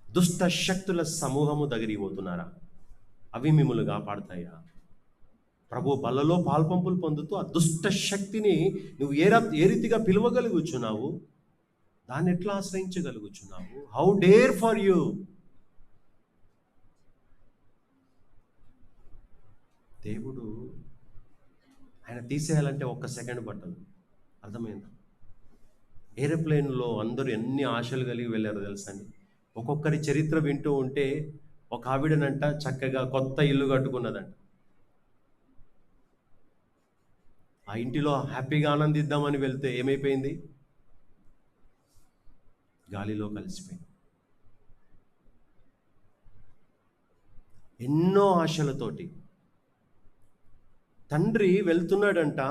S1: దుష్ట శక్తుల సమూహము దగ్గరికి పోతున్నారా? అవి మిమ్మల్ని కాపాడుతాయా? ప్రభు బల్లలో పాల్పంపులు పొందుతూ ఆ దుష్ట శక్తిని నువ్వు ఏ రీతిగా పిలవగలుగుచున్నావు? దాన్ని ఎట్లా ఆశ్రయించగలుగుచున్నావు? How dare for you. దేవుడు ఆయన తీసేయాలంటే 1 సెకండ్ పట్టదు. అర్థమైందా? ఏరోప్లేన్లో అందరూ ఎన్ని ఆశలు కలిగి వెళ్ళారో తెలుసండి. ఒక్కొక్కరి చరిత్ర వింటూ ఉంటే ఒక ఆవిడనంట చక్కగా కొత్త ఇల్లు కట్టుకున్నదంట. ఆ ఇంటిలో హ్యాపీగా ఆనందిద్దామని వెళ్తే ఏమైపోయింది? గాలిలో కలిసిపోయింది. ఎన్నో ఆశలతోటి తండ్రి వెళ్తున్నాడంట,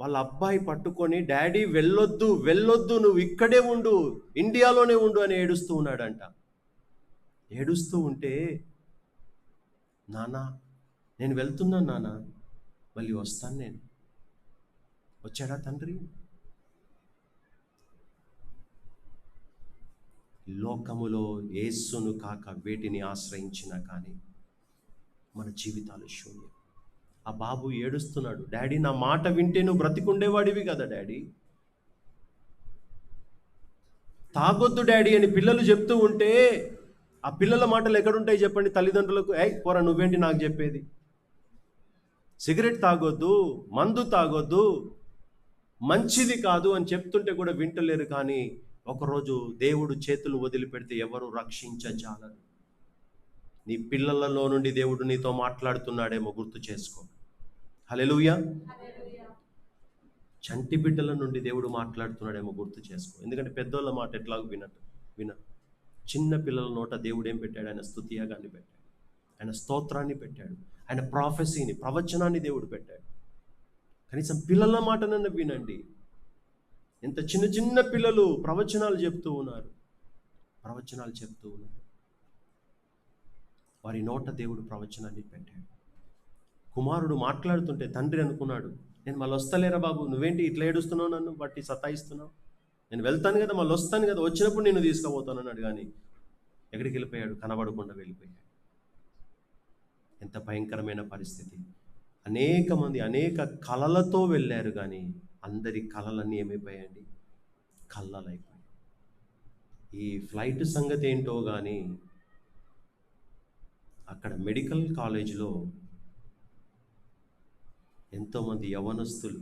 S1: వాళ్ళ అబ్బాయి పట్టుకొని డాడీ వెళ్ళొద్దు నువ్వు ఇక్కడే ఉండు, ఇండియాలోనే ఉండు అని ఏడుస్తూ ఉన్నాడంట. ఏడుస్తూ ఉంటే, నాన్న నేను వెళ్తున్నాను నాన్న, మళ్ళీ వస్తాను నేను. వచ్చాడా తండ్రి? లోకములో యేసును కాక వేటిని ఆశ్రయించినా కానీ మన జీవితాలు శూన్యం. ఆ బాబు ఏడుస్తున్నాడు, డాడీ నా మాట వింటే నువ్వు బ్రతికుండేవాడివి కదా డాడీ. తాగొద్దు డాడీ అని పిల్లలు చెప్తూ ఉంటే ఆ పిల్లల మాటలు ఎక్కడుంటాయి చెప్పండి తల్లిదండ్రులకు? పోరా నువ్వేంటి నాకు చెప్పేది? సిగరెట్ తాగొద్దు, మందు తాగొద్దు, మంచిది కాదు అని చెప్తుంటే కూడా వింటలేరు. కానీ ఒకరోజు దేవుడు చేతులు వదిలిపెడితే ఎవరు రక్షించజాలరు. నీ పిల్లలలో నుండి దేవుడు నీతో మాట్లాడుతున్నాడేమో గుర్తు చేసుకో. హల్లెలూయా. చంటి బిడ్డల నుండి దేవుడు మాట్లాడుతున్నాడేమో గుర్తు చేసుకో. ఎందుకంటే పెద్దోళ్ళ మాట ఎట్లాగో వినరు. చిన్న పిల్లల నోట దేవుడు ఏం పెట్టాడు? ఆయన స్తుతియాగాన్ని పెట్టాడు, ఆయన స్తోత్రాన్ని పెట్టాడు, ఆయన ప్రాఫెసీని, ప్రవచనాన్ని దేవుడు పెట్టాడు. కనీసం పిల్లల మాటనన్నా వినండి. ఎంత చిన్న చిన్న పిల్లలు ప్రవచనాలు చెప్తూ ఉన్నారు. వారి నోట దేవుడు ప్రవచనాన్ని పెట్టాడు. కుమారుడు మాట్లాడుతుంటే తండ్రి అనుకున్నాడు, నేను మళ్ళీ వస్తలేరా బాబు, నువ్వేంటి ఇట్లా ఏడుస్తున్నావు, నన్ను బట్టి సతాయిస్తున్నావు, నేను వెళ్తాను కదా, మళ్ళీ వస్తాను కదా, వచ్చినప్పుడు నేను తీసుకుపోతాను అన్నాడు. కానీ ఎక్కడికి వెళ్ళిపోయాడు? కనబడకుండా వెళ్ళిపోయాడు. ఎంత భయంకరమైన పరిస్థితి. అనేక మంది అనేక కలలతో వెళ్ళారు, కానీ అందరి కలలన్నీ ఏమైపోయాయండి? కళ్ళలైపోయాయి. ఈ ఫ్లైట్ సంగతి ఏంటో కానీ అక్కడ మెడికల్ కాలేజీలో ఎంతోమంది యవ్వనస్తులు,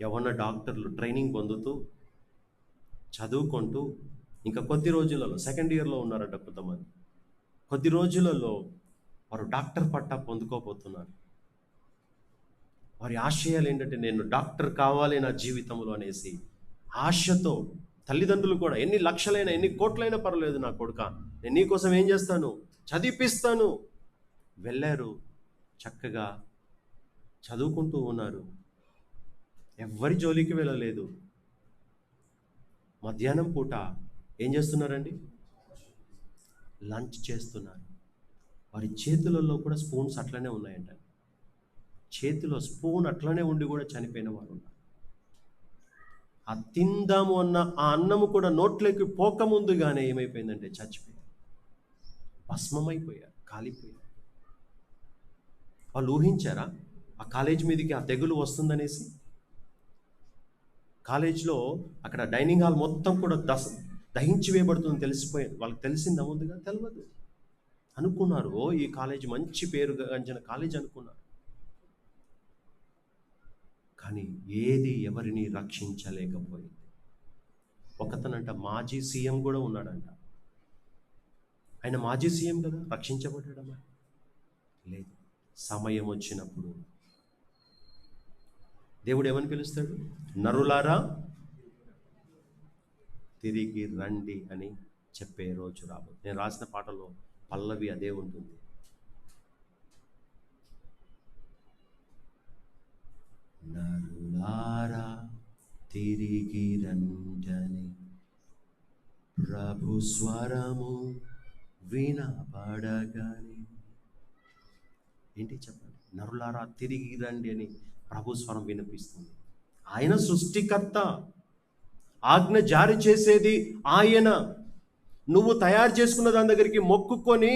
S1: యవ్వన డాక్టర్లు ట్రైనింగ్ పొందుతూ చదువుకుంటూ ఇంకా కొద్ది రోజులలో సెకండ్ ఇయర్లో ఉన్నారట కొంతమంది. కొద్ది రోజులలో వారు డాక్టర్ పట్టా పొందుకోబోతున్నారు. వారి ఆశయాలు ఏంటంటే, నేను డాక్టర్ కావాలి నా జీవితంలో అనేసి ఆశతో తల్లిదండ్రులు కూడా ఎన్ని లక్షలైనా ఎన్ని కోట్లైనా పర్వాలేదు నా కొడుక, నేను నీకోసం ఏం చేస్తాను, చదివిపిస్తాను. వెళ్ళారు, చక్కగా చదువుకుంటూ ఉన్నారు. ఎవ్వరి జోలికి వెళ్ళలేదు. మధ్యాహ్నం పూట ఏం చేస్తున్నారండి? లంచ్ చేస్తున్నారు. వారి చేతులలో కూడా స్పూన్స్ అట్లనే ఉన్నాయంట. చేతిలో స్పూన్ అట్లనే ఉండి కూడా చనిపోయిన వారు ఉన్నారు. ఆ తిందాము అన్న ఆ అన్నము కూడా నోట్లోకి పోకముందుగానే ఏమైపోయిందంటే చచ్చిపోయారు, భస్మమైపోయారు, కాలిపోయారు. వాళ్ళు ఊహించారా ఆ కాలేజ్ మీదకి ఆ తెగులు వస్తుందనేసి? కాలేజ్లో అక్కడ డైనింగ్ హాల్ మొత్తం కూడా దహించి వేయబడుతుంది తెలిసిపోయింది. వాళ్ళకి తెలిసిందా ముందుగా? తెలియదు. అనుకున్నారు, ఓ ఈ కాలేజ్ మంచి పేరు గంచిన కాలేజ్ అనుకున్నారు. కానీ ఏది ఎవరిని రక్షించలేకపోయింది. ఒకతనంట మాజీ సీఎం కూడా ఉన్నాడంట. ఆయన మాజీ సీఎం కదా, రక్షించబడ్డాడమ్మా? లేదు. సమయం వచ్చినప్పుడు దేవుడు ఏమని పిలుస్తాడు? నరులారా తిరిగి రండి అని చెప్పే రోజు రాబోతుంది. నేను రాసిన పాటలో పల్లవి అదే ఉంటుంది. నరులారా తిరిగి రండని ప్రభు స్వరము వినపడగాని. ఏంటి చెప్పండి? నరులారా తిరిగి రండి అని ప్రభు స్వరం వినిపిస్తుంది. ఆయన సృష్టికర్త, ఆజ్ఞ జారీ చేసేది ఆయన. నువ్వు తయారు చేసుకున్న దాని దగ్గరికి మొక్కుకొని,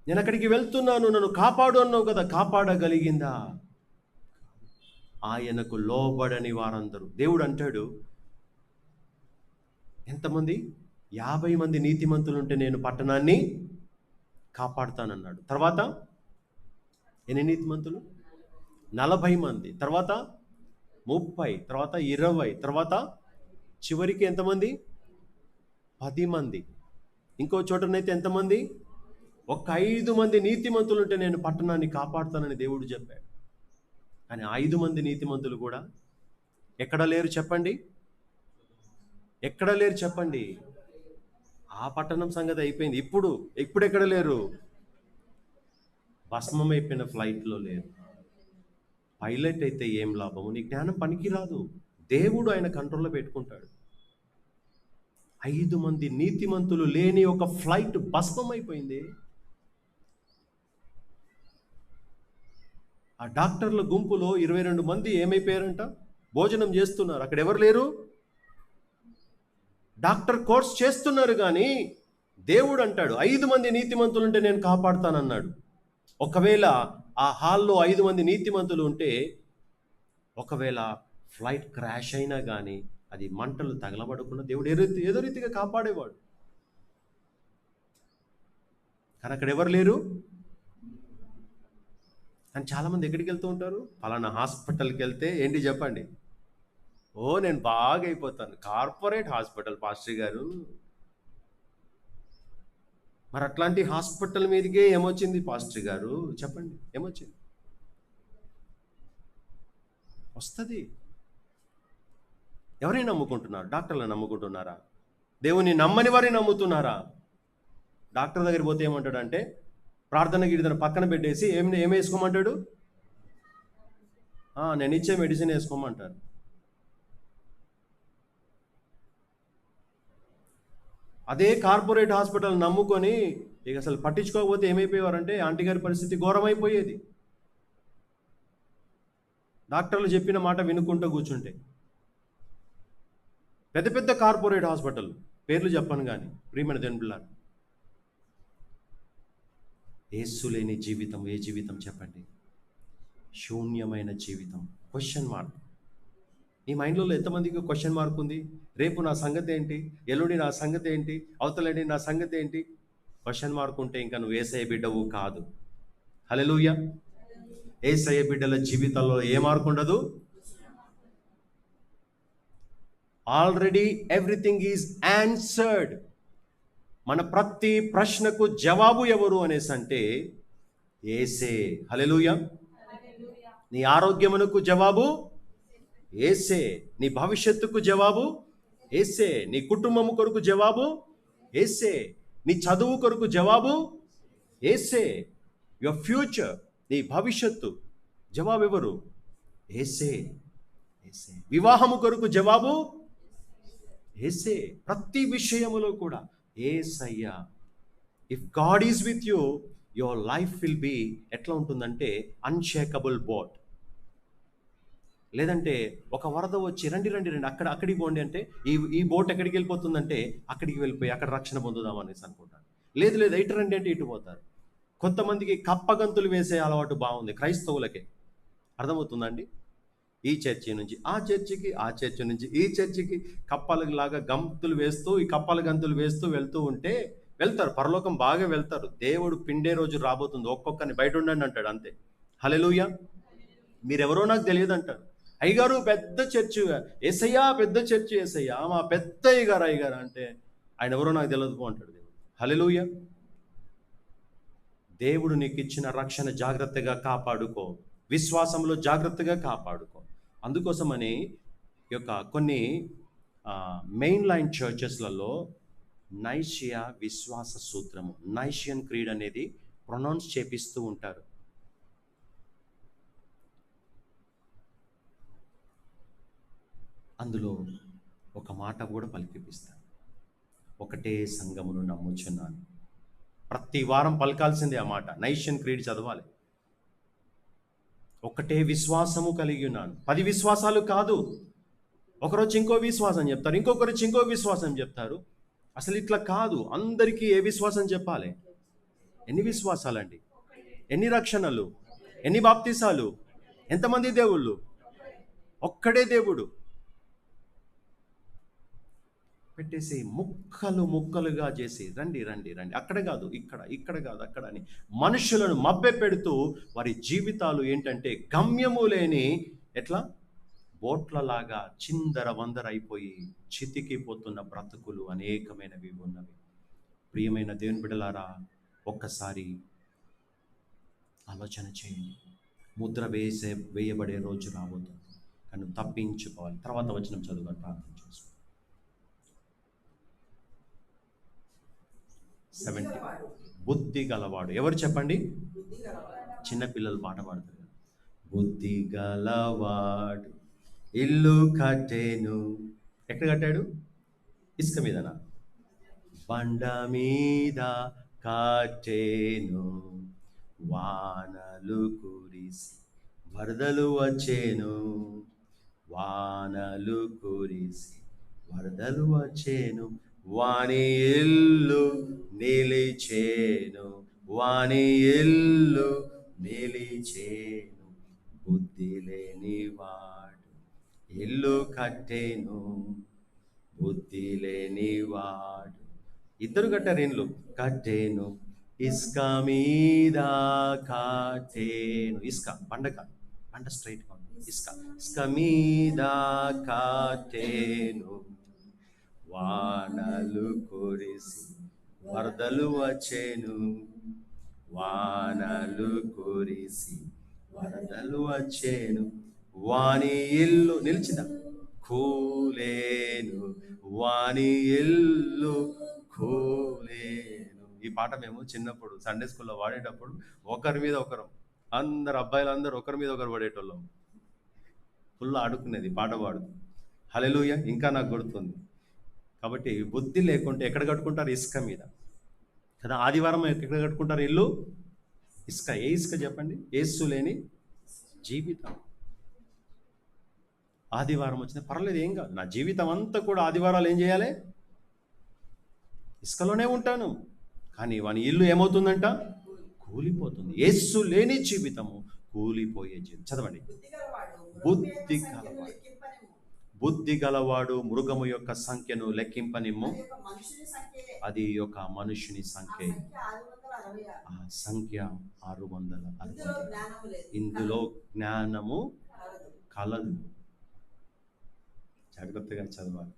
S1: నేను అక్కడికి వెళ్తున్నాను, నన్ను కాపాడు అన్నావు కదా, కాపాడగలిగిందా? ఆయనకు లోబడని వారందరూ. దేవుడు అంటాడు, ఎంతమంది? 50 మంది నీతిమంతులుంటే నేను పట్టణాన్ని కాపాడుతానన్నాడు. తర్వాత ఎన్ని నీతిమంతులు? 40 మంది. తర్వాత 30, తర్వాత 20, తర్వాత చివరికి ఎంతమంది? 10 మంది. ఇంకో చోటనైతే ఎంతమంది? ఒక 5 మంది నీతిమంతులుంటే నేను పట్టణాన్ని కాపాడుతానని దేవుడు చెప్పాడు. కానీ 5 మంది నీతిమంతులు కూడా ఎక్కడ లేరు చెప్పండి? ఎక్కడ లేరు చెప్పండి? ఆ పట్టణం సంగతి అయిపోయింది. ఇప్పుడు ఎక్కడ లేరు? భస్మమైపోయిన ఫ్లైట్లో లేరు. పైలట్ అయితే ఏం లాభము? నీ జ్ఞానం పనికిరాదు. దేవుడు ఆయన కంట్రోల్లో పెట్టుకుంటాడు. 5 మంది నీతిమంతులు లేని ఒక ఫ్లైట్ భస్మమైపోయింది. ఆ డాక్టర్ల గుంపులో 22 మంది ఏమైపోయారంట? భోజనం చేస్తున్నారు. అక్కడ ఎవరు లేరు? డాక్టర్ కోర్స్ చేస్తున్నారు. కానీ దేవుడు అంటాడు 5 మంది నీతిమంతులుంటే నేను కాపాడుతానన్నాడు. ఒకవేళ ఆ హాల్లో 5 మంది నీతిమంతులు ఉంటే, ఒకవేళ ఫ్లైట్ క్రాష్ అయినా కానీ అది మంటలు తగలబడకుండా దేవుడు ఏదో రీతిగా కాపాడేవాడు. కానీ అక్కడ ఎవరు లేరు. కానీ చాలామంది ఎక్కడికి వెళ్తూ ఉంటారు? ఫలానా హాస్పిటల్కి వెళ్తే ఏంటి చెప్పండి? నేను బాగా అయిపోతాను. కార్పొరేట్ హాస్పిటల్ పాస్టర్ గారు. మరి అట్లాంటి హాస్పిటల్ మీదకే ఏమొచ్చింది పాస్టర్ గారు? చెప్పండి, ఏమొచ్చింది? వస్తుంది. ఎవరిని నమ్ముకుంటున్నారు? డాక్టర్లను నమ్ముకుంటున్నారా? దేవుని నమ్మని వారిని నమ్ముతున్నారా? డాక్టర్ దగ్గర పోతే ఏమంటాడంటే, ప్రార్థన గిరిదన పక్కన పెట్టేసి ఏం వేసుకోమంటాడు? నేను ఇచ్చే మెడిసిన్ వేసుకోమంటారు. అదే కార్పొరేట్ హాస్పిటల్ నమ్ముకొని ఇక అసలు పట్టించుకోకపోతే ఏమైపోయేవారంటే ఆంటీ గారి పరిస్థితి ఘోరమైపోయేది. డాక్టర్లు చెప్పిన మాట వినుకుంటూ కూర్చుంటే. పెద్ద పెద్ద కార్పొరేట్ హాస్పిటల్ పేర్లు చెప్పను కానీ ప్రియమైన దేవుని బిడ్డలారా, యేసు లేని జీవితం ఏ జీవితం చెప్పండి? శూన్యమైన జీవితం. Question mark. ఈ మైండ్లో ఎంతమందికి క్వశ్చన్ మార్క్ ఉంది? రేపు నా సంగతి ఏంటి, ఎల్లుండి నా సంగతి ఏంటి, అవతలండి నా సంగతి ఏంటి? క్వశ్చన్ మార్క్ ఉంటే ఇంకా నువ్వు యేసయ్య బిడ్డవు కాదు. హల్లెలూయా. యేసయ్య బిడ్డల జీవితాల్లో ఏ మార్కు ఉండదు. Already everything is answered. మన ప్రతి ప్రశ్నకు జవాబు ఎవరు అనేసి అంటే యేసే. హల్లెలూయా. నీ ఆరోగ్యమునకు జవాబు యేసే. నీ భవిష్యత్తుకు జవాబు యేసే. నీ కుటుంబము కొరకు జవాబు యేసే. నీ చదువు కొరకు జవాబు యేసే. యువర్ ఫ్యూచర్, నీ భవిష్యత్తు జవాబు ఎవరు? యేసే. యేసే. వివాహము కొరకు జవాబు యేసే. ప్రతి విషయములో కూడా Yesayya. If God is with you, your life will be ఎట్లా ఉంటుందంటే అన్షేకబుల్ బోట్. లేదంటే ఒక వరద వచ్చి రండి అక్కడికి పోండి అంటే ఈ బోట్ ఎక్కడికి వెళ్ళిపోతుందంటే అక్కడికి వెళ్ళిపోయి అక్కడ రక్షణ పొందుదాం అనేసి అనుకుంటారు. లేదు ఇటు రండి అంటే ఇటు పోతారు. కొంతమందికి కప్పగంతులు వేసే అలవాటు బాగుంది క్రైస్తవులకే. అర్థమవుతుందండి? ఈ చర్చి నుంచి ఆ చర్చికి, ఆ చర్చి నుంచి ఈ చర్చికి కప్పలలాగా గంతులు వేస్తూ, ఈ కప్పల గంతులు వేస్తూ వెళ్తూ ఉంటే వెళ్తారు, పరలోకం బాగా వెళ్తారు. దేవుడు పిండే రోజు రాబోతుంది, ఒక్కొక్కరిని బయట ఉండండి అంటాడు, అంతే. హల్లెలూయా. మీరెవరో నాకు తెలియదు అంటారు. అయ్యగారు పెద్ద చర్చి, యేసయ్యా పెద్ద చర్చి, యేసయ్యా మా పెద్ద అయ్యగారు అంటే ఆయన ఎవరో నాకు తెలియదు అంటాడు దేవుడు. హల్లెలూయా. దేవుడు నీకు ఇచ్చిన రక్షణ జాగ్రత్తగా కాపాడుకో, విశ్వాసంలో జాగ్రత్తగా కాపాడుకో. అందుకోసమని ఈ యొక్క కొన్ని మెయిన్ లైన్ చర్చెస్లలో నైషియా విశ్వాస సూత్రము, నైషియన్ క్రీడ్ అనేది ప్రొనౌన్స్ చేపిస్తూ ఉంటారు. అందులో ఒక మాట కూడా పలికిపిస్తాను, ఒకటే సంఘమును నమ్ముచున్నాను. ప్రతి వారం పలకాల్సిందే ఆ మాట. నైషియన్ క్రీడ్ చదవాలి. ఒకటే విశ్వాసము కలిగి ఉన్నాను. 10 విశ్వాసాలు కాదు. ఒకరు వచ్చి ఇంకో విశ్వాసం చెప్తారు, ఇంకొకరు వచ్చి ఇంకో విశ్వాసం చెప్తారు. అసలు ఇట్లా కాదు. అందరికీ ఏ విశ్వాసం చెప్పాలి? ఎన్ని విశ్వాసాలండి? ఎన్ని రక్షణలు? ఎన్ని బాప్తిసాలు? ఎంతమంది దేవుళ్ళు? ఒక్కడే దేవుడు. పెట్టేసి ముక్కలుగా చేసి రండి అక్కడ కాదు ఇక్కడ కాదు అక్కడ అని మనుషులను మభ్య పెడుతూ వారి జీవితాలు ఏంటంటే గమ్యము లేని ఎట్లా బోట్లలాగా చిందర వందర అయిపోయి చితికిపోతున్న బ్రతుకులు అనేకమైనవి ఉన్నవి. ప్రియమైన దేవుని బిడ్డలారా, ఒక్కసారి ఆలోచన చేయండి. ముద్ర వేయబడే రోజు రాబోతుంది, కానీ తప్పించుకోవాలి. తర్వాత వచనం చదువుకొని ప్రార్థన చేసుకోవాలి. 70. బుద్ధి గలవాడు ఎవరు చెప్పండి? చిన్నపిల్లలు పాట పాడతారు. బుద్ధి గలవాడు ఇల్లు కట్టేను. ఎక్కడ కట్టాడు? ఇసుక మీదనా? బండ మీద కట్టేను, వానలు కురిసి వరదలు వచ్చేను, వానలు కురిసి వరదలు వచ్చేను, వాని ఇల్లు నిలిచేను, వాని ఇల్లు నిలిచేను. బుద్ధి లేని వాడు ఇల్లు కట్టేను, బుద్ధి లేని వాడు. ఇద్దరు కట్టారు ఇల్లు. కట్టేను ఇసుక మీద కట్టేను. ఇసుక బండ కాదు, బండ స్ట్రైట్ కాదు, ఇసుక. ఇసుక మీద కాటేను, వానలు కురిసి వరదలు వచ్చేను, వానలు కురిసి వరదలు వచ్చేను, వాని ఇల్లు నిలిచిందా కూలేను, వాని ఇల్లు కూలేను. ఈ పాట మేము చిన్నప్పుడు సండే స్కూల్లో వాడేటప్పుడు ఒకరి మీద ఒకరు, అందరు అబ్బాయిలందరూ ఒకరి మీద ఒకరు పడేటోళ్ళం. ఫుల్ ఆడుకునేది పాట పాడుతూ. హల్లెలూయా. ఇంకా నాకు గుర్తుంది. కాబట్టి బుద్ధి లేకుంటే ఎక్కడ కట్టుకుంటారు? ఇసుక మీద కదా. ఆదివారం ఎక్కడ కట్టుకుంటారు ఇల్లు? ఇసుక. ఏ ఇసుక చెప్పండి? యేసు లేని జీవితం. ఆదివారం వచ్చినా పర్లేదు, ఏం కాదు. నా జీవితం అంతా కూడా ఆదివారాలు ఏం చేయాలి? ఇసుకలోనే ఉంటాను. కానీ వాని ఇల్లు ఏమవుతుందంట? కూలిపోతుంది. యేసు లేని జీవితము కూలిపోయే జీవితం. చదవండి. బుద్ధి గలవాడు మృగము యొక్క సంఖ్యను లెక్కింపనిమ్ము, అది ఒక మనుషుని సంఖ్య. ఆ సంఖ్య 660. ఇందులో జ్ఞానము కలదు. జాగ్రత్తగా చదవాలి.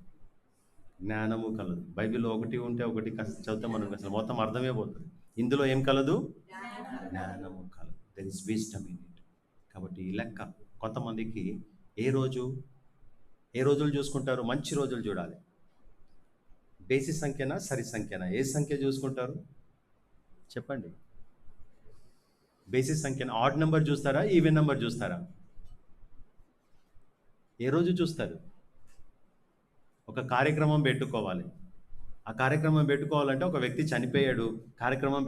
S1: జ్ఞానము కలదు. బైబిల్లో ఒకటి ఉంటే ఒకటి చదివితే మనకు అసలు మొత్తం అర్థమే పోతుంది. ఇందులో ఏం కలదు? జ్ఞానము కలదు. There is wisdom in it. కాబట్టి ఈ లెక్క కొంతమందికి ఏ రోజులు చూసుకుంటారు? మంచి రోజులు చూడాలి. బేసి సంఖ్యనా సరి సంఖ్యనా? ఏ సంఖ్య చూసుకుంటారు చెప్పండి? బేసి సంఖ్యనా? ఆడ్ నెంబర్ చూస్తారా? ఈవెన్ నెంబర్ చూస్తారా? ఏ రోజు చూస్తారు? ఒక కార్యక్రమం పెట్టుకోవాలి. ఆ కార్యక్రమం పెట్టుకోవాలంటే ఒక వ్యక్తి చనిపోయాడు, కార్యక్రమం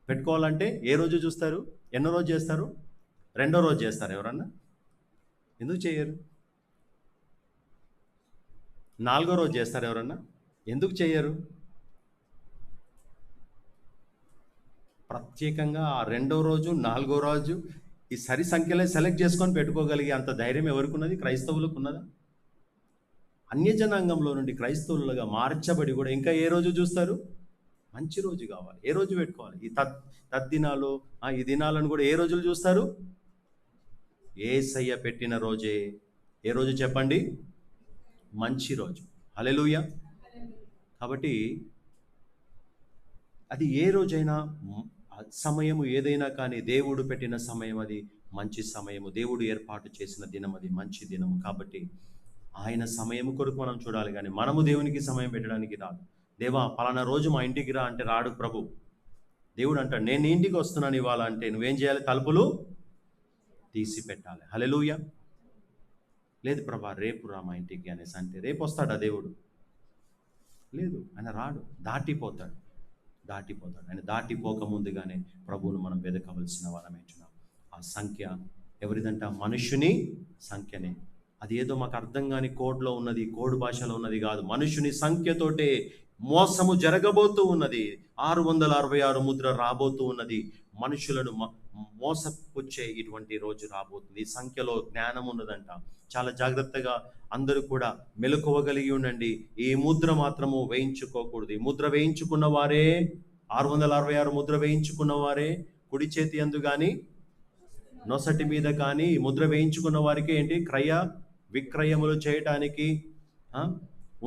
S1: పెట్టుకోవాలంటే ఏ రోజు చూస్తారు? ఎన్నో రోజు చేస్తారు? రెండో రోజు చేస్తారు. ఎవరన్నా ఎందుకు చేయరు? నాలుగో రోజు చేస్తారు. ఎవరన్నా ఎందుకు చేయరు? ప్రత్యేకంగా ఆ రెండో రోజు, నాలుగో రోజు ఈ సరి సంఖ్యలే సెలెక్ట్ చేసుకొని పెట్టుకోగలిగే అంత ధైర్యం ఎవరికి ఉన్నది? క్రైస్తవులకు ఉన్నదా? అన్యజనాంగంలో నుండి క్రైస్తవులుగా మార్చబడి కూడా ఇంకా ఏ రోజు చూస్తారు? మంచి రోజు కావాలి. ఏ రోజు పెట్టుకోవాలి? ఈ తద్దినాలు, ఈ దినాలను కూడా ఏ రోజులు చూస్తారు? యేసయ్య పెట్టిన రోజే. ఏ రోజు చెప్పండి? మంచి రోజు. హల్లెలూయా. కాబట్టి అది ఏ రోజైనా, సమయము ఏదైనా కానీ దేవుడు పెట్టిన సమయం అది మంచి సమయము. దేవుడు ఏర్పాటు చేసిన దినం అది మంచి దినము. కాబట్టి ఆయన సమయం కొరకు మనం చూడాలి, కానీ మనము దేవునికి సమయం పెట్టడానికి రాదు. దేవా పలానా రోజు మా ఇంటికి రా అంటే రాడు ప్రభు. దేవుడు అంటాడు, నేను నీ ఇంటికి వస్తున్నాను ఇవాళ అంటే నువ్వేం చేయాలి? తలుపులు తీసి పెట్టాలి. హల్లెలూయా. లేదు ప్రభా రేపు రా మా ఇంటికి అనేసి అంటే రేపు వస్తాడా దేవుడు? లేదు, ఆయన రాడు. దాటిపోతాడు. ఆయన దాటిపోక ముందుగానే ప్రభువును మనం వెదకవలసిన వాళ్ళమేంటున్నాం. ఆ సంఖ్య ఎవరిదంట? మనుషుని సంఖ్యనే. అది ఏదో మాకు అర్థం కాని కోడ్లో ఉన్నది, కోడ్ భాషలో ఉన్నది కాదు. మనుషుని సంఖ్యతోటే మోసము జరగబోతూ ఉన్నది. 666 ముద్ర రాబోతూ ఉన్నది. మనుషులను మోసపుచ్చే ఇటువంటి రోజు రాబోతుంది. ఈ సంఖ్యలో జ్ఞానం ఉన్నదంట. చాలా జాగ్రత్తగా అందరూ కూడా మెలకువగలిగి ఉండండి. ఈ ముద్ర మాత్రము వేయించుకోకూడదు. ఈ ముద్ర వేయించుకున్న వారే, 666 ముద్ర వేయించుకున్న వారే కుడి చేతి యందు కానీ నొసటి మీద కానీ ఈ ముద్ర వేయించుకున్న వారికి ఏంటి? క్రయ విక్రయములు చేయటానికి,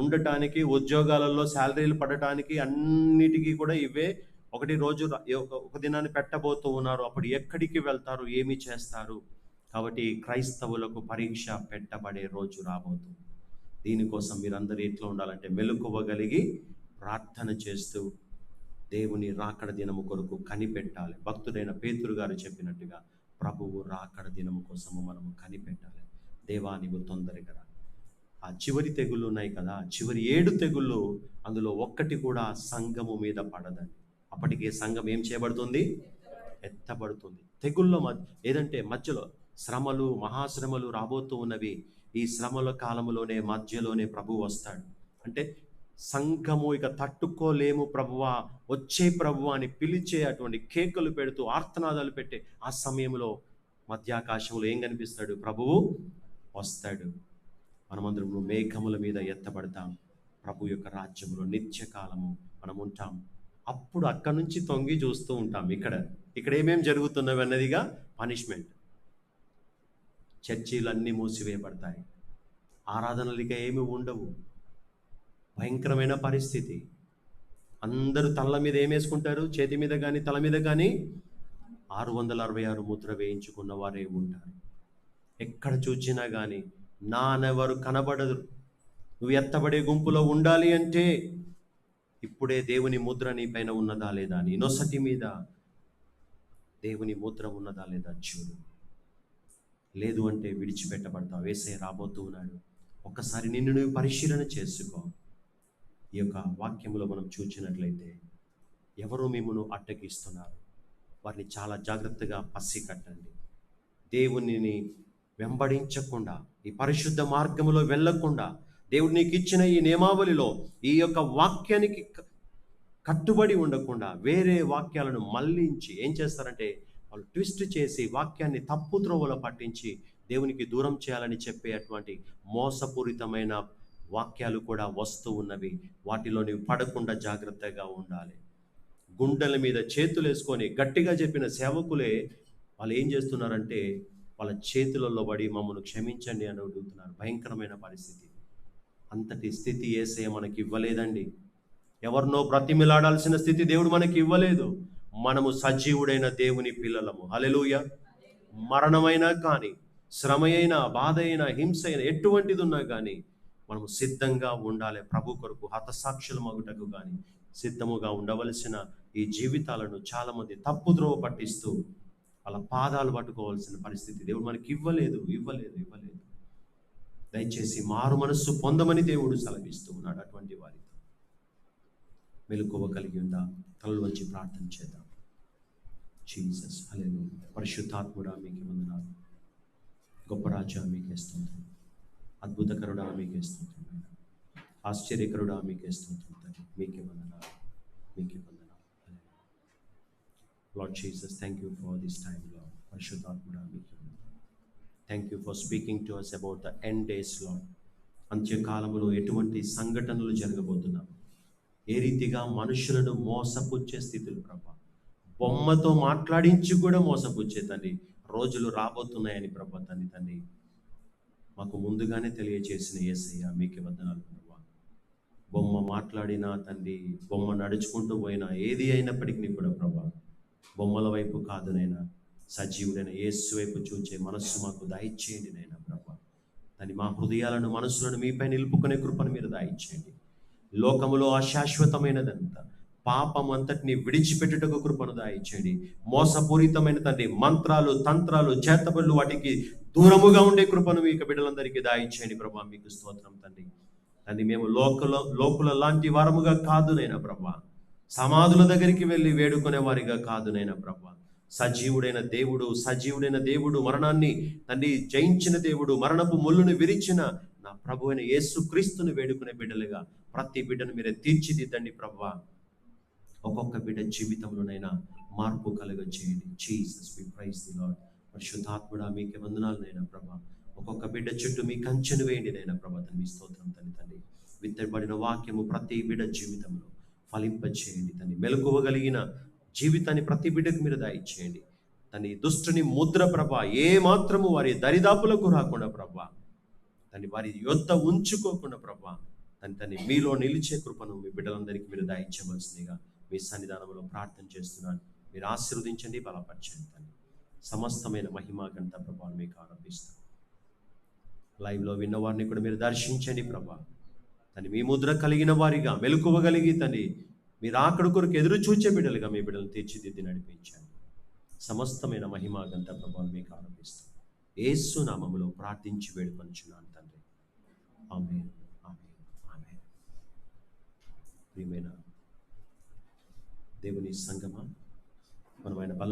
S1: ఉండటానికి, ఉద్యోగాలలో శాలరీలు పడటానికి, అన్నిటికీ కూడా ఇవే. ఒకటి రోజు ఒక దినాన్ని పెట్టబోతూ ఉన్నారు. అప్పుడు ఎక్కడికి వెళ్తారు? ఏమి చేస్తారు? కాబట్టి క్రైస్తవులకు పరీక్ష పెట్టబడే రోజు రాబోతుంది. దీనికోసం మీరందరూ ఎట్లా ఉండాలంటే మెలకువగలిగి ప్రార్థన చేస్తూ దేవుని రాకడ దినము కొరకు కనిపెట్టాలి. భక్తుడైన పేతురు గారు చెప్పినట్టుగా ప్రభువు రాకడ దినము కోసము మనము కనిపెట్టాలి. దేవా నీవు తొందరగా రా. ఆ చివరి తెగుళ్ళు ఉన్నాయి కదా, చివరి 7 తెగుళ్ళు, అందులో ఒక్కటి కూడా సంఘము మీద పడదండి. అప్పటికే సంఘం ఏం చేయబడుతుంది? ఎత్తబడుతుంది. తెగుళ్ళ ఏదంటే మధ్యలో శ్రమలు, మహాశ్రమలు రాబోతూ ఉన్నవి. ఈ శ్రమల కాలంలోనే, మధ్యలోనే ప్రభు వస్తాడు. అంటే సంఘము ఇక తట్టుకోలేము ప్రభువా, వచ్చే ప్రభువా అని పిలిచే, అటువంటి కేకలు పెడుతూ ఆర్తనాదాలు పెట్టే ఆ సమయంలో మధ్యాకాశంలో ఏం కనిపిస్తాడు? ప్రభువు వస్తాడు. మనమందరం మేఘముల మీద ఎత్తబడతాం. ప్రభు యొక్క రాజ్యంలో నిత్యకాలము మనం ఉంటాం. అప్పుడు అక్కడి నుంచి తొంగి చూస్తూ ఉంటాం. ఇక్కడ ఏమేం జరుగుతున్నవి అన్నదిగా పనిష్మెంట్. చర్చీలు అన్నీ మూసివేయబడతాయి, ఆరాధనలు ఇక ఏమి ఉండవు. భయంకరమైన పరిస్థితి. అందరూ తల మీద ఏమేసుకుంటారు? చేతి మీద కానీ తల మీద కానీ 666 ముద్ర వేయించుకున్న వారే ఉంటారు. ఎక్కడ చూచినా కానీ నానెవరు కనబడదు. నువ్వు ఎత్తబడే గుంపులో ఉండాలి అంటే ఇప్పుడే దేవుని ముద్ర నీ పైన ఉన్నదా లేదా, నీ నొసటి మీద దేవుని ముద్ర ఉన్నదా లేదా చూడు. లేదు అంటే విడిచిపెట్టబడతావు. యేసయ్య రాబోతూ ఉన్నాడు. ఒక్కసారి నిన్ను నువ్వు పరిశీలన చేసుకో. ఈ యొక్క వాక్యంలో మనం చూచినట్లయితే ఎవరు మిమ్మల్ని అడ్డగిస్తున్నారు, వారిని చాలా జాగ్రత్తగా పసికట్టండి. దేవునిని వెంబడించకుండా, ఈ పరిశుద్ధ మార్గంలో వెళ్ళకుండా, దేవుడు నీకు ఇచ్చిన ఈ నియమావళిలో ఈ యొక్క వాక్యానికి కట్టుబడి ఉండకుండా వేరే వాక్యాలను మళ్ళించి ఏం చేస్తారంటే వాళ్ళు ట్విస్ట్ చేసి వాక్యాన్ని తప్పు త్రోవలో పట్టించి దేవునికి దూరం చేయాలని చెప్పే అటువంటి మోసపూరితమైన వాక్యాలు కూడా వస్తూ ఉన్నవి. వాటిలో నీవు పడకుండా జాగ్రత్తగా ఉండాలి. గుండెల మీద చేతులు వేసుకొని గట్టిగా చెప్పిన సేవకులే వాళ్ళు ఏం చేస్తున్నారంటే వాళ్ళ చేతులలో పడి మమ్మల్ని క్షమించండి అని అడుగుతున్నారు. భయంకరమైన పరిస్థితి. అంతటి స్థితి యేసయ్య మనకి ఇవ్వలేదండి. ఎవరినో బ్రతిమిలాడాల్సిన స్థితి దేవుడు మనకి ఇవ్వలేదు. మనము సజీవుడైన దేవుని పిల్లలము. హల్లెలూయా. మరణమైనా కానీ, శ్రమ అయినా, బాధ అయినా, హింస అయినా, ఎటువంటిది ఉన్నా కానీ మనము సిద్ధంగా ఉండాలి. ప్రభు కొరకు హతసాక్షుల మగుటకు కానీ సిద్ధముగా ఉండవలసిన ఈ జీవితాలను చాలామంది తప్పుద్రోవ పట్టిస్తూ వాళ్ళ పాదాలు పట్టుకోవాల్సిన పరిస్థితి దేవుడు మనకి ఇవ్వలేదు. దయచేసి మారు మనస్సు పొందమని దేవుడు సెలవిస్తూ ఉన్నాడు. అటువంటి వారితో మెలకువ కలిగి ఉందా? తలలు వంచి ప్రార్థన చేద్దాం. జీసస్ హల్లెలూయా. పరిశుద్ధాత్ముడా మీకే వందనాలు. గొప్ప రాజా మీకే స్తోత్రం. అద్భుతకరుడా మీకే స్తోత్రం. ఆశ్చర్యకరుడా మీకే స్తోత్రం. మీకే వందనాలు. Lord Jesus, thank you for this time Lord. పరిశుద్ధాత్ముడా మీకే వందనాలు. Thank you for speaking to us about the end days Lord. అంత్యకాలంలో ఎటువంటి సంఘటనలు జరగబోతున్నాం, ఏ రీతిగా మనుషులను మోసపుచ్చే స్థితులు ప్రభా, బొమ్మతో మాట్లాడించి కూడా మోసపుచ్చే తండ్రి రోజులు రాబోతున్నాయని ప్రభా తండ్రి మాకు ముందుగానే తెలియజేసిన యేసయ్య మీకే వందనాలు ప్రభా. బొమ్మ మాట్లాడినా తండ్రి, బొమ్మ నడుచుకుంటూ పోయినా, ఏది అయినప్పటికీ కూడా ప్రభా బొమ్మల వైపు కాదు నైనా, సజీవుడైన యేసు వైపు చూచే మనస్సు మాకు దయచేయండి నైనా ప్రభా. తండ్రి మా హృదయాలను, మనస్సులను మీపై నిలుపుకునే కృపను మీరు దయచేయండి. లోకములో అశాశ్వతమైనదంతా పాపం అంతటిని విడిచిపెట్టుటకు కృపను దయచేయండి. మోసపూరితమైన తండ్రి మంత్రాలు, తంత్రాలు, చేతబడులు వాటికి దూరముగా ఉండే కృపను మీకు బిడ్డలందరికీ దయచేయండి ప్రభా. మీకు స్తోత్రం తండ్రి. మేము లోకుల లాంటి వారముగా కాదునైనా ప్రభా, సమాధుల దగ్గరికి వెళ్ళి వేడుకునే వారిగా కాదునైనా ప్రభా, సజీవుడైన దేవుడు, మరణాన్ని తండ్రి జయించిన దేవుడు, మరణపు ముళ్ళును విరిచిన నా ప్రభు అయిన యేసు క్రీస్తుని వేడుకునే బిడ్డలుగా ప్రతి బిడ్డను మీరే తీర్చిదిద్దండి ప్రభా. ఒక్కొక్క బిడ్డ జీవితంలోనైనా మార్పు కలుగజేయండి. Jesus we praise the Lord. పరిశుద్ధాత్ముడా మీకే వందనాలనైనా ప్రభా. ఒక్కొక్క బిడ్డ చుట్టూ మీ కంచెను వేయండి నైనా ప్రభా. మీ స్తోత్రం తండ్రి. విత్తబడిన వాక్యము ప్రతి బిడ్డ జీవితంలో ఫలింపచేయండి తండ్రి. మెలకువగలిగిన జీవితాన్ని ప్రతి బిడ్డకు మీరు దయచేయండి తండ్రి. దుష్టుని ముద్ర ప్రభా ఏ మాత్రము వారి దరిదాపులకు రాకుండా ప్రభా, తండ్రి వారి యొద్ద ఉంచుకోకుండా ప్రభా, తండ్రి మీలో నిలిచే కృపను మీ బిడ్డలందరికీ మీరు దయచేయవలసిందిగా మీ సన్నిధానంలో ప్రార్థన చేస్తున్నాను. మీరు ఆశీర్వదించండి, బలపరచండి తండ్రి. సమస్తమైన మహిమా ఘనత ప్రభావం మీకు ఆరోపిస్తాను. లైవ్లో విన్నవారిని కూడా మీరు దర్శించండి ప్రభా. తండ్రి మీ ముద్ర కలిగిన వారిగా, మెలకువగలిగి తండ్రి మీరు ఆకడి కొరకు ఎదురు చూచే బిడ్డలుగా మీ బిడ్డలను తీర్చిదిద్ది నడిపించండి. సమస్తమైన మహిమా ఘనత ప్రభావం మీకు ఆరోపిస్తాను. యేసు నామములో ప్రార్థించి వేడుకొనుచున్నాను తండ్రి. ఆమేన్, ఆమేన్, ఆమేన్. ప్రియమైన దేవుని సంగమా, మనమైన